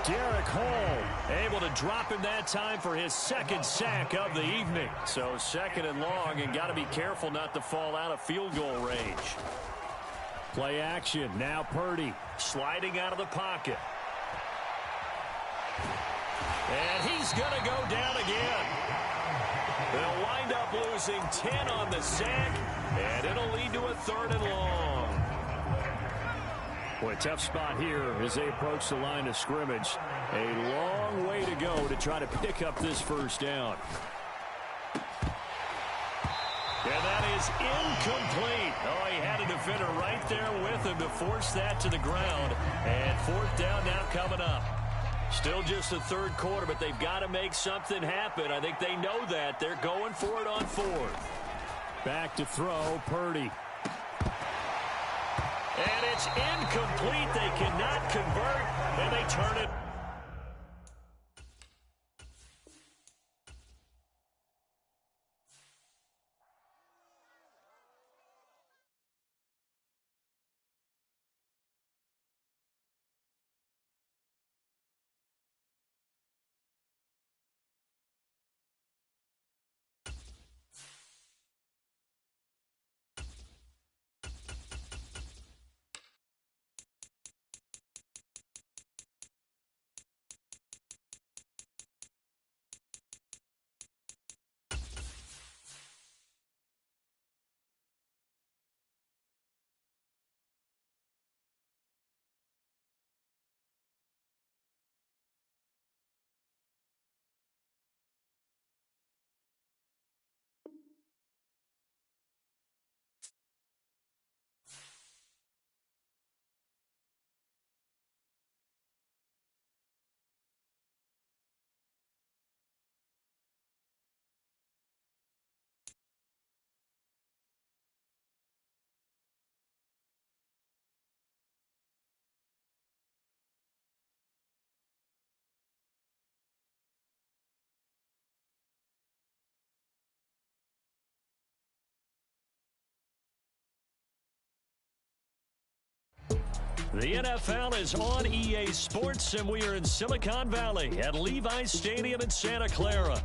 Derek Hall able to drop him that time for his 2nd sack of the evening. So 2nd and long, and got to be careful not to fall out of field goal range. Play action. Now Purdy
sliding out of the pocket. And he's going to go down again. They'll wind up losing 10 on the sack, and it'll lead to a 3rd and long.
Boy, tough spot here as they approach the line of scrimmage. A long way to go to try to pick up this 1st down.
And that is incomplete. Oh, he had a defender right there with him to force that to the ground. And 4th down now coming up. Still just the 3rd quarter, but they've got to make something happen. I think they know that. They're going for it on 4th.
Back to throw, Purdy.
And it's incomplete. They cannot convert, and they turn it.
The NFL is on EA Sports, and we are in Silicon Valley at Levi's Stadium in Santa Clara.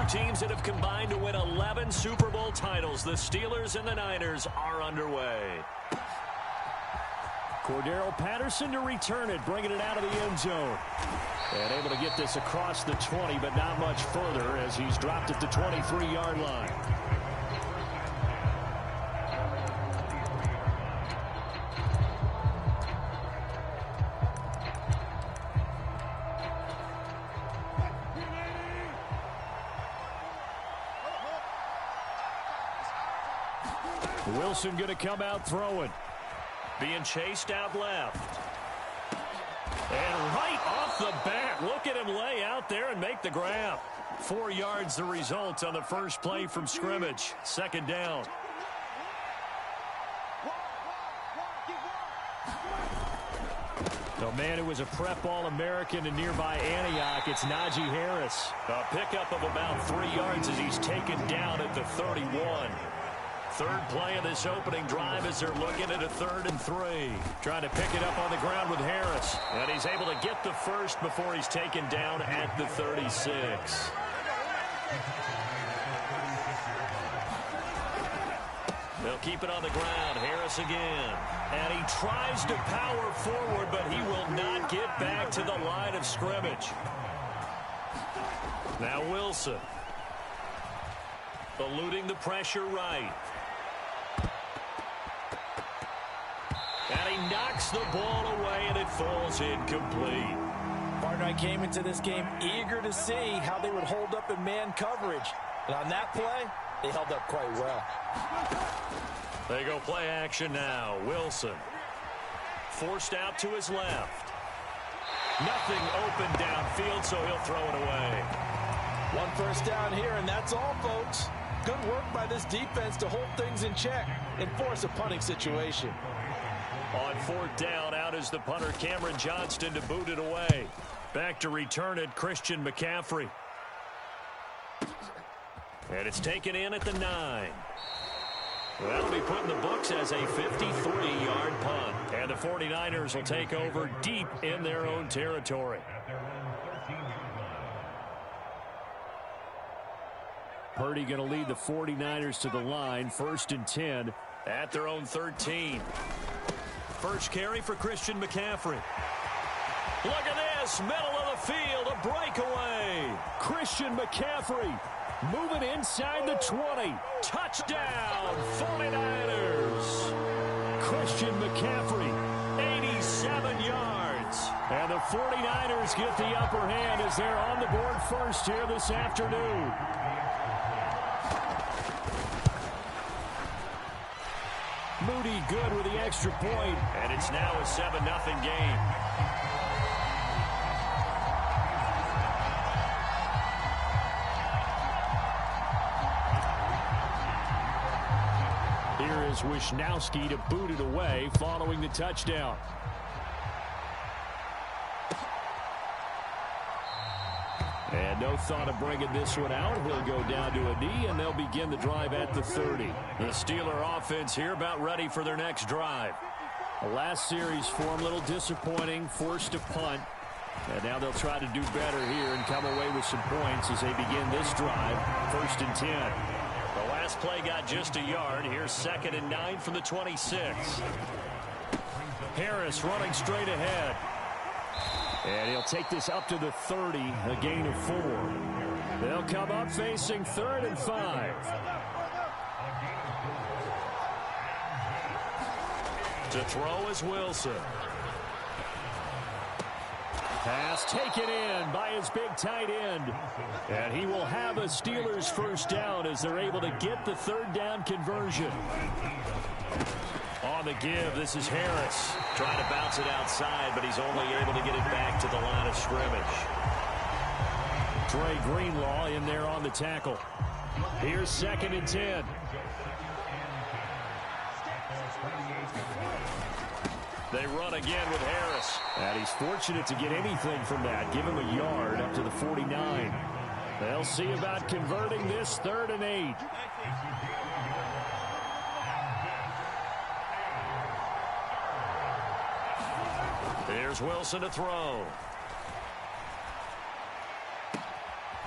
Teams that have combined to win 11 Super Bowl titles. The Steelers and the Niners are underway.
Cordero Patterson to return it, bringing it out of the end zone. And able to get this across the 20, but not much further as he's dropped at the 23-yard line. Wilson going to come out throwing.
Being chased out left. And right off the bat, look at him lay out there and make the grab.
4 yards the result on the first play from scrimmage. 2nd down. The man who was a prep All-American in nearby Antioch, it's Najee Harris.
A pickup of about 3 yards as he's taken down at the 31. 3rd play of this opening drive as they're looking at a 3rd and 3.
Trying to pick it up on the ground with Harris.
And he's able to get the first before he's taken down at the 36. They'll keep it on the ground. Harris again. And he tries to power forward, but he will not get back to the line of scrimmage. Now Wilson. Eluding the pressure right. And he knocks the ball away, and it falls incomplete.
Partner, I came into this game eager to see how they would hold up in man coverage. And on that play, they held up quite well.
They go play action now. Wilson. Forced out to his left. Nothing open downfield, so he'll throw it away.
1 first down here, and that's all, folks. Good work by this defense to hold things in check and force a punting situation.
On 4th down, out is the punter Cameron Johnston to boot it away. Back to return it, Christian McCaffrey. And it's taken in at the 9.
That'll be put in the books as a 53-yard punt. And the 49ers will take over deep in their own territory. Purdy going to lead the 49ers to the line. 1st and 10 at their own 13. First carry for Christian McCaffrey. Look at this, middle of the field, a breakaway. Christian McCaffrey moving inside the 20. Touchdown, 49ers. Christian McCaffrey, 87 yards. And the 49ers get the upper hand as they're on the board first here this afternoon. Moody good with the extra point. And it's now a 7-0 game. Here is Wisnowski to boot it away following the touchdown. And no thought of bringing this one out. He'll go down to a knee, and they'll begin the drive at the 30. The Steeler offense here about ready for their next drive. The last series for them, a little disappointing, forced to punt. And now they'll try to do better here and come away with some points as they begin this drive. 1st and 10. The last play got just a yard. Here's 2nd and 9 from the 26. Harris running straight ahead. And he'll take this up to the 30, a gain of 4. They'll come up facing 3rd and 5. To throw is Wilson. Pass taken in by his big tight end. And he will have a Steelers first down as they're able to get the 3rd down conversion. On the give, this is Harris. Trying to bounce it outside, but he's only able to get it back to the line of scrimmage. Trey Greenlaw in there on the tackle. Here's 2nd and 10. They run again with Harris. And he's fortunate to get anything from that. Give him a yard up to the 49. They'll see about converting this 3rd and 8. Here's Wilson to throw.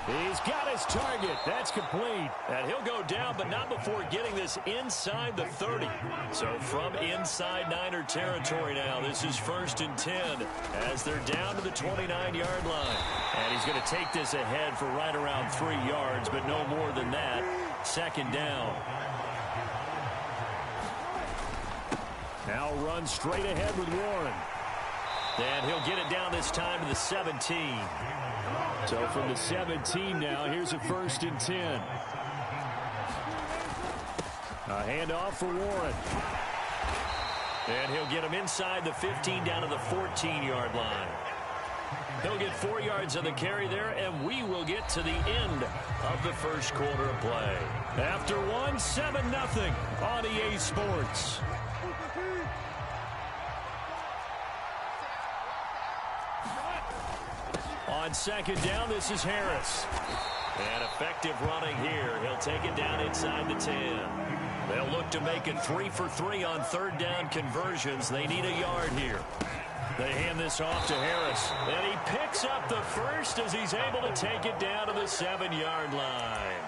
He's got his target. That's complete. And he'll go down, but not before getting this inside the 30. So from inside Niner territory now, this is 1st and 10 as they're down to the 29-yard line. And he's going to take this ahead for right around 3 yards, but no more than that. 2nd down. Now run straight ahead with Warren. And he'll get it down this time to the 17. So from the 17 now, here's a 1st and 10. A handoff for Warren. And he'll get him inside the 15 down to the 14-yard line. He'll get 4 yards on the carry there, and we will get to the end of the first quarter of play. After one, 7-0 on EA Sports. On 2nd down, this is Harris. And effective running here. He'll take it down inside the 10. They'll look to make it 3 for 3 on 3rd down conversions. They need a yard here. They hand this off to Harris. And he picks up the first as he's able to take it down to the 7-yard line.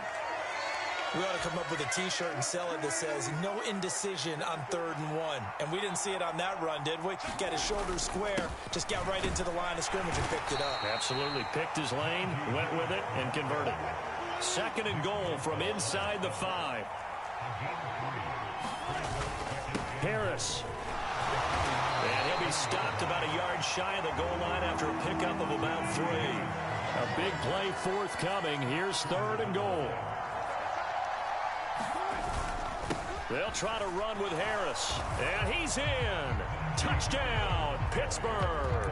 We ought to come up with a T-shirt and sell it that says, no indecision on 3rd and 1. And we didn't see it on that run, did we? Got his shoulders square, just got right into the line of scrimmage and picked it up.
Absolutely. Picked his lane, went with it, and converted. 2nd and goal from inside the 5. Harris. And he'll be stopped about a yard shy of the goal line after a pickup of about 3. A big play forthcoming. Here's 3rd and goal. They'll try to run with Harris. And he's in. Touchdown, Pittsburgh.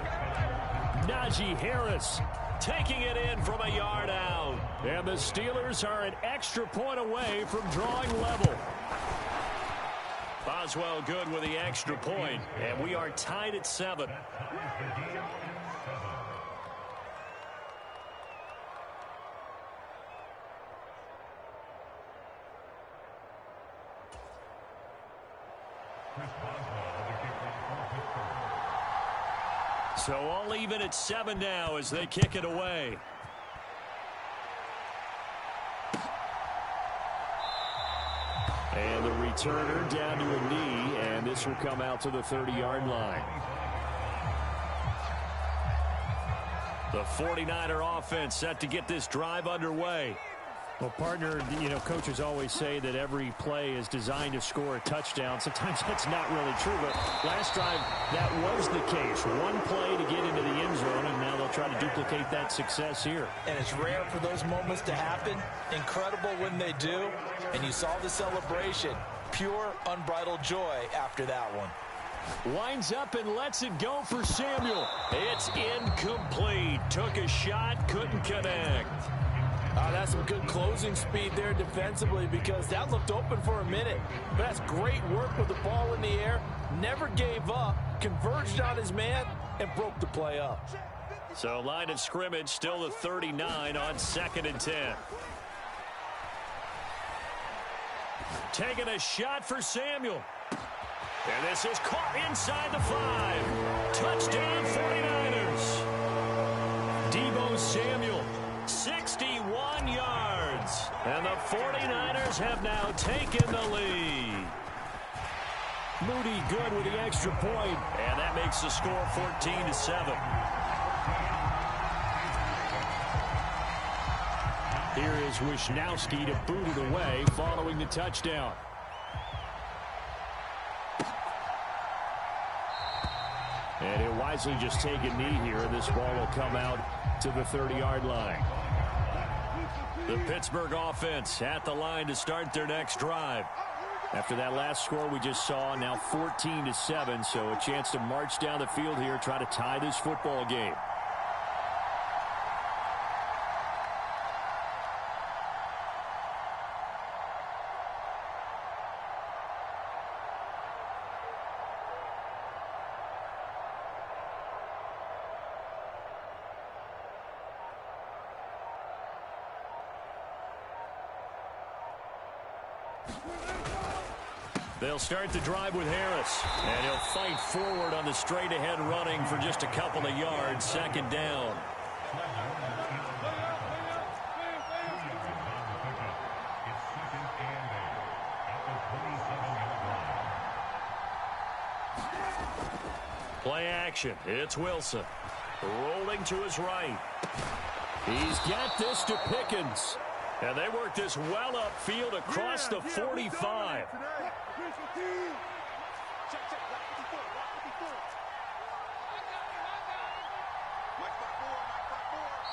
Najee Harris taking it in from a yard out. And the Steelers are an extra point away from drawing level. Boswell good with the extra point. And we are tied at 7.
So all even at 7 now as they kick it away. And the returner down to a knee, and this will come out to the 30-yard line. The 49er offense set to get this drive underway.
Well, partner, you know, coaches always say that every play is designed to score a touchdown. Sometimes that's not really true, but last drive, that was the case. One play to get into the end zone, and now they'll try to duplicate that success here.
And it's rare for those moments to happen. Incredible when they do. And you saw the celebration. Pure, unbridled joy after that one.
Winds up and lets it go for Samuel. It's incomplete. Took a shot, couldn't connect.
That's some good closing speed there defensively because that looked open for a minute. But that's great work with the ball in the air. Never gave up, converged on his man, and broke the play up.
So line of scrimmage still the 39 on 2nd and 10. Taking a shot for Samuel. And this is caught inside the 5. Touchdown 49ers. Deebo Samuel, 61 yards. And the 49ers have now taken the lead. Moody good with the extra point. And that makes the score 14-7. Here is Wisnowski to boot it away following the touchdown. And he'll wisely just take a knee here, and this ball will come out to the 30-yard line. The Pittsburgh offense at the line to start their next drive. After that last score we just saw, now 14-7, so a chance to march down the field here, try to tie this football game. They'll start the drive with Harris, and he'll fight forward on the straight-ahead running for just a couple of yards, 2nd down. Play action. It's Wilson. Rolling to his right. He's got this to Pickens. And they work this well upfield across the 45.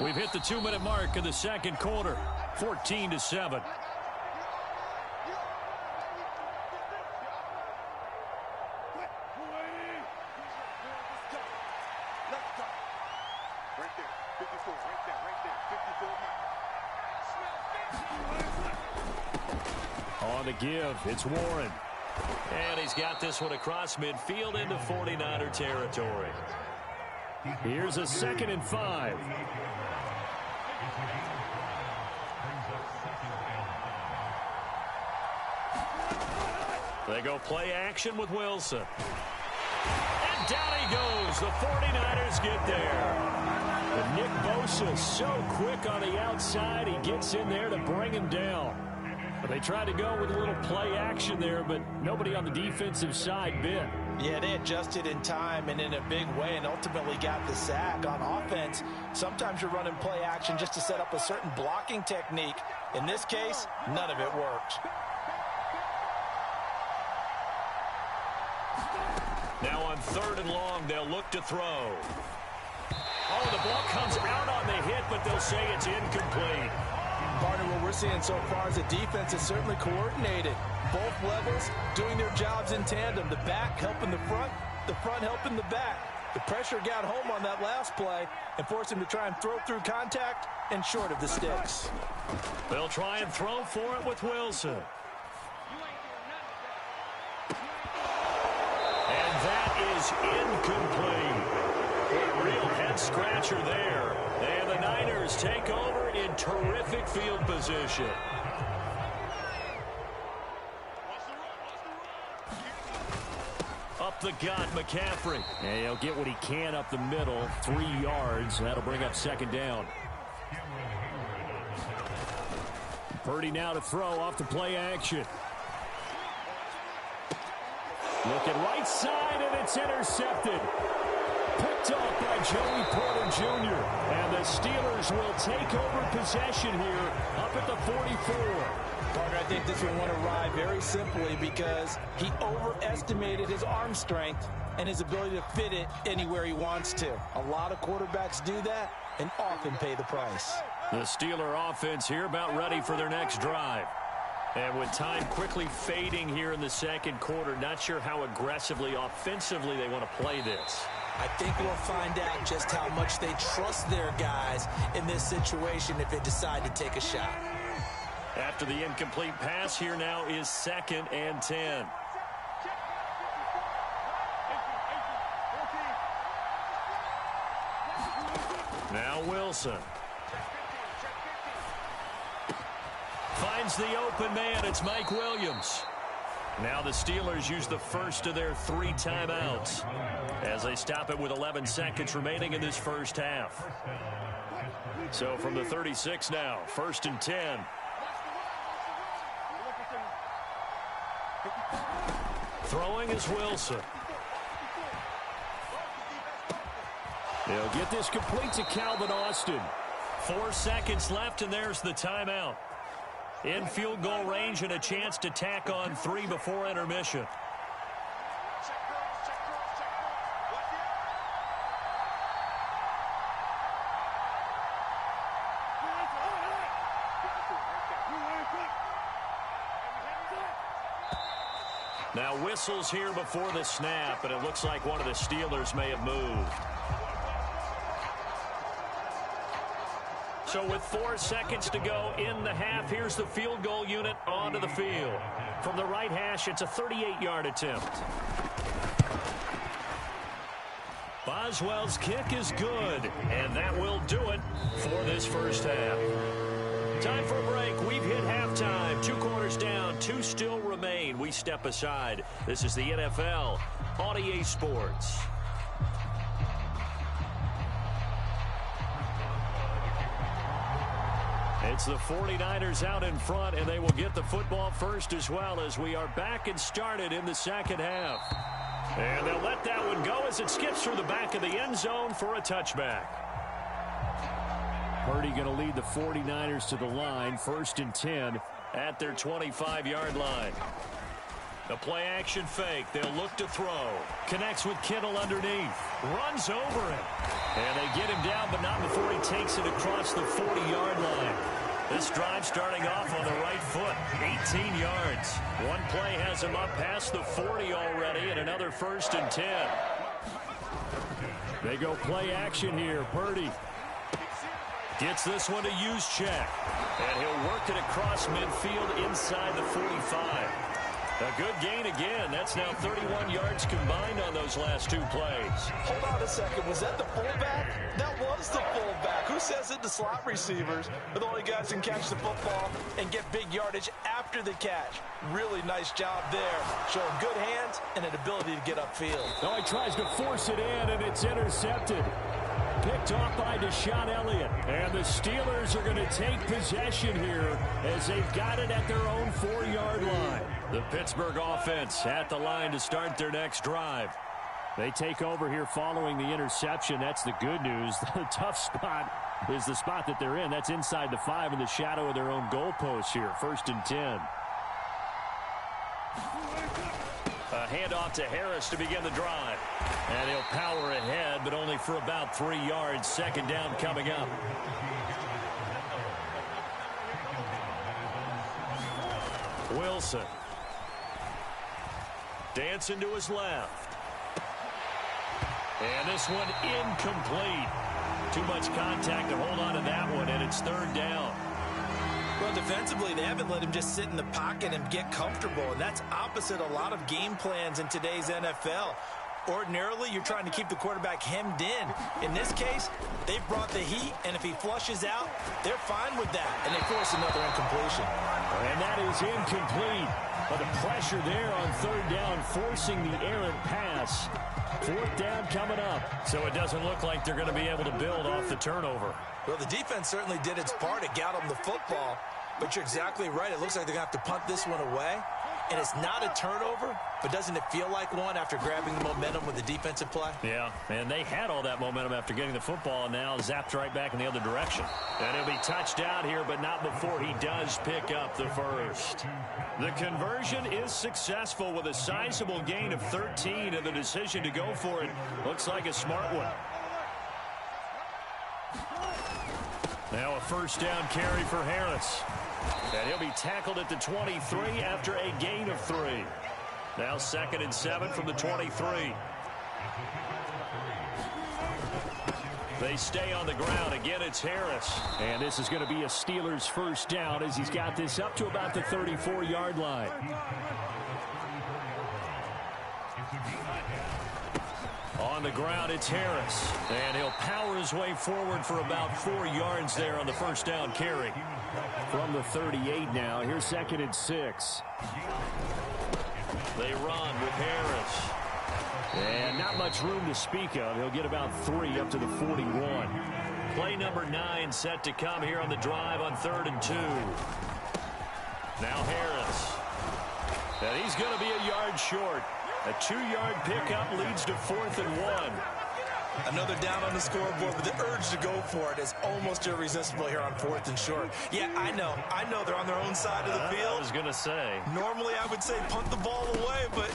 We've hit the 2-minute mark of the 2nd quarter. 14-7. On the give, it's Warren. And he's got this one across midfield into 49er territory. Here's a 2nd and 5. They go play action with Wilson. And down he goes. The 49ers get there. But Nick Bosa so quick on the outside. He gets in there to bring him down. But they tried to go with a little play action there, but nobody on the defensive side bit.
Yeah, they adjusted in time and in a big way and ultimately got the sack. On offense, sometimes you're running play action just to set up a certain blocking technique. In this case, none of it worked.
Now on 3rd and long, they'll look to throw. Oh, the ball comes out on the hit, but they'll say it's incomplete.
Partner, what we're seeing so far is the defense is certainly coordinated. Both levels doing their jobs in tandem. The back helping the front helping the back. The pressure got home on that last play and forced him to try and throw through contact and short of the sticks.
They'll try and throw for it with Wilson. And that is incomplete. A real head-scratcher there. And the Niners take over in terrific field position. Up the gut, McCaffrey.
And he'll get what he can up the middle, 3 yards. That'll bring up second down. Purdy now to throw off the play action. Looking right side, and it's intercepted. Picked off by Joey Porter Jr. And the Steelers will take over possession here up at the 44.
Parker, I think this one went awry very simply because he overestimated his arm strength and his ability to fit it anywhere he wants to. A lot of quarterbacks do that and often pay the price.
The Steeler offense here about ready for their next drive. And with time quickly fading here in the second quarter, not sure how aggressively, offensively they want to play this.
I think we'll find out just how much they trust their guys in this situation if they decide to take a shot.
After the incomplete pass, here now is 2nd and 10. Now Wilson. Finds the open man. It's Mike Williams. Now the Steelers use the first of their 3 timeouts as they stop it with 11 seconds remaining in this first half. So from the 36 now, 1st and 10. Throwing is Wilson.
They'll get this complete to Calvin Austin.
4 seconds left, and there's the timeout. In field goal range and a chance to tack on 3 before intermission. Now whistles here before the snap, and it looks like one of the Steelers may have moved. So with 4 seconds to go in the half, here's the field goal unit onto the field. From the right hash, it's a 38-yard attempt. Boswell's kick is good, and that will do it for this first half. Time for a break. We've hit halftime. 2 quarters down, 2 still remain. We step aside. This is the NFL on EA Sports. It's the 49ers out in front, and they will get the football first as well as we are back and started in the second half. And they'll let that one go as it skips through the back of the end zone for a touchback.
Purdy going to lead the 49ers to the line, 1st and 10
at their 25-yard line. The play action fake. They'll look to throw. Connects with Kittle underneath. Runs over him. And they get him down, but not before he takes it across the 40-yard line. This drive starting off on the right foot. 18 yards. One play has him up past the 40 already, and another 1st and 10.
They go play action here. Purdy
gets this one to use check. And he'll work it across midfield inside the 45. A good gain again. That's now 31 yards combined on those last 2 plays.
Hold on a second. Was that the fullback? That was the fullback. Who says it to slot receivers? But the only guys who can catch the football and get big yardage after the catch. Really nice job there. Showing good hands and an ability to get upfield.
Oh, he tries to force it in, and it's intercepted. Picked off by Deshaun Elliott. And the Steelers are going to take possession here as they've got it at their own 4-yard line.
The Pittsburgh offense at the line to start their next drive.
They take over here following the interception. That's the good news. The tough spot is the spot that they're in. That's inside the 5 in the shadow of their own goalpost here. 1st and 10.
A handoff to Harris to begin the drive. And he'll power ahead, but only for about 3 yards. 2nd down coming up. Wilson. Dancing to his left. And this one incomplete. Too much contact to hold on to that one, and it's 3rd down.
Well, defensively, they haven't let him just sit in the pocket and get comfortable, and that's opposite a lot of game plans in today's NFL. Ordinarily, you're trying to keep the quarterback hemmed in. In this case, they've brought the heat, and if he flushes out, they're fine with that, and they force another incompletion.
And that is incomplete. But the pressure there on third down, forcing the errant pass. Fourth down coming up. So it doesn't look like they're going to be able to build off the turnover.
Well, the defense certainly did its part. It got them the football. But you're exactly right. It looks like they're going to have to punt this one away. And it's not a turnover, but doesn't it feel like one after grabbing the momentum with the defensive play?
Yeah, and they had all that momentum after getting the football, and now zapped right back in the other direction. And he'll be touched out here, but not before he does pick up the first. The conversion is successful with a sizable gain of 13, and the decision to go for it looks like a smart one. Now a first down carry for Harris. And he'll be tackled at the 23 after a gain of 3. Now 2nd and 7 from the 23. They stay on the ground. Again, it's Harris. And this is going to be a Steelers first down as he's got this up to about the 34-yard line. On the ground, it's Harris. And he'll power his way forward for about 4 yards there on the first down carry. From the 38 now, here's 2nd and 6. They run with Harris. And not much room to speak of. He'll get about 3 up to the 41. Play number 9 set to come here on the drive on 3rd and 2. Now Harris. And he's going to be a yard short. A 2-yard pickup leads to 4th and 1.
Another down on the scoreboard, but the urge to go for it is almost irresistible here on 4th and short. Yeah, I know they're on their own side of the field.
I was going to say.
Normally I would say punt the ball away, but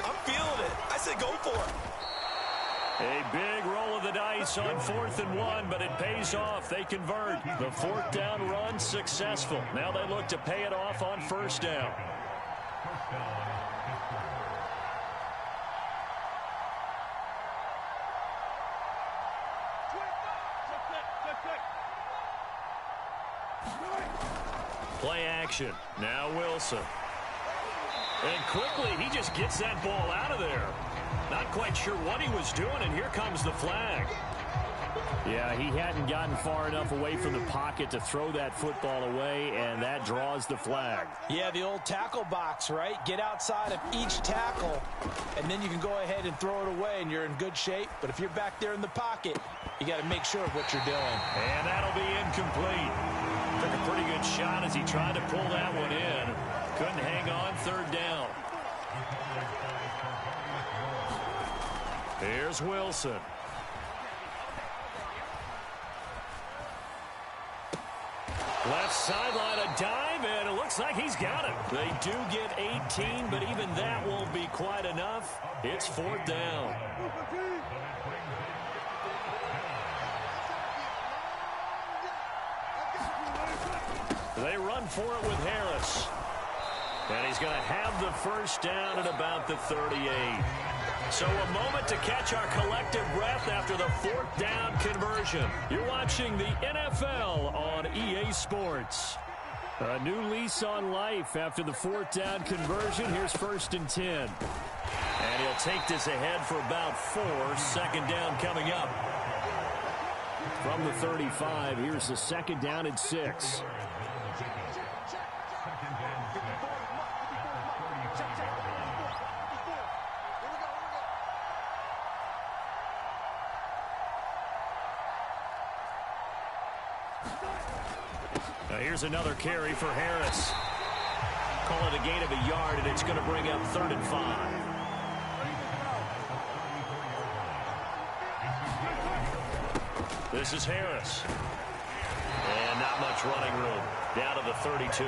I'm feeling it. I say go for it.
A big roll of the dice on 4th and 1, but it pays off. They convert. The 4th down run successful. Now they look to pay it off on 1st down. Play action. Now Wilson. And quickly, he just gets that ball out of there. Not quite sure what he was doing, and here comes the flag. Yeah, he hadn't gotten far enough away from the pocket to throw that football away, and that draws the flag.
Yeah, the old tackle box, right? Get outside of each tackle, and then you can go ahead and throw it away, and you're in good shape. But if you're back there in the pocket, you got to make sure of what you're doing.
And that'll be incomplete. Took a pretty good shot as he tried to pull that one in. Couldn't hang on 3rd down. Here's Wilson. Left sideline, a dive, and it looks like he's got it. They do get 18, but even that won't be quite enough. It's 4th down. They run for it with Harris. And he's going to have the first down at about the 38. So a moment to catch our collective breath after the 4th down conversion. You're watching the NFL on EA Sports. A new lease on life after the 4th down conversion. Here's 1st and 10. And he'll take this ahead for about 4. 2nd down coming up. From the 35, here's the 2nd down and 6. Now here's another carry for Harris. Call it a gain of a yard, and it's going to bring up 3rd and 5. This is Harris. And not much running room. Down to the 32.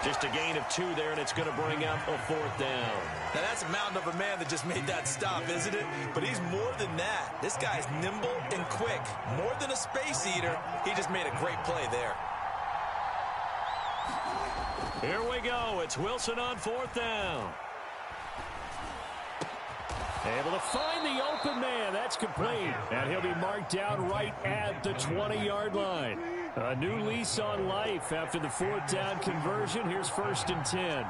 Just a gain of 2 there, and it's going to bring up a 4th down.
Now that's a mountain of a man that just made that stop, isn't it? But he's more than that. This guy's nimble and quick. More than a space eater, he just made a great play there.
Here we go. It's Wilson on 4th down. Able to find the open man. That's complete. And he'll be marked down right at the 20-yard line. A new lease on life after the 4th down conversion. Here's 1st and 10.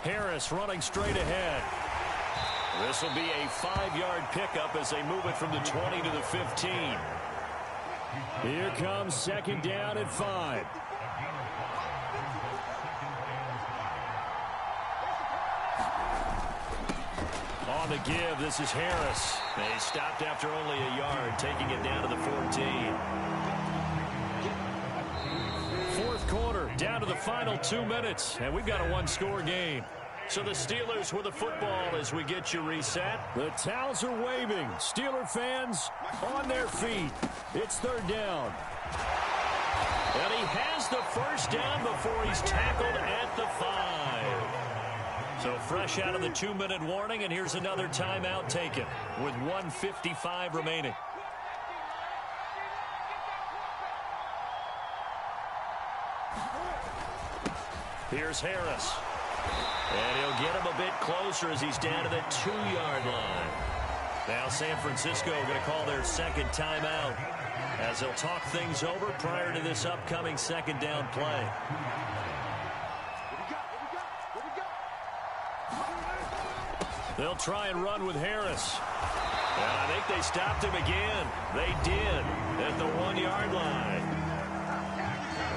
Harris running straight ahead. This will be a 5-yard pickup as they move it from the 20 to the 15.
Here comes second down at 5.
On the give, this is Harris. They stopped after only a yard, taking it down to the 14. Fourth quarter, down to the final 2 minutes, and we've got a one-score game. So the Steelers with the football as we get you reset.
The towels are waving. Steeler fans on their feet. It's third down.
And he has the first down before he's tackled at the 5. So fresh out of the 2-minute warning, and here's another timeout taken with 1:55 remaining. Here's Harris. And he'll get him a bit closer as he's down to the 2-yard line. Now San Francisco going to call their second timeout as they'll talk things over prior to this upcoming second down play. They'll try and run with Harris. And I think they stopped him again. They did at the 1-yard line.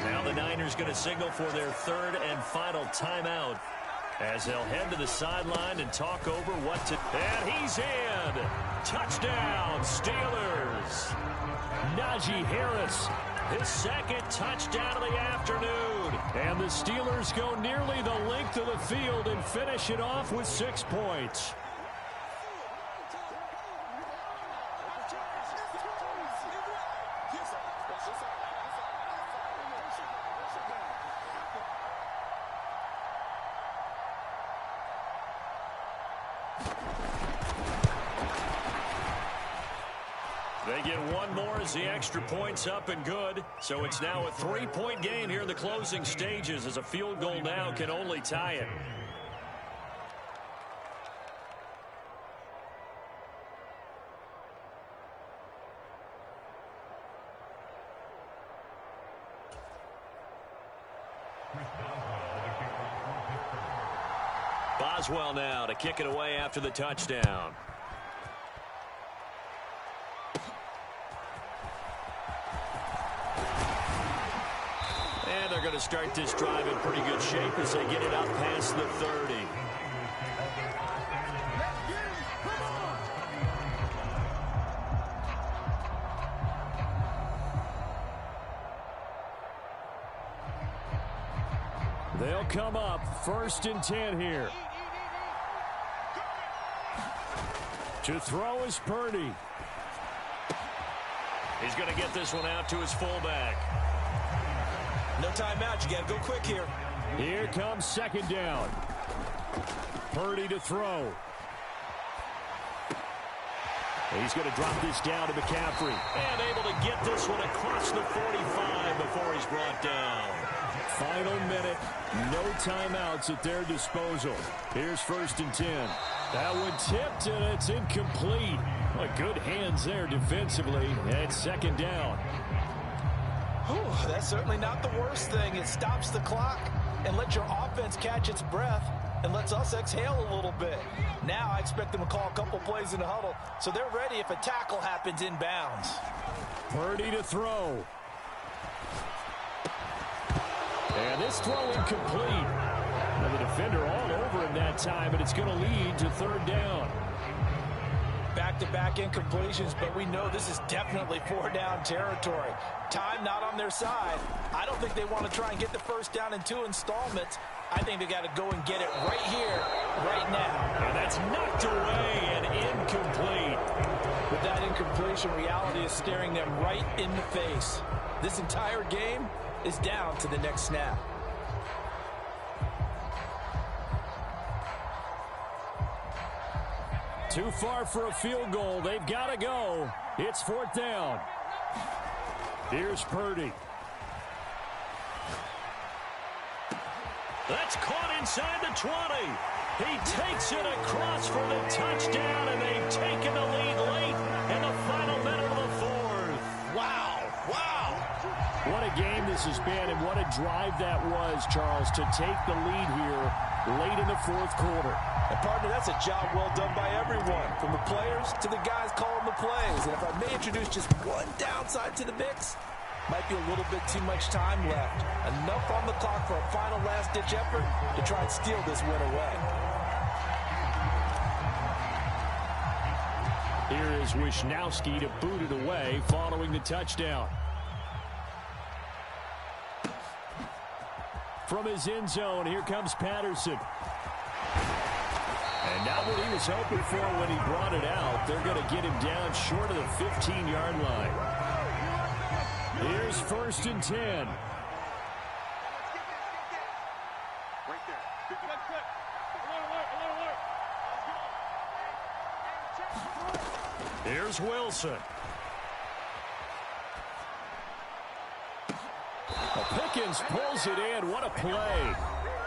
Now the Niners going to signal for their third and final timeout as they'll head to the sideline and talk over what to... And he's in! Touchdown, Steelers!
Najee Harris,
His second touchdown of the afternoon.
and the Steelers go nearly the length of the field and finish it off with 6 points.
They get one more as the extra point's up and good. So it's now a 3-point game here in the closing stages as a field goal now can only tie it. Boswell now to kick it away after the touchdown. And they're going to start this drive in pretty good shape as they get it up past the 30.
They'll come up 1st and 10 here. To throw is Purdy.
He's going to get this one out to his fullback.
No timeout. You got to go quick here.
Here comes second down. Purdy to throw. He's going to drop this down to McCaffrey.
And able to get this one across the 45 before he's brought down.
Final minute. No timeouts at their disposal. Here's 1st and 10. That one tipped, and it's incomplete. Well, good hands there defensively. And second down.
Whew, that's certainly not the worst thing. It stops the clock and lets your offense catch its breath and lets us exhale a little bit. Now I expect them to call a couple plays in the huddle so they're ready if a tackle happens inbounds.
Purdy to throw. And this throw incomplete. And the defender all over him that time, but it's going to lead to third down.
Back-to-back incompletions, but we know this is definitely 4-down territory. Time not on their side. I don't think they want to try and get the first down in 2 installments. I think they got to go and get it right here, right now.
And that's knocked away and incomplete.
With that incompletion, reality is staring them right in the face. This entire game is down to the next snap.
Too far for a field goal. They've got to go. It's 4th down. Here's Purdy.
That's caught inside the 20. He takes it across for the touchdown, and they've taken the lead late in the final minute of the 4th.
Wow.
What a game this has been, and what a drive that was, Charles, to take the lead here late in the fourth quarter.
And, partner, that's a job well done by everyone, from the players to the guys calling the plays. And if I may introduce just one downside to the mix, might be a little bit too much time left. Enough on the clock for a final last-ditch effort to try and steal this win away.
Here is Wisnowski to boot it away following the touchdown. From his end zone, here comes Patterson. And not what he was hoping for when he brought it out. They're going to get him down short of the 15-yard line. Here's 1st and 10. Here's Wilson. Pickens pulls it in. What a play.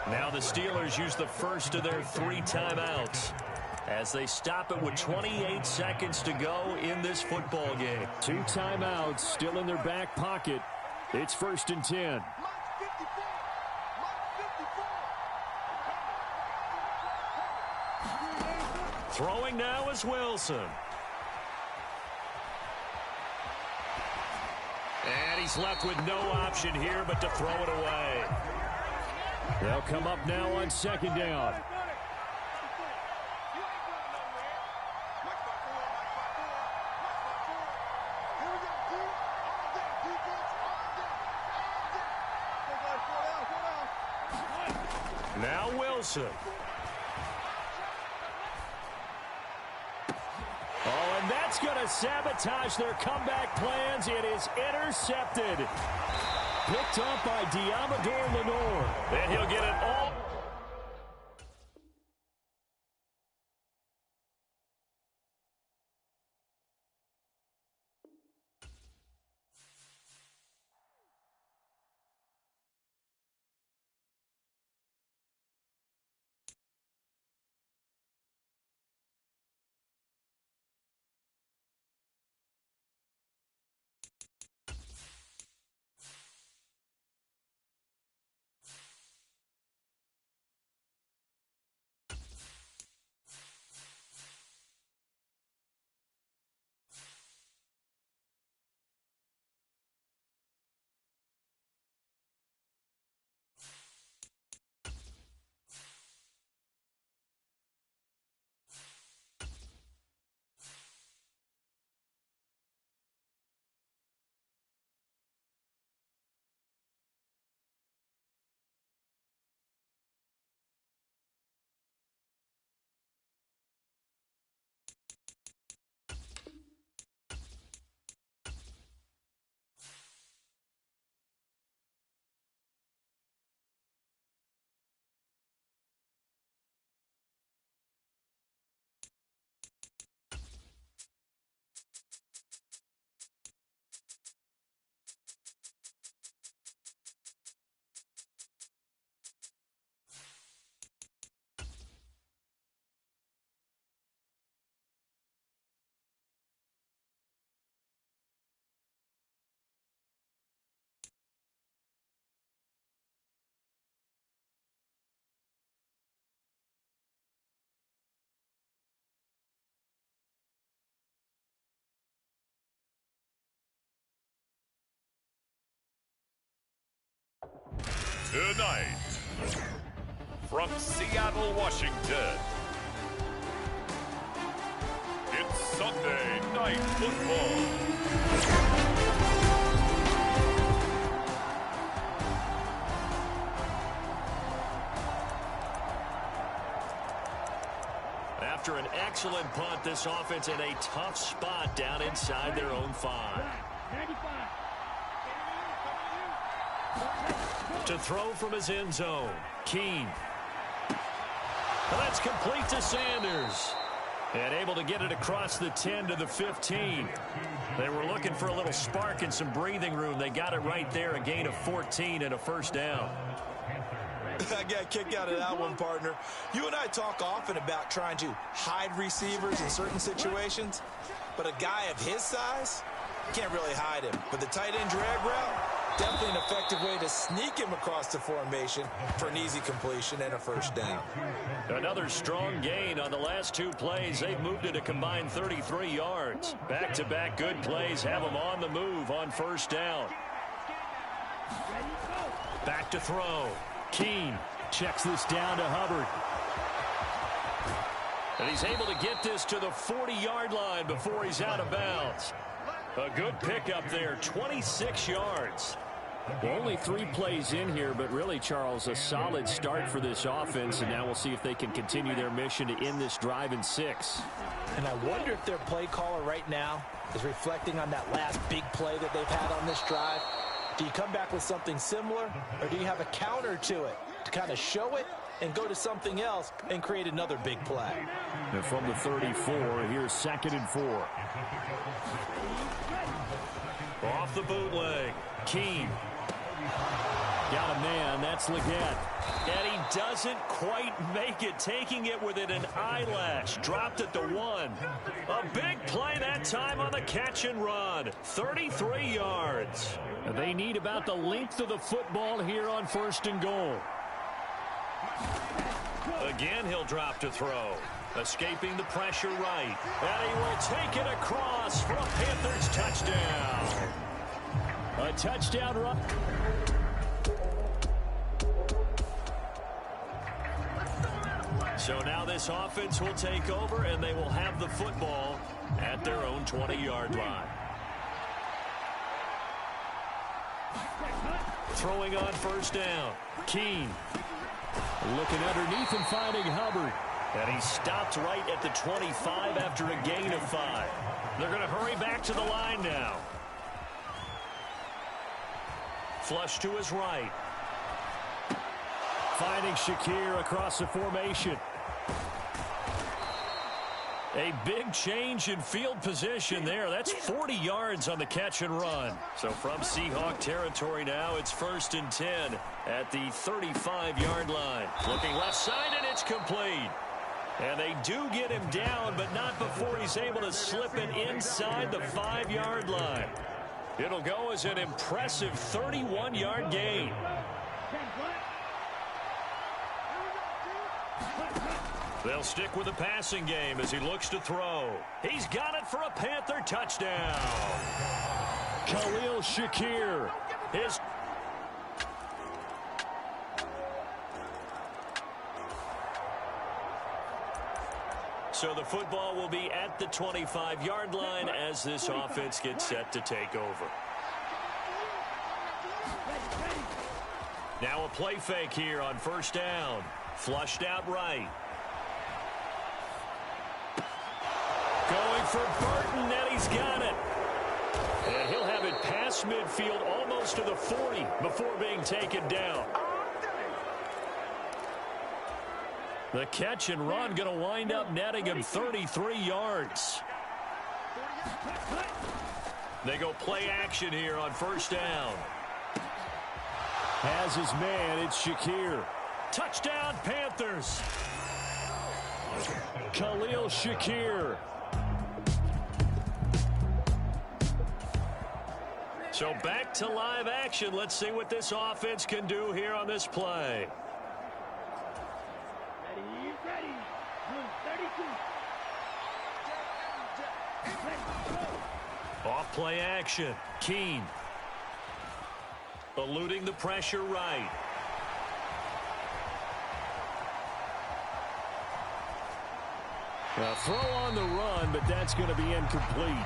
Now the Steelers use the first of their 3 timeouts as they stop it with 28 seconds to go in this football game.
2 timeouts still in their back pocket. It's 1st and 10.
Throwing now is Wilson. And he's left with no option here but to throw it away.
They'll come up now on 2nd down.
Now Wilson.
Oh, and that's going to sabotage their comeback plans. It is intercepted. Picked up by Diamador Lenore.
And he'll get it all.
Tonight, from Seattle, Washington, it's Sunday Night Football.
After an excellent punt, this offense in a tough spot down inside their own 5. To throw from his end zone, Keene. Well, that's complete to Sanders. And able to get it across the 10 to the 15. They were looking for a little spark and some breathing room. They got it right there, a gain of 14 and a 1st down.
I got a kick out of that one, partner. You and I talk often about trying to hide receivers in certain situations, but a guy of his size, can't really hide him. But the tight end drag route, Definitely an effective way to sneak him across the formation for an easy completion and a first down.
Another strong gain on the last two plays. They've moved it a combined 33 yards. Back-to-back good plays have them on the move on first down. Back to throw. Keene checks this down to Hubbard. And he's able to get this to the 40-yard line before he's out of bounds. A good pickup there, 26 yards.
Well, only 3 plays in here, but really, Charles, a solid start for this offense, and now we'll see if they can continue their mission to end this drive in 6.
And I wonder if their play caller right now is reflecting on that last big play that they've had on this drive. Do you come back with something similar, or do you have a counter to it to kind of show it and go to something else and create another big play?
And from the 34, here's 2nd and 4.
Off the bootleg. Keene.
Got a man, that's Leggett.
And he doesn't quite make it, taking it within an eyelash. Dropped at the 1. A big play that time on the catch and run. 33 yards.
They need about the length of the football here on 1st and goal.
Again, he'll drop to throw. Escaping the pressure right. And he will take it across for a Panthers touchdown.
A touchdown run.
So now this offense will take over, and they will have the football at their own 20-yard line. Throwing on first down. Keene.
Looking underneath and finding Hubbard.
And he stopped right at the 25 after a gain of 5. They're going to hurry back to the line now. Flush to his right.
Finding Shakir across the formation.
A big change in field position there. That's 40 yards on the catch and run. So from Seahawk territory now, it's 1st and 10 at the 35-yard line. Looking left side, and it's complete. And they do get him down, but not before he's able to slip it inside the 5-yard line. It'll go as an impressive 31-yard gain. They'll stick with the passing game as he looks to throw. He's got it for a Panther touchdown.
Khalil Shakir.
So the football will be at the 25-yard line as this offense gets set to take over. Now a play fake here on first down. Flushed out right. Going for Burton, and he's got it. And he'll have it past midfield almost to the 40 before being taken down. The catch and run going to wind up netting him 33 yards. They go play action here on first down.
Has his man, it's Shakir.
Touchdown, Panthers.
Khalil Shakir.
So back to live action. Let's see what this offense can do here on this play.
Ready. 32.
Off play action. Keene. Eluding the pressure right.
A throw on the run, but that's going to be incomplete.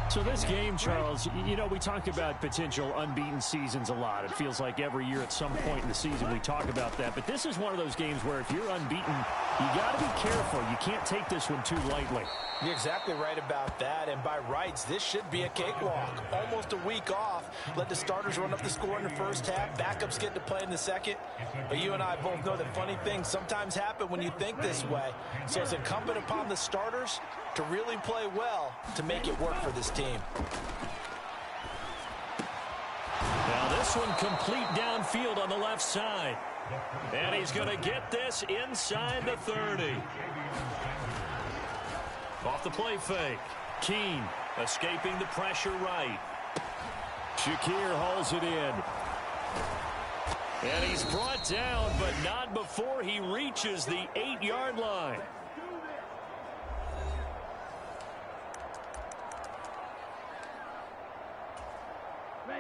So this game, Charles, you know, we talk about potential unbeaten seasons a lot. It feels like every year at some point in the season we talk about that. But this is one of those games where if you're unbeaten, you got to be careful. You can't take this one too lightly.
You're exactly right about that. And by rights, this should be a cakewalk. Almost a week off. Let the starters run up the score in the first half. Backups get to play in the second. But you and I both know that funny things sometimes happen when you think this way. So it's incumbent upon the starters to really play well to make it work for this team.
Now this one complete downfield on the left side. And he's going to get this inside the 30. Off the play fake. Keene escaping the pressure right. Shakir hauls it in. And he's brought down, but not before he reaches the 8-yard line.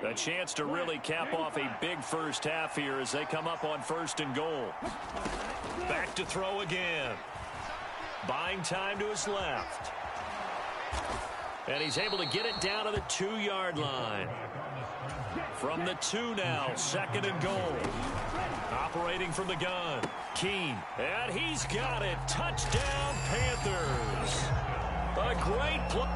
A chance to really cap off a big first half here as they come up on 1st and goal. Back to throw again. Buying time to his left. And he's able to get it down to the 2-yard line. From the 2 now, 2nd and goal. Operating from the gun. Keene. And he's got it. Touchdown, Panthers. A great play.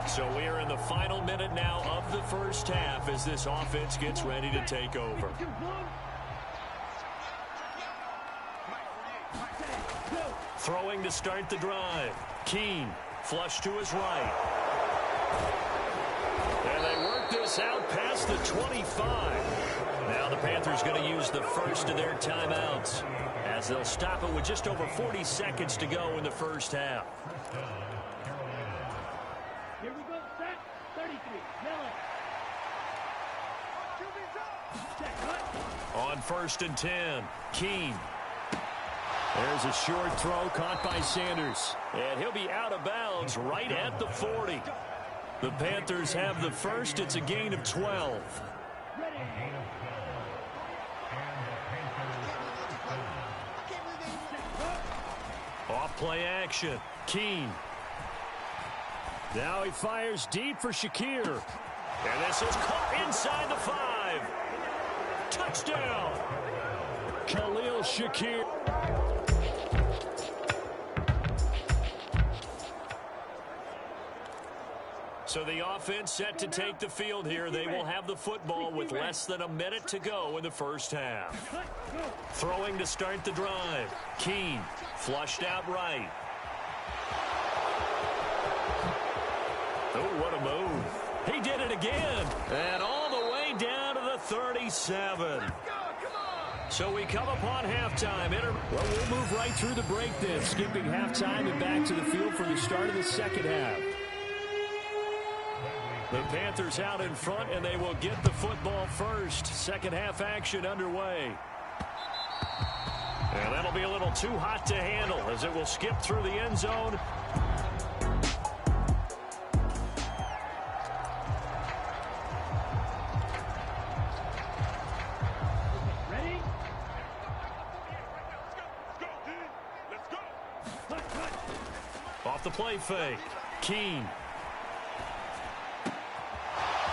So we are in the final minute now of the first half as this offense gets ready to take over. Throwing to start the drive. Keene, flush to his right. And they work this out past the 25. Now the Panthers going to use the first of their timeouts as they'll stop it with just over 40 seconds to go in the first half.
Here we go, set, 33,
On 1st and 10, Keene. There's a short throw caught by Sanders. And he'll be out of bounds right at the 40. The Panthers have the first. It's a gain of 12. Off play action. Keene. Now he fires deep for Shakir. And this is caught inside the 5. Touchdown. Khalil Shakir. So the offense set to take the field here. They will have the football with less than a minute to go in the first half. Throwing to start the drive. Keene flushed out right. Oh, what a move. He did it again. And all the way down to the 37. So we come upon halftime. Well, we'll move right through the break then. Skipping halftime and back to the field for the start of the second half. The Panthers out in front, and they will get the football first. Second half action underway. And that'll be a little too hot to handle as it will skip through the end zone.
Ready?
Off the play fake. Keene.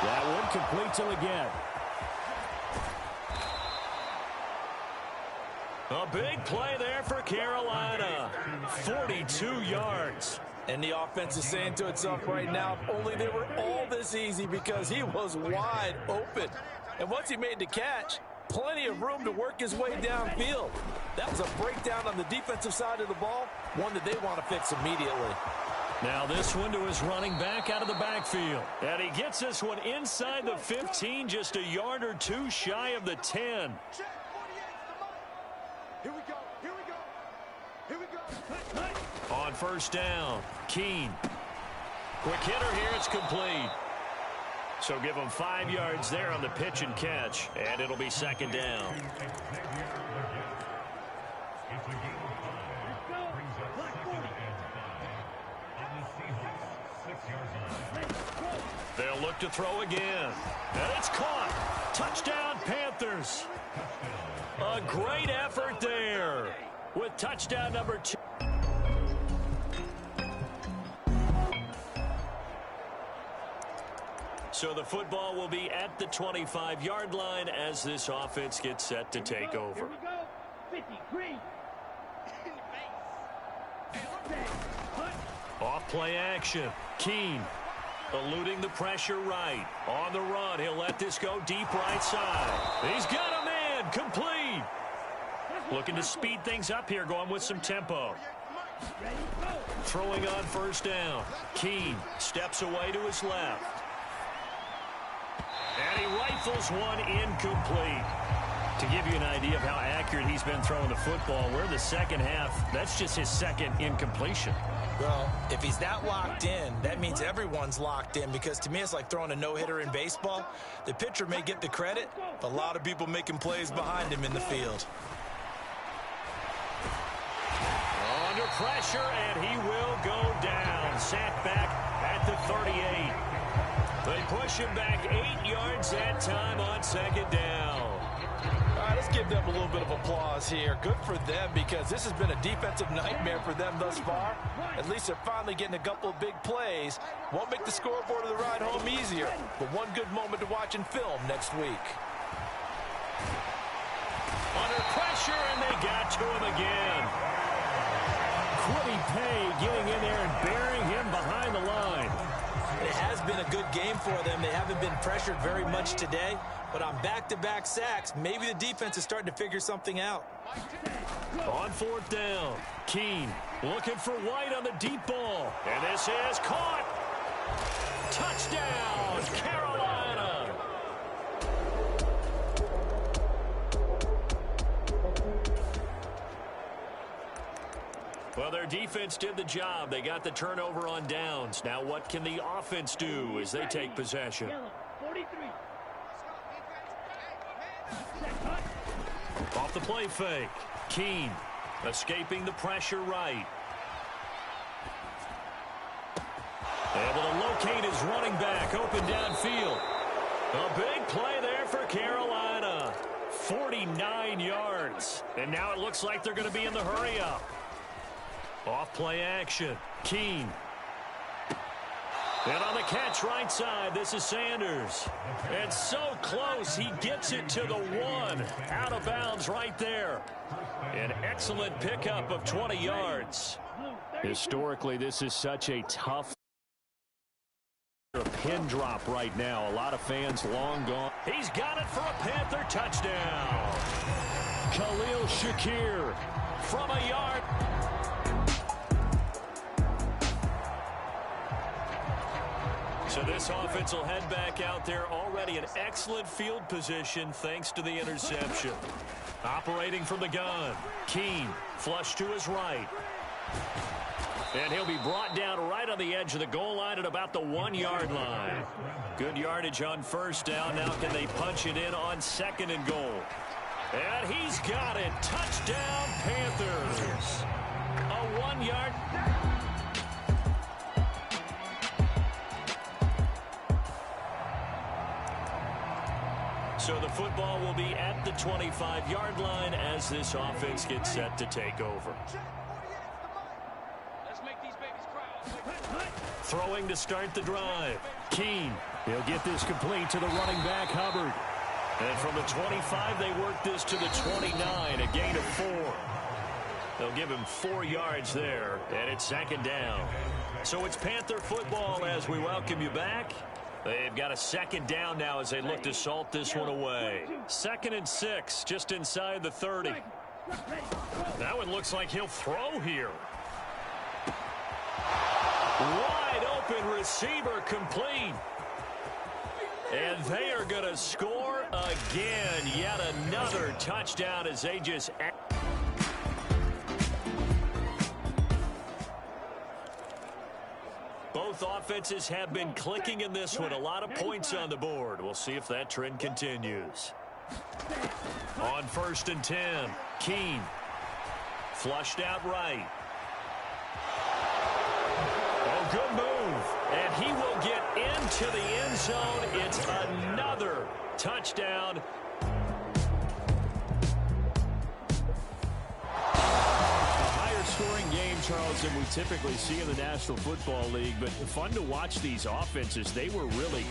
That one complete till again. A big play there for Carolina. 42 yards.
And the offense is saying to itself right now, if only they were all this easy, because he was wide open. And once he made the catch, plenty of room to work his way downfield. That was a breakdown on the defensive side of the ball, one that they want to fix immediately.
Now this one to his running back out of the backfield. And he gets this one inside the 15, just a yard or two shy of the 10.
Here we go. Here we go. Here we go.
On first down, Keene. Quick hitter here, it's complete. So give him 5 yards there on the pitch and catch, and it'll be second down. They'll look to throw again. And it's caught. Touchdown, Panthers. A great effort there with touchdown number 2. So the football will be at the 25-yard line as this offense gets set to take over.
Here we go. 50, green.
Off play action. Keene eluding the pressure right. On the run, he'll let this go deep right side. He's got a man. Complete. Looking to speed things up here, going with some tempo. Throwing on first down. Keene steps away to his left. And he rifles one incomplete.
To give you an idea of how accurate he's been throwing the football, we're in the second half. That's just his second incompletion.
Well, if he's that locked in, that means everyone's locked in, because to me it's like throwing a no-hitter in baseball. The pitcher may get the credit, but a lot of people making plays behind him in the field.
Under pressure, and he will go down. Sacked back at the 38. They push him back 8 yards that time on second down.
All right, let's give them a little bit of applause here. Good for them, because this has been a defensive nightmare for them thus far. At least they're finally getting a couple of big plays. Won't make the scoreboard of the ride home easier, but one good moment to watch in film next week.
Under pressure, and they got to him again. Quiddy Pay getting in there and burying him behind the line.
It has been a good game for them. They haven't been pressured very much today, but on back-to-back sacks, maybe the defense is starting to figure something out.
On fourth down, Keene looking for White on the deep ball. And this is caught. Touchdown, Carolina. Well, their defense did the job. They got the turnover on downs. Now what can the offense do as they take possession?
43.
Off the play fake. Keene escaping the pressure right. Able to locate his running back open downfield. A big play there for Carolina. 49 yards. And now it looks like they're going to be in the hurry up. Off play action. Keene. And on the catch right side, this is Sanders. And so close, he gets it to the 1. Out of bounds right there. An excellent pickup of 20 yards. Historically, this is such a tough pin drop right now. A lot of fans long gone. He's got it for a Panther touchdown. Khalil Shakir from a yard. So this offense will head back out there, already in excellent field position thanks to the interception. Operating from the gun, Keene flush to his right. And he'll be brought down right on the edge of the goal line at about the 1-yard line. Good yardage on first down. Now can they punch it in on second and goal? And he's got it. Touchdown, Panthers. A 1-yard. So the football will be at the 25-yard line as this offense gets set to take over. Throwing to start the drive. Keene. He'll get this complete to the running back, Hubbard. And from the 25, they work this to the 29, a gain of 4. They'll give him 4 yards there, and it's second down. So it's Panther football as we welcome you back. They've got a second down now as they look to salt this one away. 2nd and 6, just inside the 30. That one looks like he'll throw here. Wide open receiver complete. And they are going to score again. Yet another touchdown as they just... Both offenses have been clicking in this one. A lot of points on the board. We'll see if that trend continues. On 1st and 10, Keene. Flushed out right. Oh, good move. And he will get into the end zone. It's another touchdown. Scoring game, Charles, than we typically see in the National Football League, but fun to watch these offenses. They were really